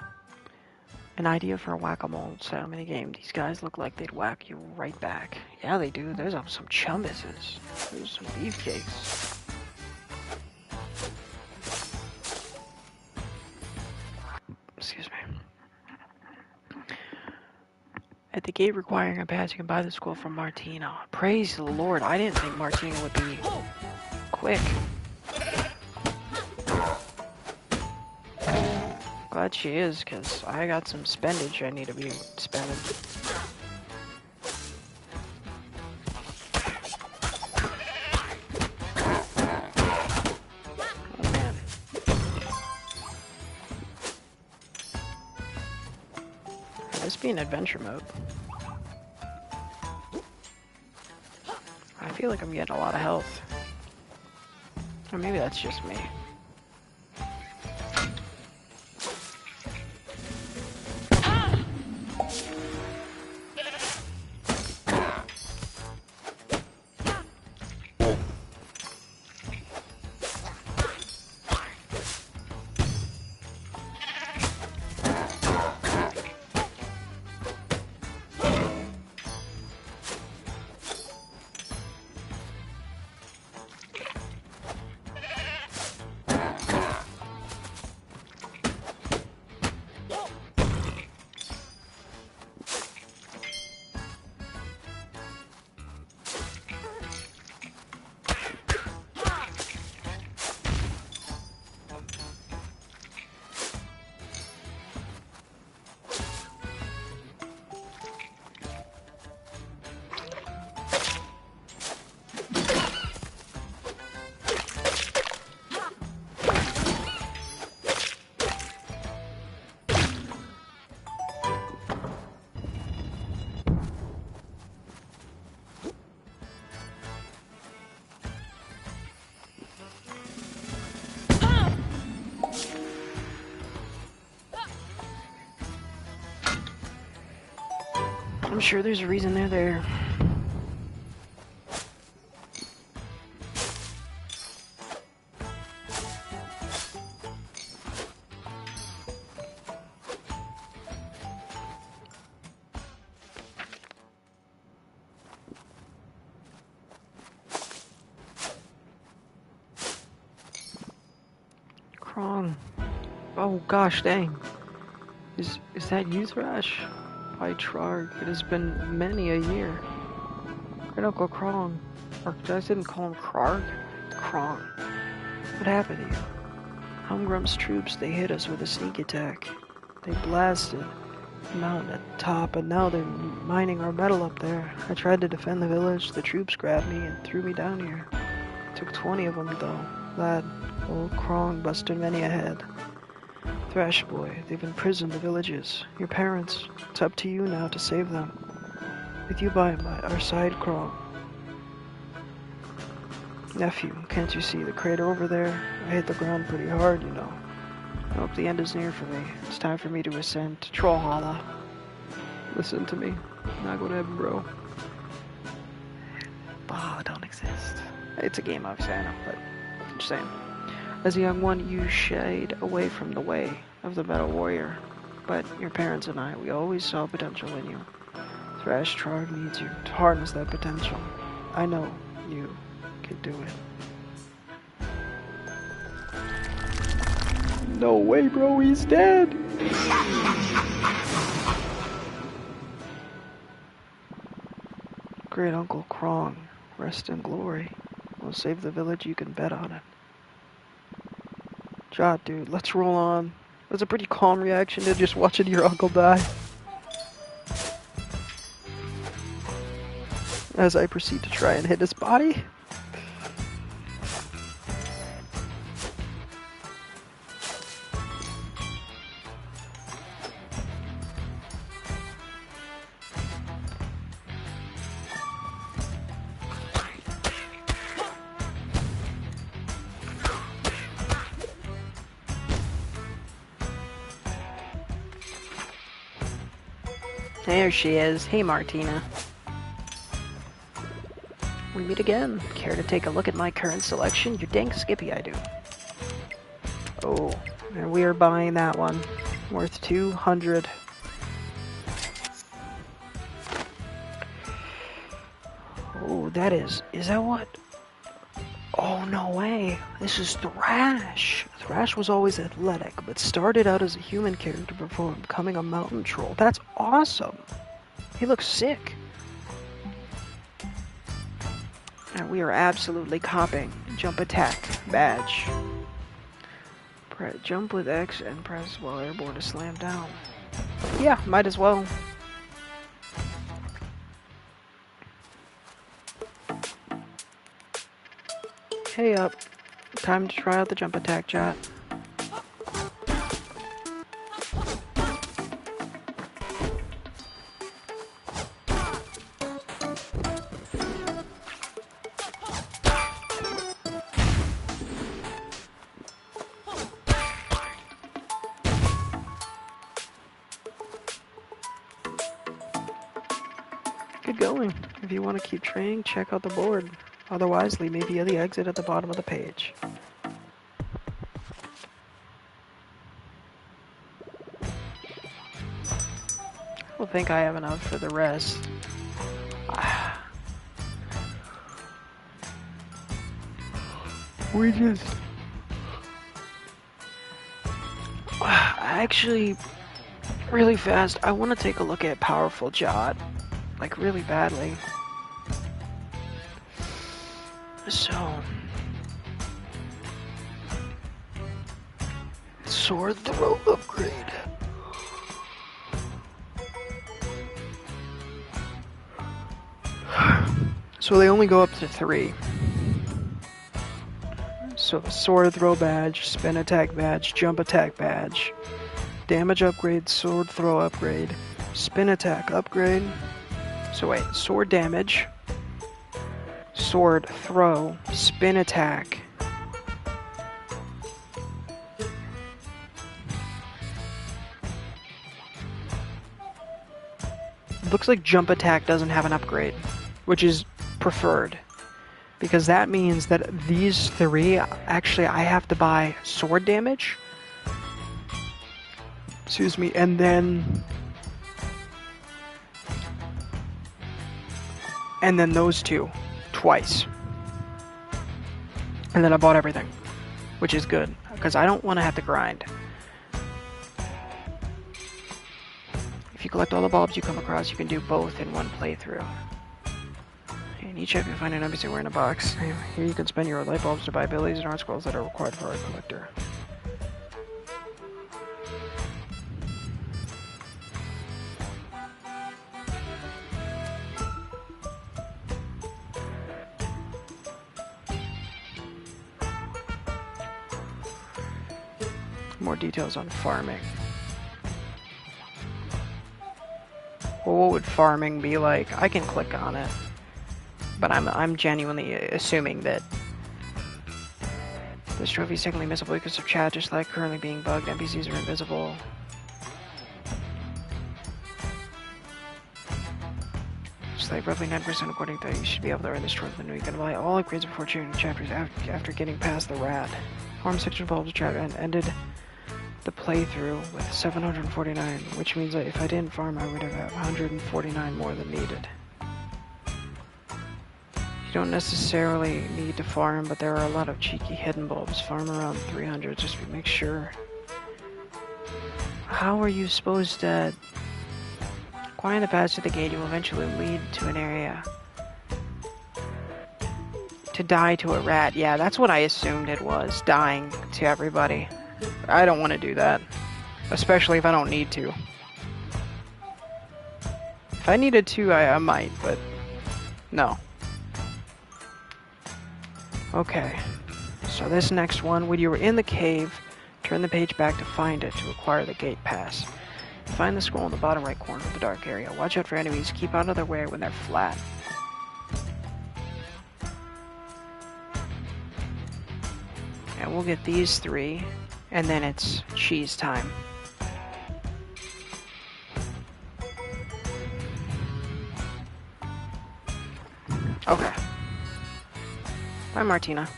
An idea for a whack-a-mole style minigame. These guys look like they'd whack you right back. Yeah, they do. There's some chumbuses. There's some beefcakes. Excuse me. At the gate requiring a pass, you can buy the scroll from Martina. Praise the Lord. I didn't think Martina would be quick. Glad she is, because I got some spendage I need to be spending. Oh man. This be an adventure mode. I feel like I'm getting a lot of health. Or maybe that's just me. sure there's a reason they're there. Krong. Oh gosh dang. Is that you, Thrash? Why, Trarg, it has been many a year. Great Uncle Krong. Or I didn't call him Krarg? Krong. What happened to you? Humgrum's troops, they hit us with a sneak attack. They blasted the mountain at the top, and now they're mining our metal up there. I tried to defend the village, the troops grabbed me and threw me down here. Took 20 of them, though. Lad, old Krong busted many a head. Thrash boy, they've imprisoned the villages. Your parents, it's up to you now to save them. With you by our side, Krong. Nephew, can't you see the crater over there? I hit the ground pretty hard, you know. I hope the end is near for me. It's time for me to ascend to Trollhalla. Listen to me. I'm not gonna have bro. Bah, don't exist. It's a game, obviously, I know, but I'm just saying. As a young one, you shied away from the way of the Metal Warrior. But your parents and I, we always saw potential in you. Thrash Trarg needs you to harness that potential. I know you can do it. No way, bro, he's dead! Great Uncle Krong, rest in glory. We'll save the village, you can bet on it. Jot, dude, let's roll on. That's a pretty calm reaction to just watching your uncle die. As I proceed to try and hit his body. There she is. Hey, Martina. We meet again. Care to take a look at my current selection? You're dang skippy, I do. Oh, and we are buying that one. Worth 200. Oh, that is that what? Oh, no way. This is Thrash. Thrash was always athletic, but started out as a human character before becoming a mountain troll. That's awesome. He looks sick. And we are absolutely copying jump attack badge. Jump with X and press while airborne to slam down. Yeah, might as well. Hey up. Time to try out the jump attack, Jot. Good going. If you want to keep training, check out the board. Otherwise, leave me via the exit at the bottom of the page. I don't think I have enough for the rest. We just... Actually, really fast, I want to take a look at Powerful Jot. Like, really badly. So... Sword throw upgrade. So they only go up to 3. So sword throw badge, spin attack badge, jump attack badge, damage upgrade, sword throw upgrade, spin attack upgrade. So wait, sword damage, sword throw, spin attack. looks like jump attack doesn't have an upgrade, which is preferred. Because that means that these three, actually I have to buy sword damage. Excuse me, and then those two, twice. And then I bought everything, which is good, because I don't want to have to grind. If you collect all the bulbs you come across, you can do both in one playthrough. In each app you find an NPC wearing a box. Here you can spend your light bulbs to buy abilities and art scrolls that are required for a collector. More details on farming. Well, what would farming be like? I can click on it, but I'm genuinely assuming that this trophy is technically missable because of chat, just like currently being bugged. NPCs are invisible. Just like roughly 9% according to that, you should be able to earn this trophy. You can buy all upgrades before changing chapters after getting past the rat. Farm section bulbs chat and ended the playthrough with 749, which means that if I didn't farm, I would have 149 more than needed. You don't necessarily need to farm, but there are a lot of cheeky hidden bulbs. Farm around 300 just to make sure. How are you supposed to... Acquiring the pass to the gate, you will eventually lead to an area. To die to a rat. Yeah, that's what I assumed it was. Dying to everybody. I don't want to do that. Especially if I don't need to. If I needed to, I might, but... No. Okay. So this next one, when you were in the cave, turn the page back to find it to acquire the gate pass. Find the scroll in the bottom right corner of the dark area. Watch out for enemies. Keep out of their way when they're flat. And we'll get these three, and then it's cheese time. Okay. Bye, Martina.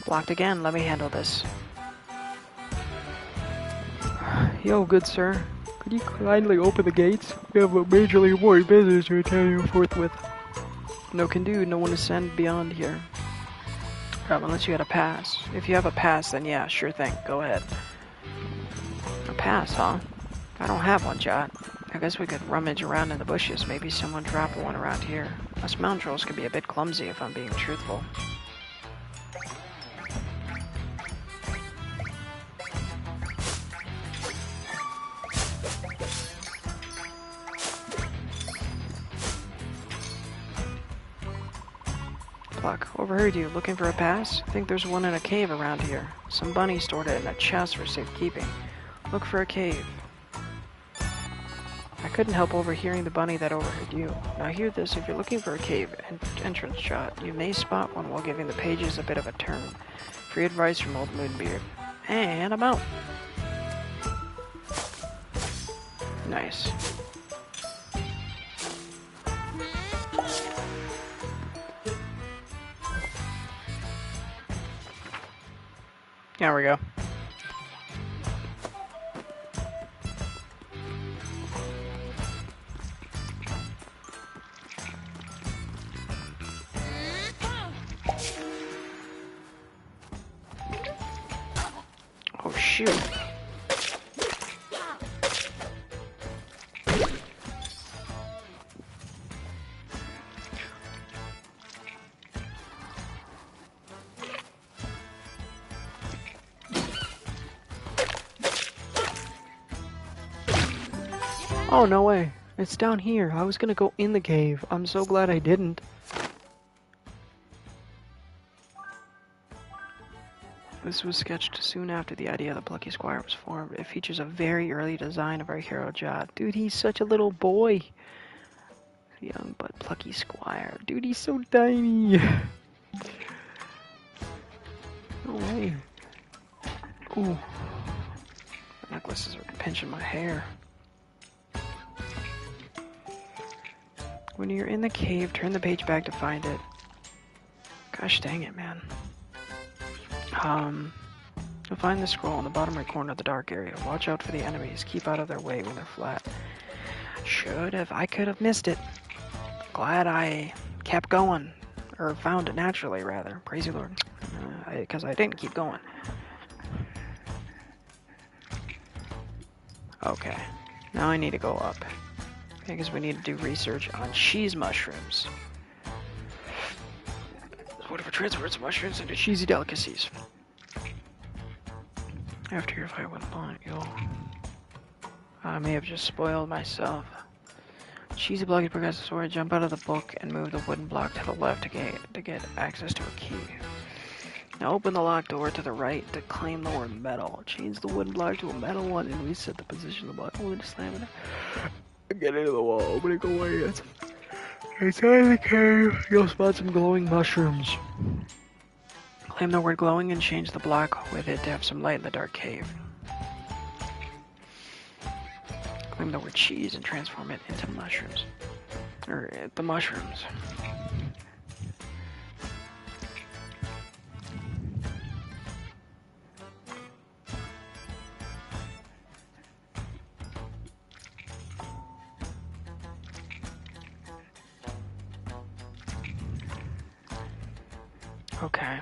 Blocked again. Let me handle this. Yo, good sir. Could you kindly open the gates? We have a majorly important business to attend you forthwith. No can do. No one is sent beyond here. Unless you had a pass. If you have a pass, then yeah, sure thing. Go ahead. A pass, huh? I don't have one, Jot. I guess we could rummage around in the bushes. Maybe someone dropped one around here. Us mountain trolls can be a bit clumsy if I'm being truthful. Pluck, overheard you. Looking for a pass? I think there's one in a cave around here. Some bunnies stored it in a chest for safekeeping. Look for a cave. I couldn't help overhearing the bunny that overheard you. Now hear this, if you're looking for a cave entrance shot, you may spot one while giving the pages a bit of a turn. Free advice from Old Moonbeard. And I'm out. Nice. There we go. Oh shoot. Oh, no way. It's down here. I was gonna go in the cave. I'm so glad I didn't. This was sketched soon after the idea of the Plucky Squire was formed. It features a very early design of our hero Jot. Dude, he's such a little boy. Young but Plucky Squire. Dude, he's so tiny. No way. Ooh. necklaces are pinching my hair. When you're in the cave, turn the page back to find it. Gosh dang it, man. You'll find the scroll in the bottom right corner of the dark area. Watch out for the enemies. Keep out of their way when they're flat. I could have missed it. Glad I kept going. Or found it naturally, rather. Praise the Lord. Because I didn't keep going. Okay. Now I need to go up. Because we need to do research on cheese mushrooms. Whatever transfers mushrooms into cheesy delicacies. After your fight with Blunt, I may have just spoiled myself. Cheesy blocky progressive sword, jump out of the book and move the wooden block to the left to get access to a key. Now open the locked door to the right to claim the word metal. Change the wooden block to a metal one and reset the position of the block. Only to slam it. Get into the wall, opening away. Inside the cave, you'll spot some glowing mushrooms. Claim the word glowing and change the block with it to have some light in the dark cave. Claim the word cheese and transform it into mushrooms. Or the mushrooms. Okay.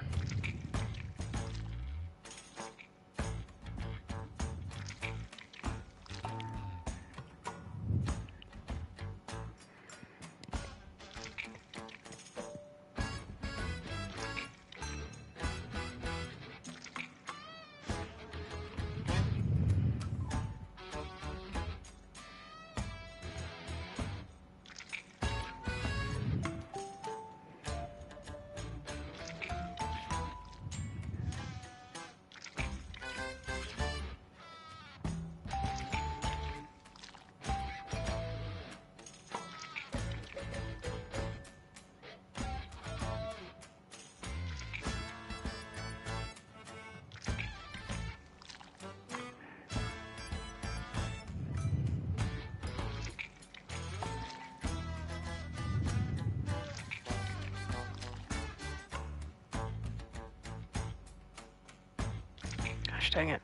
Gosh dang it.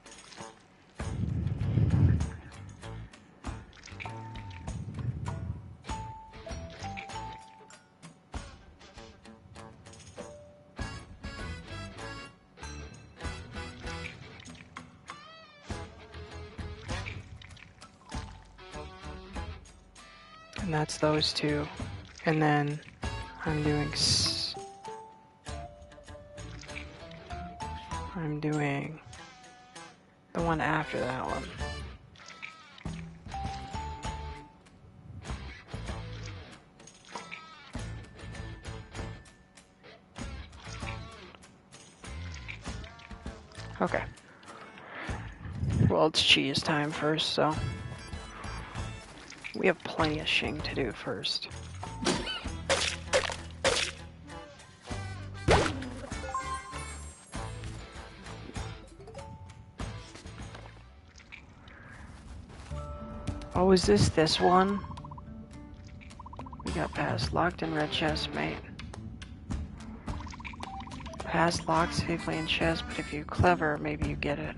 And that's those two. And then I'm doing the one after that one. Okay. Well, it's cheese time first, so we have plenty of shing to do first. Oh, is this one? We got past locked in red chest, mate. Past locked safely in chest, but if you're clever, maybe you get it.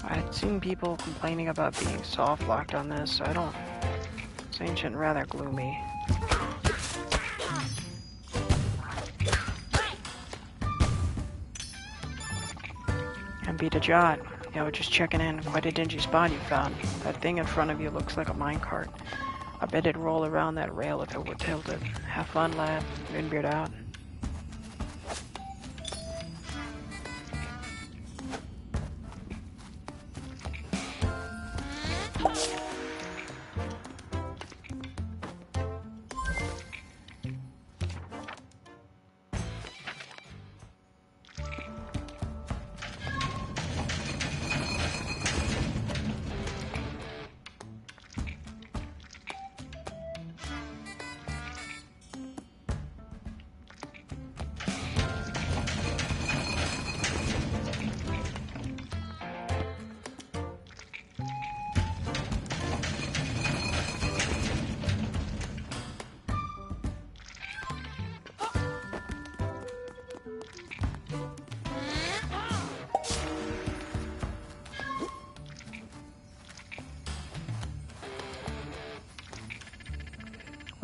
I've seen people complaining about being soft locked on this, so I don't. It's ancient and rather gloomy. And beat a jot. Yeah, we're just checking in. Quite a dingy spot you found. That thing in front of you looks like a minecart. I bet it'd roll around that rail if it were tilted. Have fun, lad. Moonbeard out.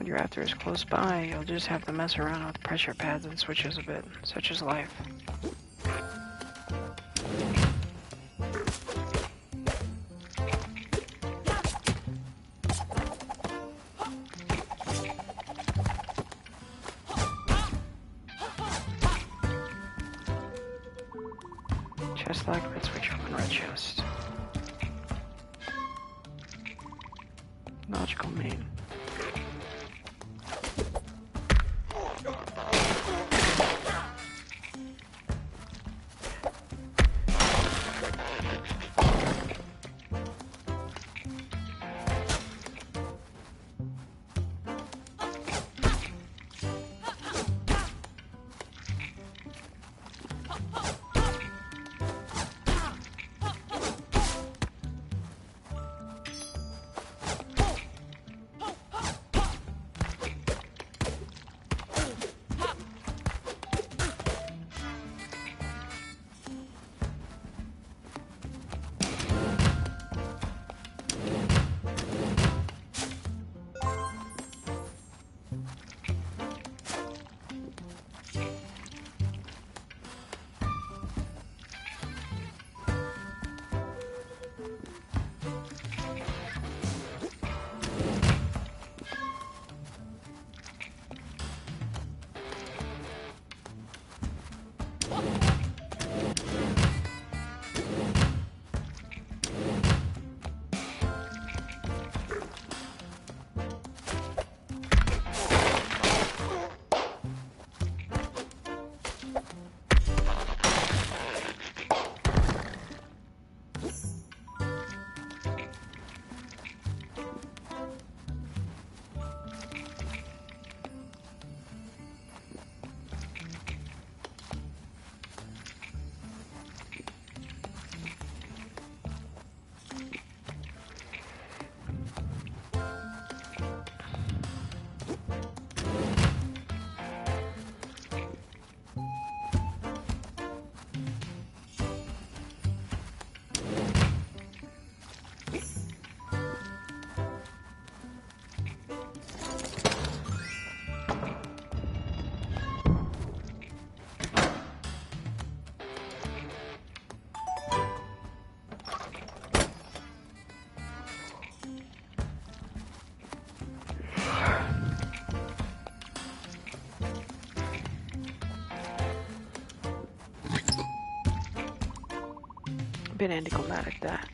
When your after is close by, you'll just have to mess around with pressure pads and switches a bit, such as life. Chest lock, red switch open, red chest. Logical main. Bit anticlimactic that.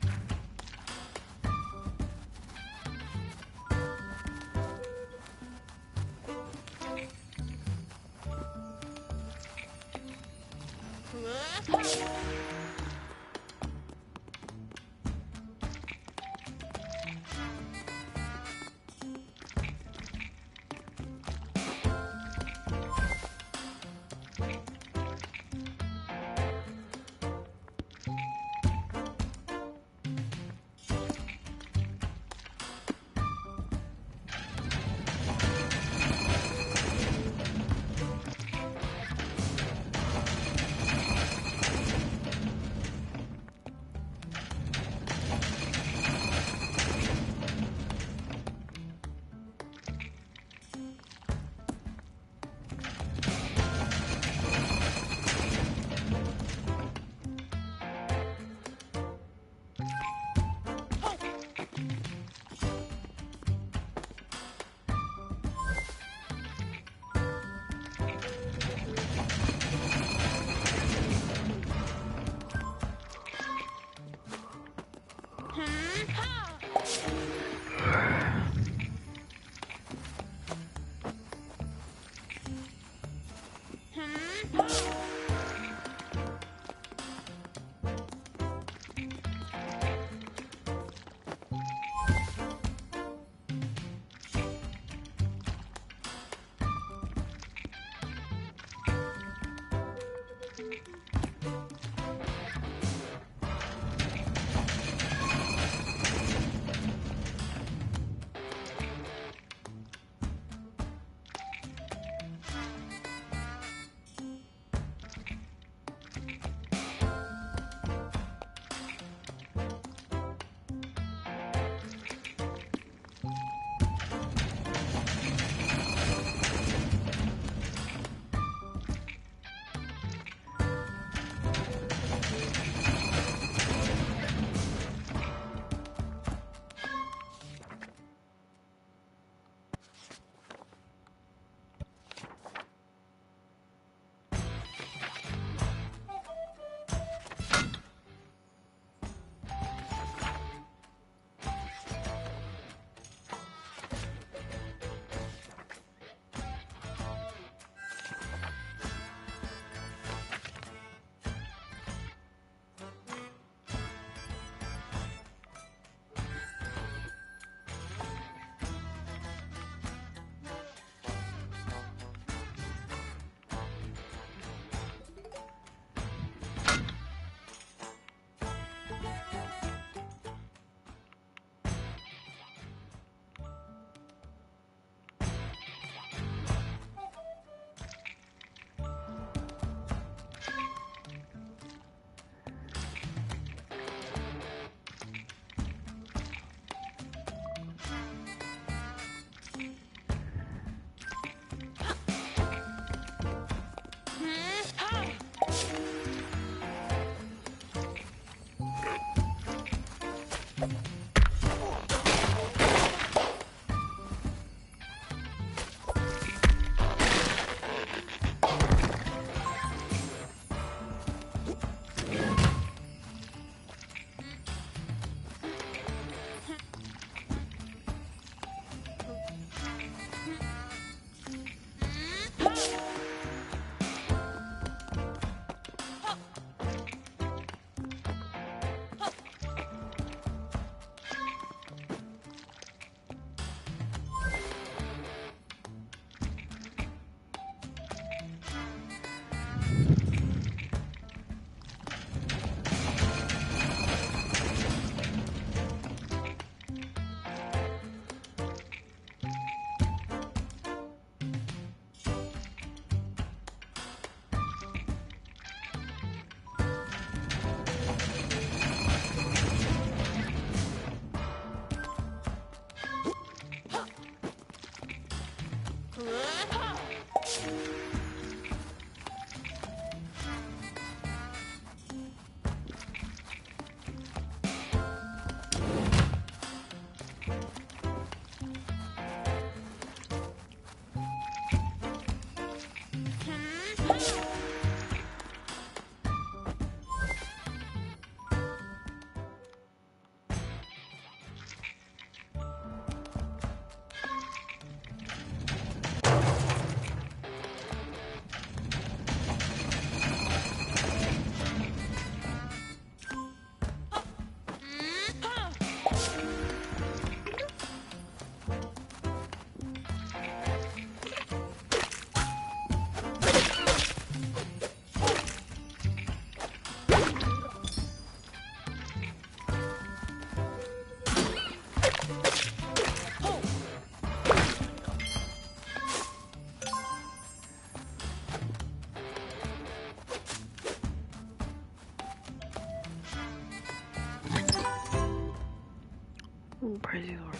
Ooh, praise the Lord.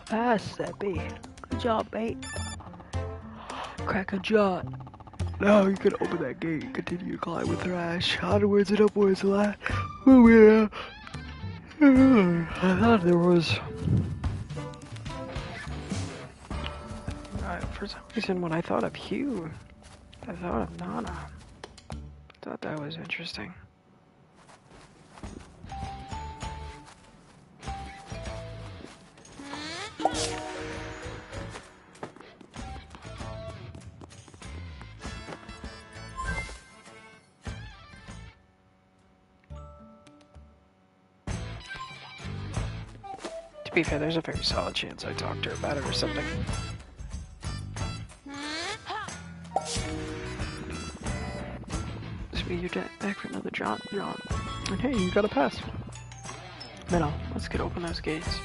Pass that bait. Good job, bait. Crack a jot. Now you can open that gate and continue to climb with Thrash. Onwards and upwards, lad. Oh yeah. I thought there was... for some reason, when I thought of Hugh, I thought of Nana. Thought that was interesting. To be fair, there's a very solid chance I talked to her about it or something. Sweet, you're back for another John. And hey, you got a pass. Minnow, let's get open those gates.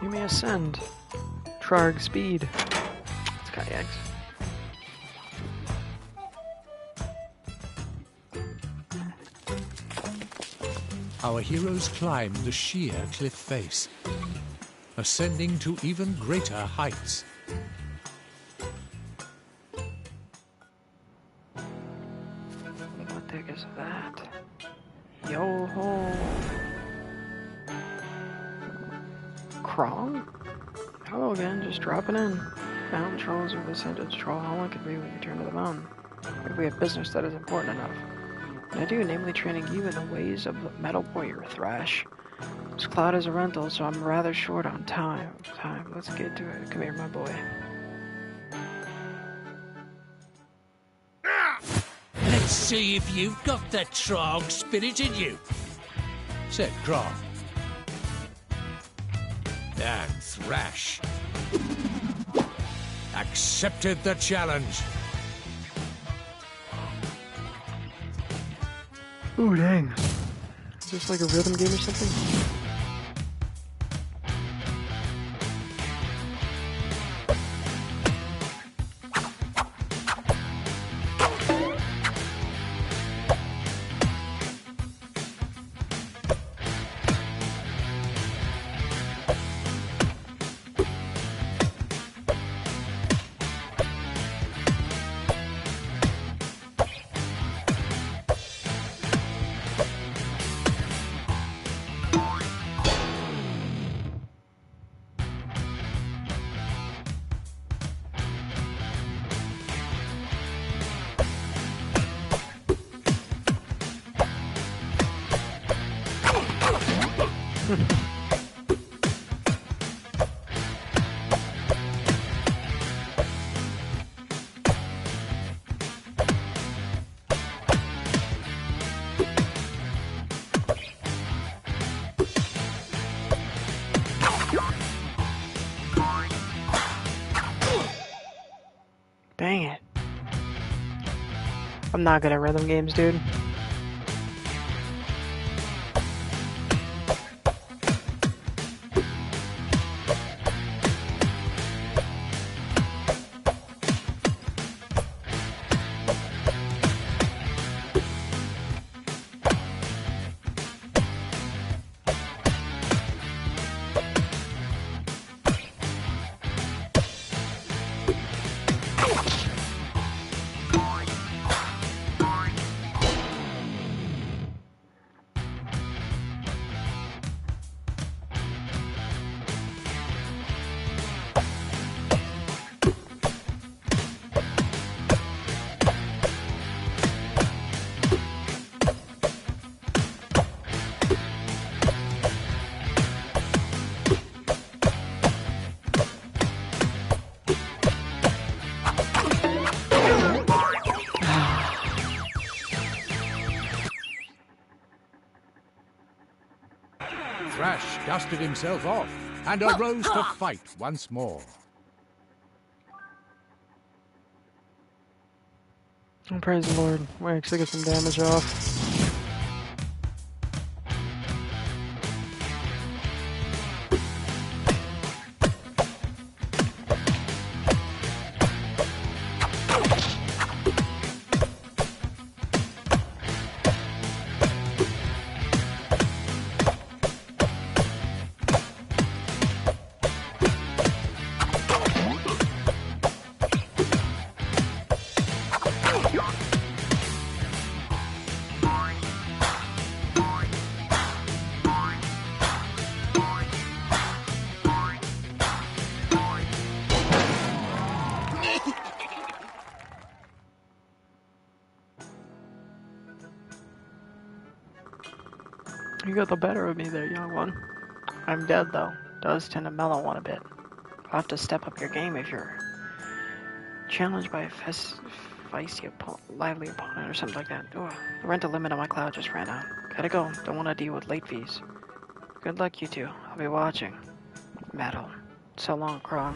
You may ascend. Trarg speed. It's kayaks. Our heroes climb the sheer cliff face, ascending to even greater heights. What the heck is that? Yo-ho! Krong? Hello again, just dropping in. Mountain trolls are descendants. Troll how long could be when you return to the mountain? If we have business that is important enough. And I do, namely training you in the ways of the metal warrior Thrash. This cloud is a rental, so I'm rather short on time. Let's get to it. Come here, my boy. Let's see if you've got the Trog spirit in you, Said Krog. and Thrash. A accepted the challenge. Ooh, dang. Is this like a rhythm game or something? Dang it. I'm not good at rhythm games, dude. Thrash dusted himself off and arose to fight once more. Oh, praise the Lord. We actually get some damage off. You got the better of me there, young one. I'm dead, though. Does tend to mellow on a bit. I'll have to step up your game if you're challenged by a feisty, lively opponent or something like that. Oh, the rental limit on my cloud just ran out. Gotta go. Don't want to deal with late fees. Good luck, you two. I'll be watching. Metal. So long, Krong.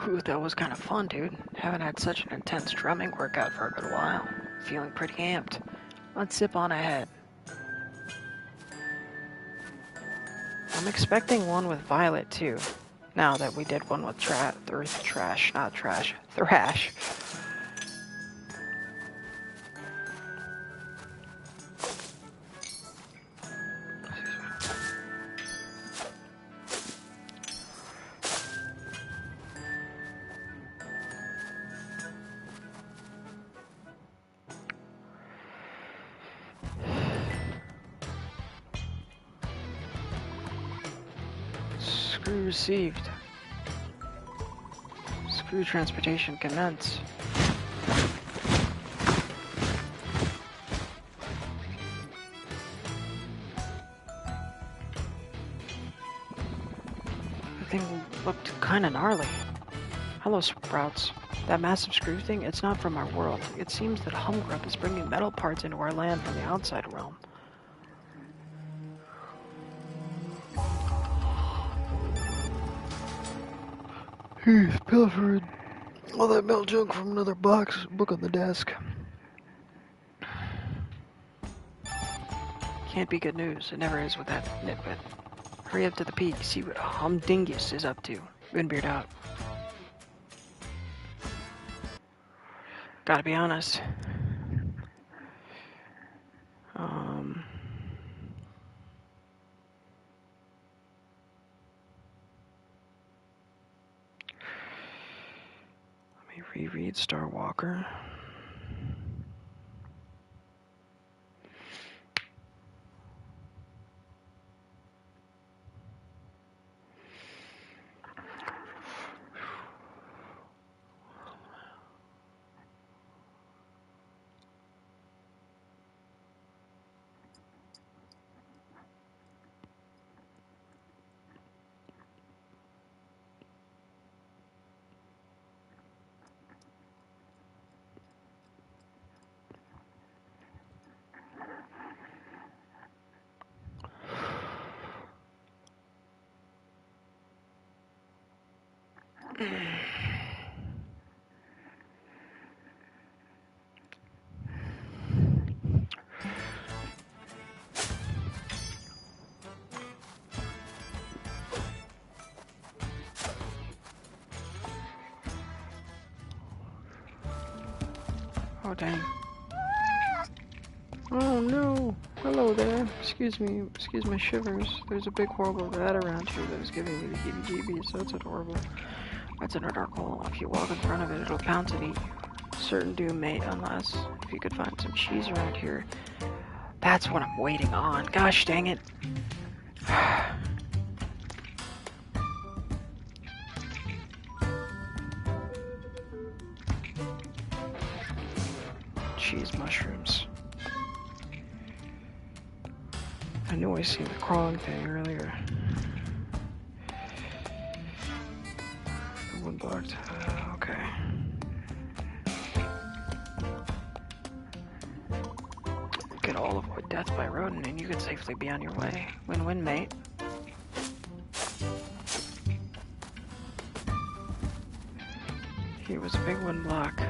Ooh, that was kind of fun, dude. Haven't had such an intense drumming workout for a good while. Feeling pretty amped. Let's sip on ahead. I'm expecting one with Violet, too. Now that we did one with Thrash. Screw received. Screw transportation commence. The thing looked kinda gnarly. Hello, Sprouts. That massive screw thing, it's not from our world. It seems that Humgrup is bringing metal parts into our land from the outside realm. He's pilfered all that milk junk from another book on the desk. Can't be good news. It never is with that nitwit. Hurry up to the peak, see what Humdingus is up to. Windbeard out. Gotta be honest. Let me reread Star Walker. Oh, dang. Oh, no. Hello there. Excuse me. Excuse my shivers. There's a big horrible rat around here that is giving me the heebie-jeebies, so it's adorable. That's in a dark hole. If you walk in front of it, it'll pounce and eat you. Certain doom, mate, unless if you could find some cheese around here. That's what I'm waiting on. Gosh dang it. Cheese mushrooms. I knew I seen the crawling thing earlier. The wood blocked. Okay. Get all avoid death by rodent and you could safely be on your way. Win-win, mate. Here was a big one block.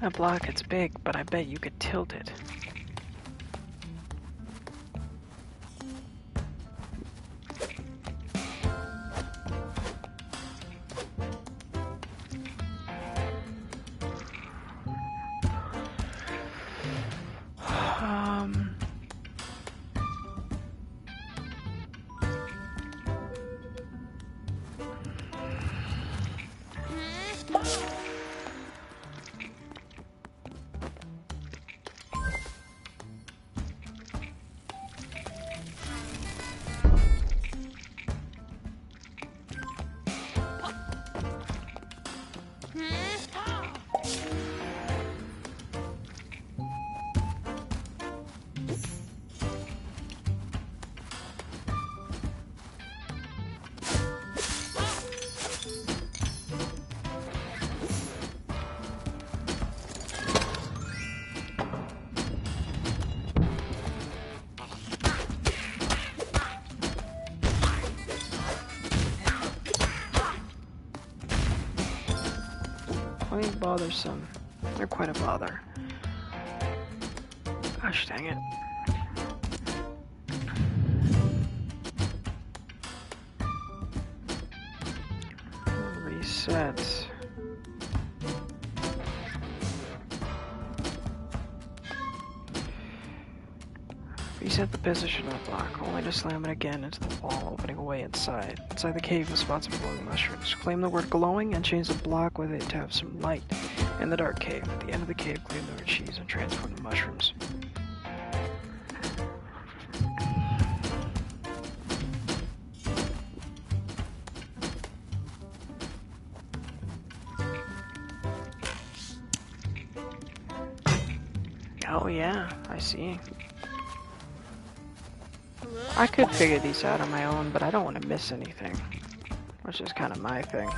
That block, it's big, but I bet you could tilt it. Quite bothersome. They're quite a bother. Gosh dang it. Reset. Reset the position of the block, only to slam it again into the wall, opening a way inside. Inside the cave with spots of glowing mushrooms. Claim the word glowing and change the block with it to have some light. In the dark cave, at the end of the cave, claim the word cheese and transform the mushrooms. Oh yeah, I see. I could figure these out on my own, but I don't want to miss anything. Which is kind of my thing.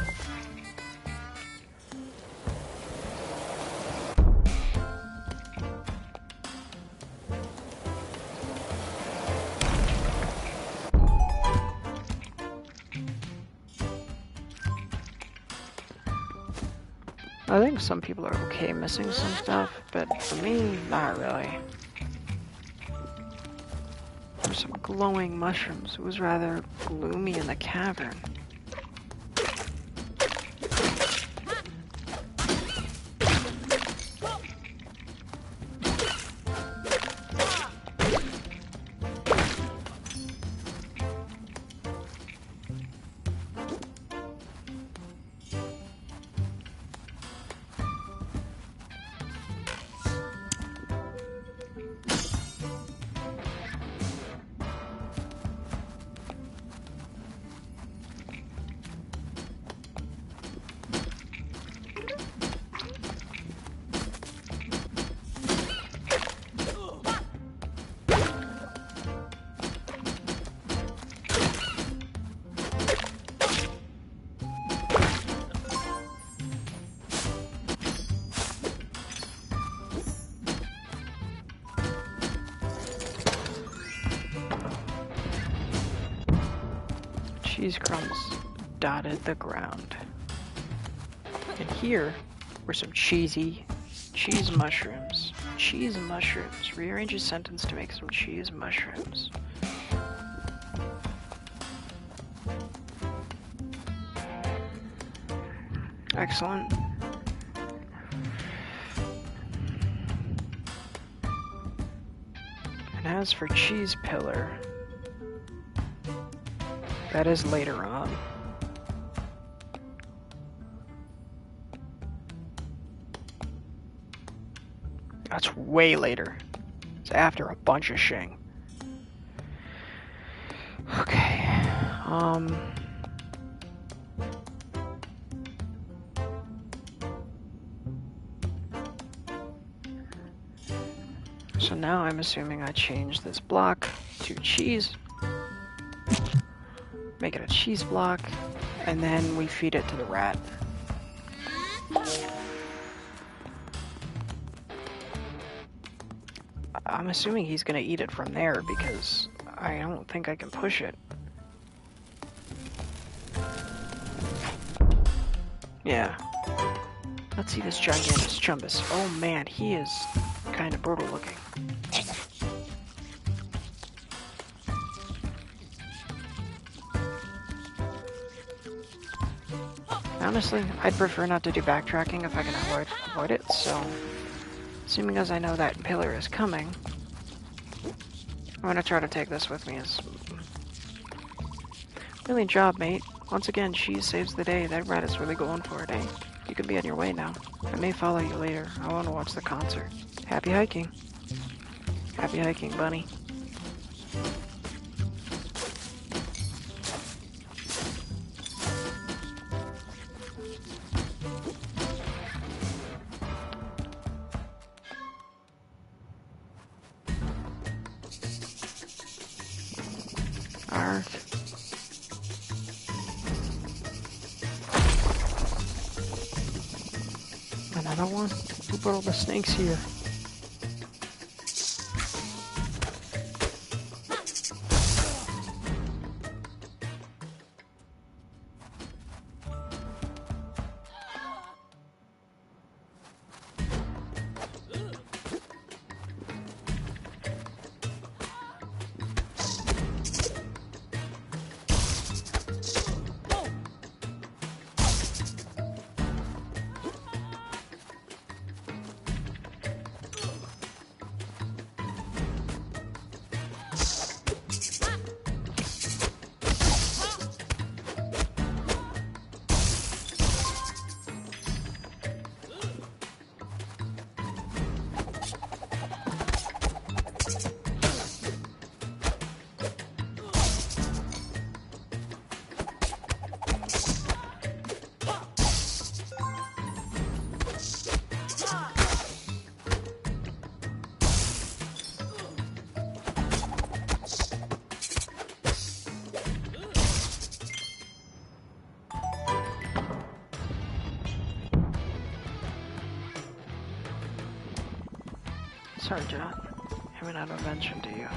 I think some people are okay missing some stuff, but for me, not really. There's some glowing mushrooms. It was rather gloomy in the cavern. Cheese crumbs dotted the ground. And here were some cheese mushrooms. Cheese mushrooms. Rearrange a sentence to make some cheese mushrooms. Excellent. And as for cheese pillar, that is later on. That's way later. It's after a bunch of shing. Okay. So now I'm assuming I change this block to cheese. Make it a cheese block, and then we feed it to the rat. I'm assuming he's gonna eat it from there because I don't think I can push it. Yeah. Let's see this gigantus chumbus. Oh man, he is kind of brutal looking. Honestly, I'd prefer not to do backtracking if I can avoid it, so assuming as I know that pillar is coming, I'm gonna try to take this with me as... Brilliant job, mate. Once again, cheese saves the day. That rat is really going for it, eh? You can be on your way now. I may follow you later. I want to watch the concert. Happy hiking. Happy hiking, bunny. Arg. Another one? Who put all the snakes here? Sorry, John. I meant not to mention to you.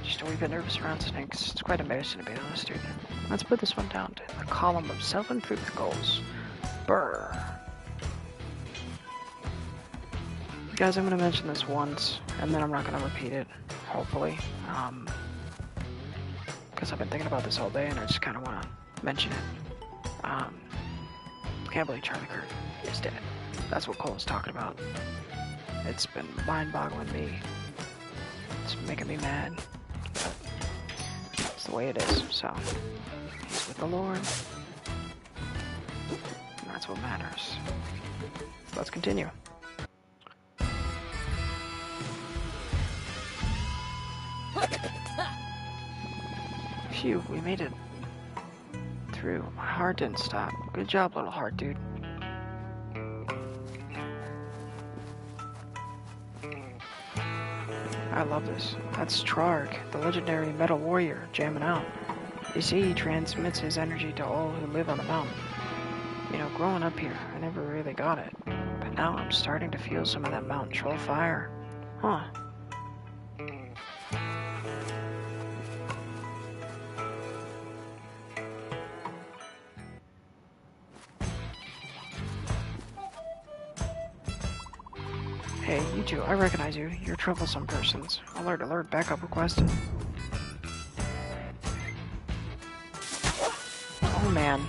Just a wee bit nervous around snakes. It's quite embarrassing to be honest, dude. Let's put this one down to the column of self-improvement goals. Brr. Guys, I'm gonna mention this once, and then I'm not gonna repeat it, hopefully. Because I've been thinking about this all day, and I just kind of want to mention it. Can't believe Charlie Kirk is dead. That's what Cole's talking about. It's been mind-boggling me. It's making me mad. But it's the way it is, so. He's with the Lord. And that's what matters. Let's continue. Phew, we made it through. My heart didn't stop. Good job, little heart dude. I love this. That's Trarg, the legendary metal warrior, jamming out. You see, he transmits his energy to all who live on the mountain. You know, growing up here, I never really got it. But now I'm starting to feel some of that mountain troll fire. Huh. Hey, you two, I recognize you. You're troublesome persons. Alert, alert, backup requested. Oh man.